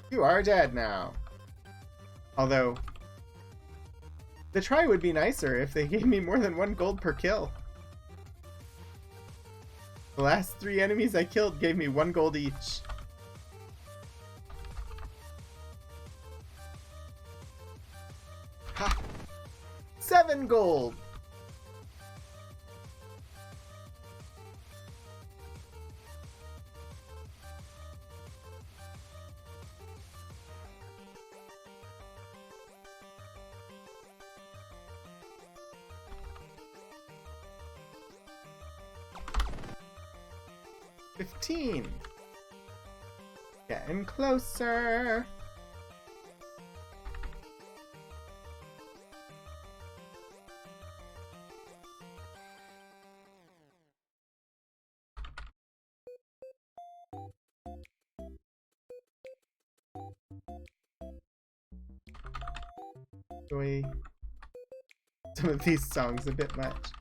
You are dead now. Although, the try would be nicer if they gave me more than 1 gold per kill. The last 3 enemies I killed gave me 1 gold each. Ha! 7 gold! $15. Getting closer. Enjoy some of these songs a bit much.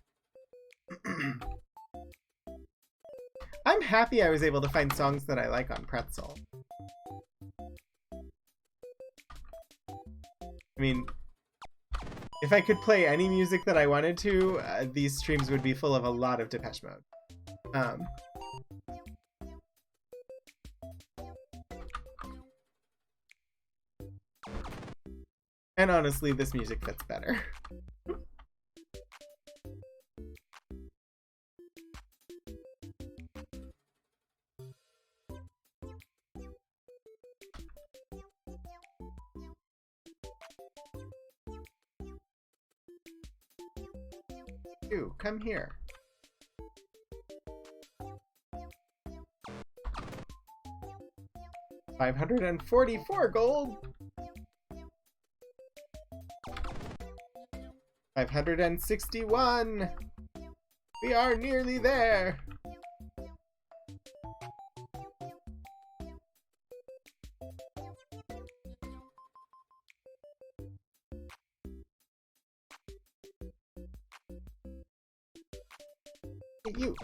happy I was able to find songs that I like on Pretzel. I mean, if I could play any music that I wanted to, these streams would be full of a lot of Depeche Mode. And honestly, this music fits better. You, come here. $544 gold. 561. We are nearly there. Hey, you.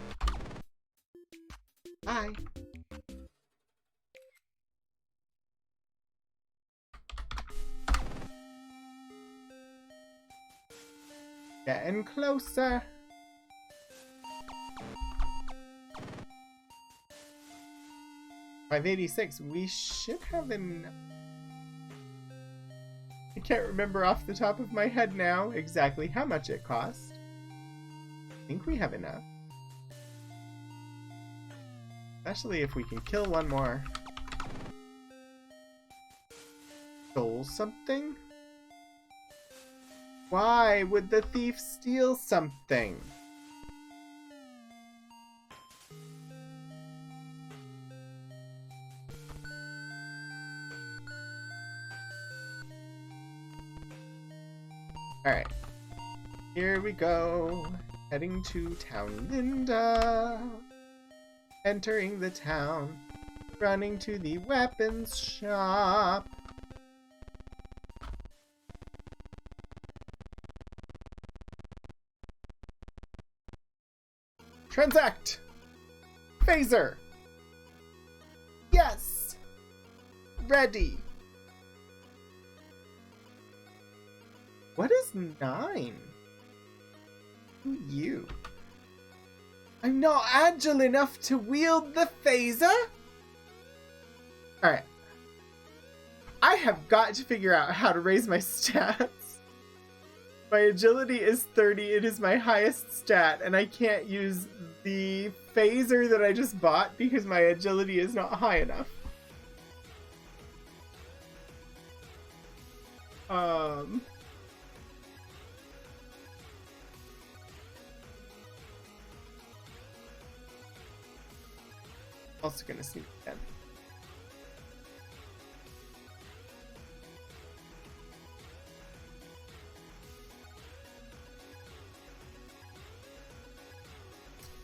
Hi. Getting closer. $586. We should have an... I can't remember off the top of my head now exactly how much it cost. I think we have enough. Especially if we can kill one more. Stole something? Why would the thief steal something? Alright. Here we go. Heading to Town Linda. Entering the town. Running to the weapons shop. Transact! Phaser! Yes! Ready! What is 9? Who you? I'm not agile enough to wield the phaser? Alright. I have got to figure out how to raise my stats. My agility is 30, it is my highest stat, and I can't use the phaser that I just bought because my agility is not high enough. Also gonna sneak again.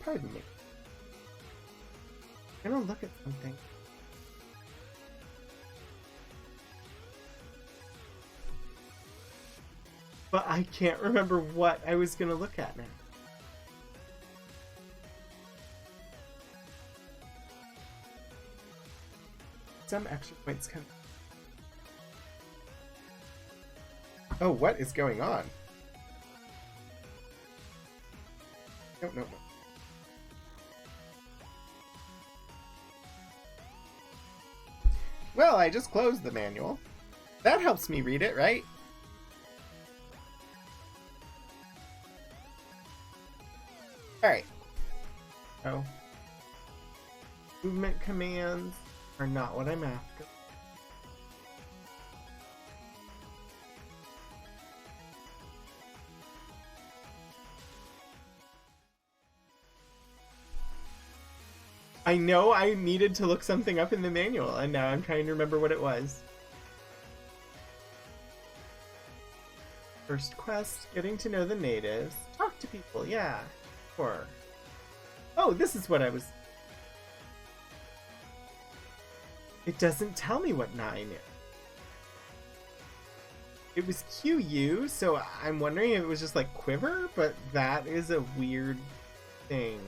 Pardon me. I'm gonna look at something. But I can't remember what I was gonna look at now. Some extra points come. Oh, what is going on? No, no, no. Well, I just closed the manual. That helps me read it, right? Alright. Oh. Movement commands are not what I'm after. I know I needed to look something up in the manual, and now I'm trying to remember what it was. First quest, getting to know the natives. Talk to people, yeah. Sure. Oh, this is what I was... It doesn't tell me what 9 is. It was QU, so I'm wondering if it was just like Quiver, but that is a weird thing.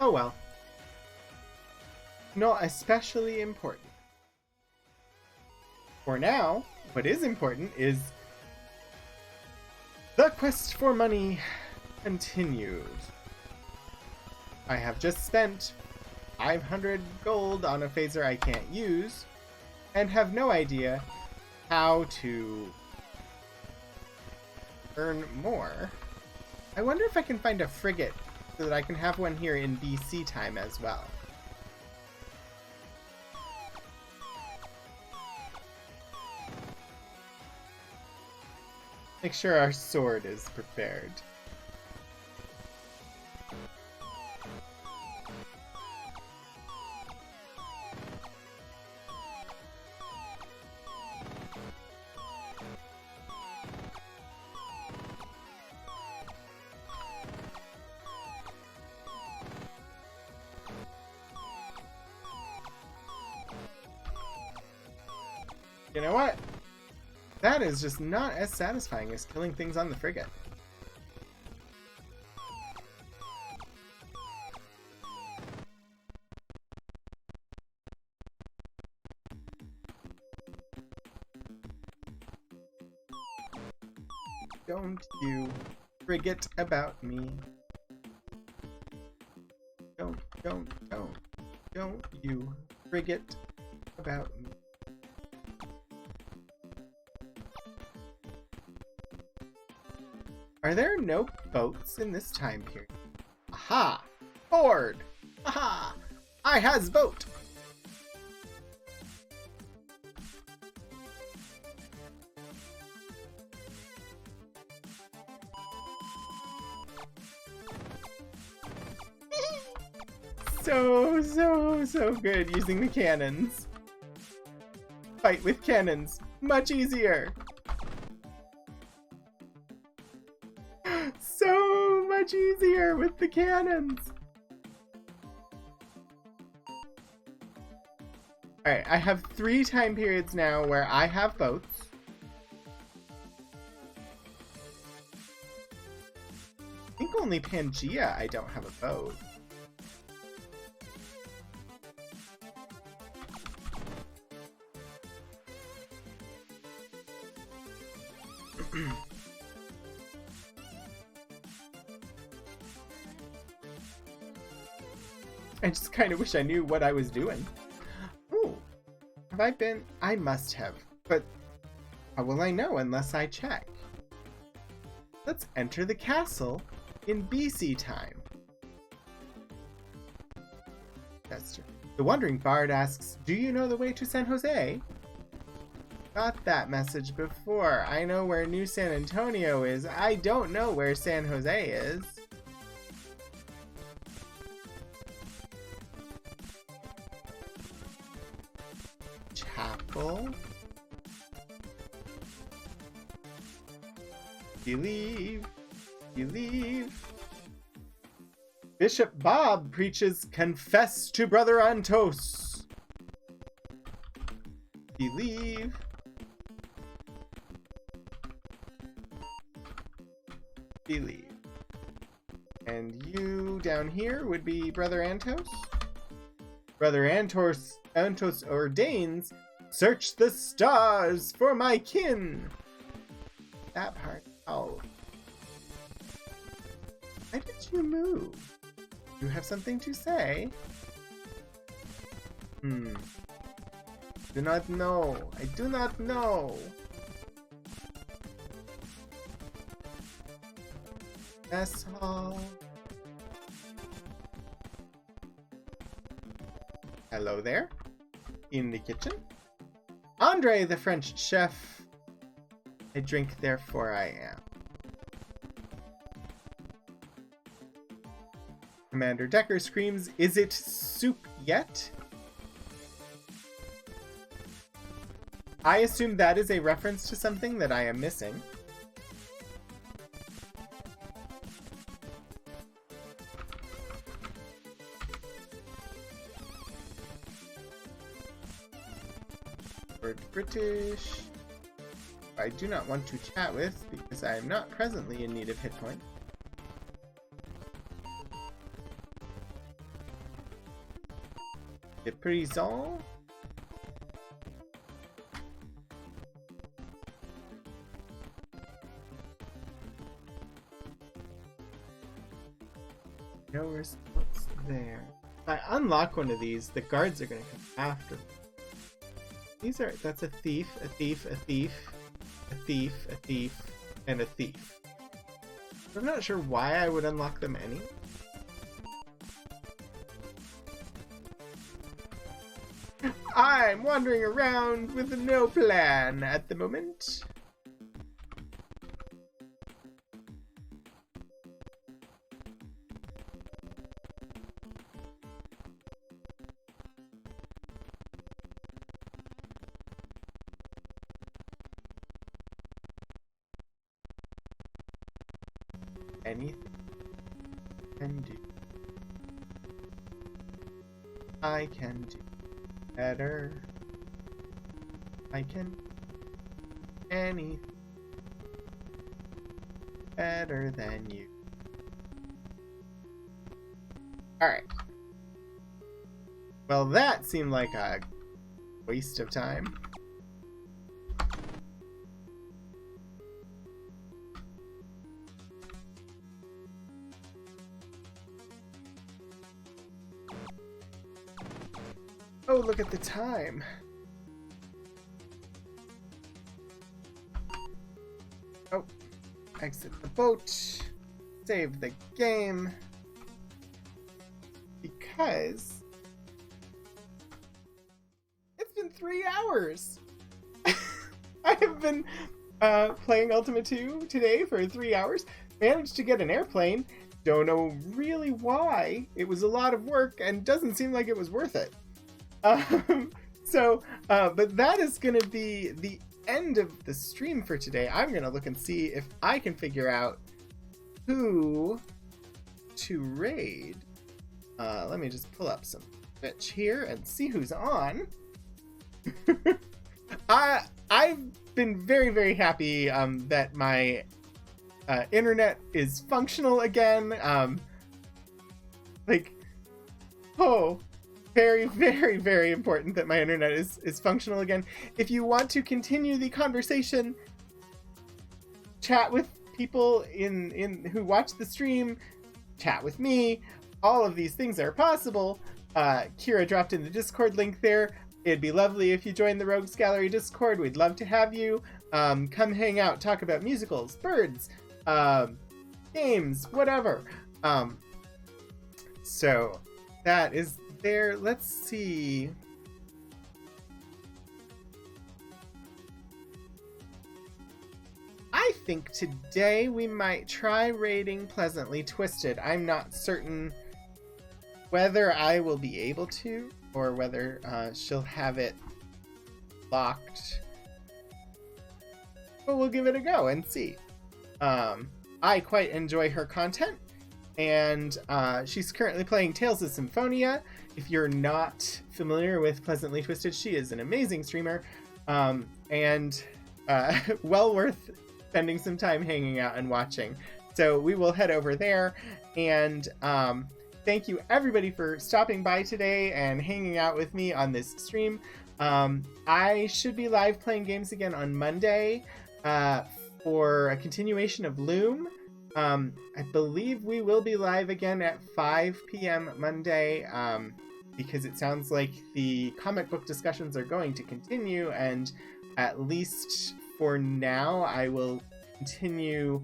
Oh well. Not especially important. For now, what is important is the quest for money continues. I have just spent 500 gold on a phaser I can't use, and have no idea how to earn more. I wonder if I can find a frigate so that I can have one here in BC time as well. Make sure our sword is prepared. You know what? That is just not as satisfying as killing things on the frigate. Don't you forget about me. Don't you forget about me. Are there no boats in this time period? Aha! Board! Aha! I has boat! So good using the cannons. Fight with cannons. Much easier. So much easier with the cannons. Alright, I have 3 time periods now where I have boats. I think only Pangea I don't have a boat. I just kind of wish I knew what I was doing. Ooh, have I been? I must have, but how will I know unless I check? Let's enter the castle in BC time. That's true. The Wandering Bard asks, do you know the way to San Jose? Got that message before. I know where New San Antonio is. I don't know where San Jose is. Chapel. Believe. Bishop Bob preaches, confess to Brother Antos. Believe. And you down here would be Brother Antos. Brother Antos ordains, search the stars for my kin. That part. Oh. Why did you move? You have something to say? Do not know. I do not know. Mess hall. Hello there. In the kitchen. Andre, the French chef. I drink, therefore I am. Commander Decker screams, is it soup yet? I assume that is a reference to something that I am missing. Word British. I do not want to chat with because I am not presently in need of hit points. The prison. No response there. If I unlock one of these, the guards are gonna come after me. These are, that's a thief, a thief, a thief, a thief, a thief, and a thief. I'm not sure why I would unlock them any. I'm wandering around with no plan at the moment. Anything can do. I can do better. I can anything better than you. Alright. Well, that seemed like a waste of time. Oh, look at the time. Oh, exit the boat. Save the game. Because it's been 3 hours. I have been playing Ultima 2 today for 3 hours. Managed to get an airplane. Don't know really why. It was a lot of work and doesn't seem like it was worth it. But that is going to be the end of the stream for today. I'm going to look and see if I can figure out who to raid. Let me just pull up some Twitch here and see who's on. I've been very, very happy that my internet is functional again. Very, very, very important that my internet is functional again. If you want to continue the conversation, chat with people who watch the stream, chat with me, all of these things are possible. Kira dropped in the Discord link there. It'd be lovely if you joined the Rogues Gallery Discord. We'd love to have you. Come hang out, talk about musicals, birds, games, whatever. So that is there. Let's see. I think today we might try raiding Pleasantly Twisted. I'm not certain whether I will be able to or whether she'll have it locked. But we'll give it a go and see. I quite enjoy her content, and she's currently playing Tales of Symphonia. If you're not familiar with Pleasantly Twisted, she is an amazing streamer, and well worth spending some time hanging out and watching. So we will head over there, and thank you everybody for stopping by today and hanging out with me on this stream. I should be live playing games again on Monday for a continuation of Loom. I believe we will be live again at 5 p.m. Monday, because it sounds like the comic book discussions are going to continue, and at least for now, I will continue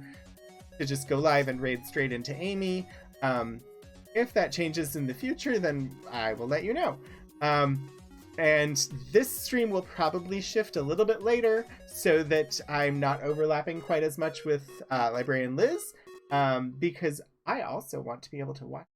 to just go live and raid straight into Amy. If that changes in the future, then I will let you know. And this stream will probably shift a little bit later so that I'm not overlapping quite as much with Librarian Liz, because I also want to be able to watch.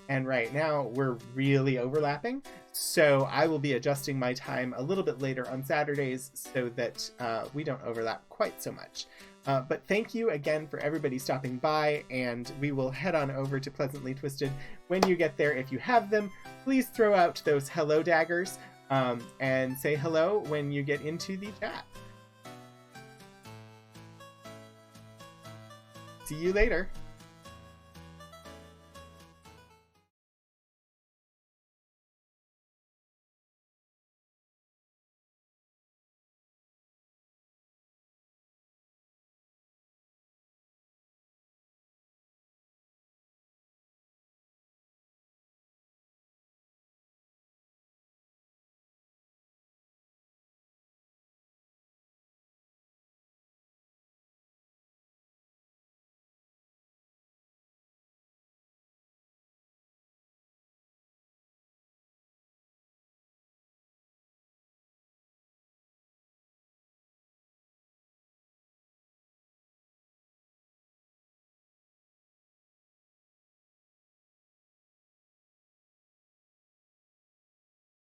And right now we're really overlapping, so I will be adjusting my time a little bit later on Saturdays so that we don't overlap quite so much. But thank you again for everybody stopping by, and we will head on over to Pleasantly Twisted. When you get there, if you have them, please throw out those hello daggers and say hello when you get into the chat. See you later.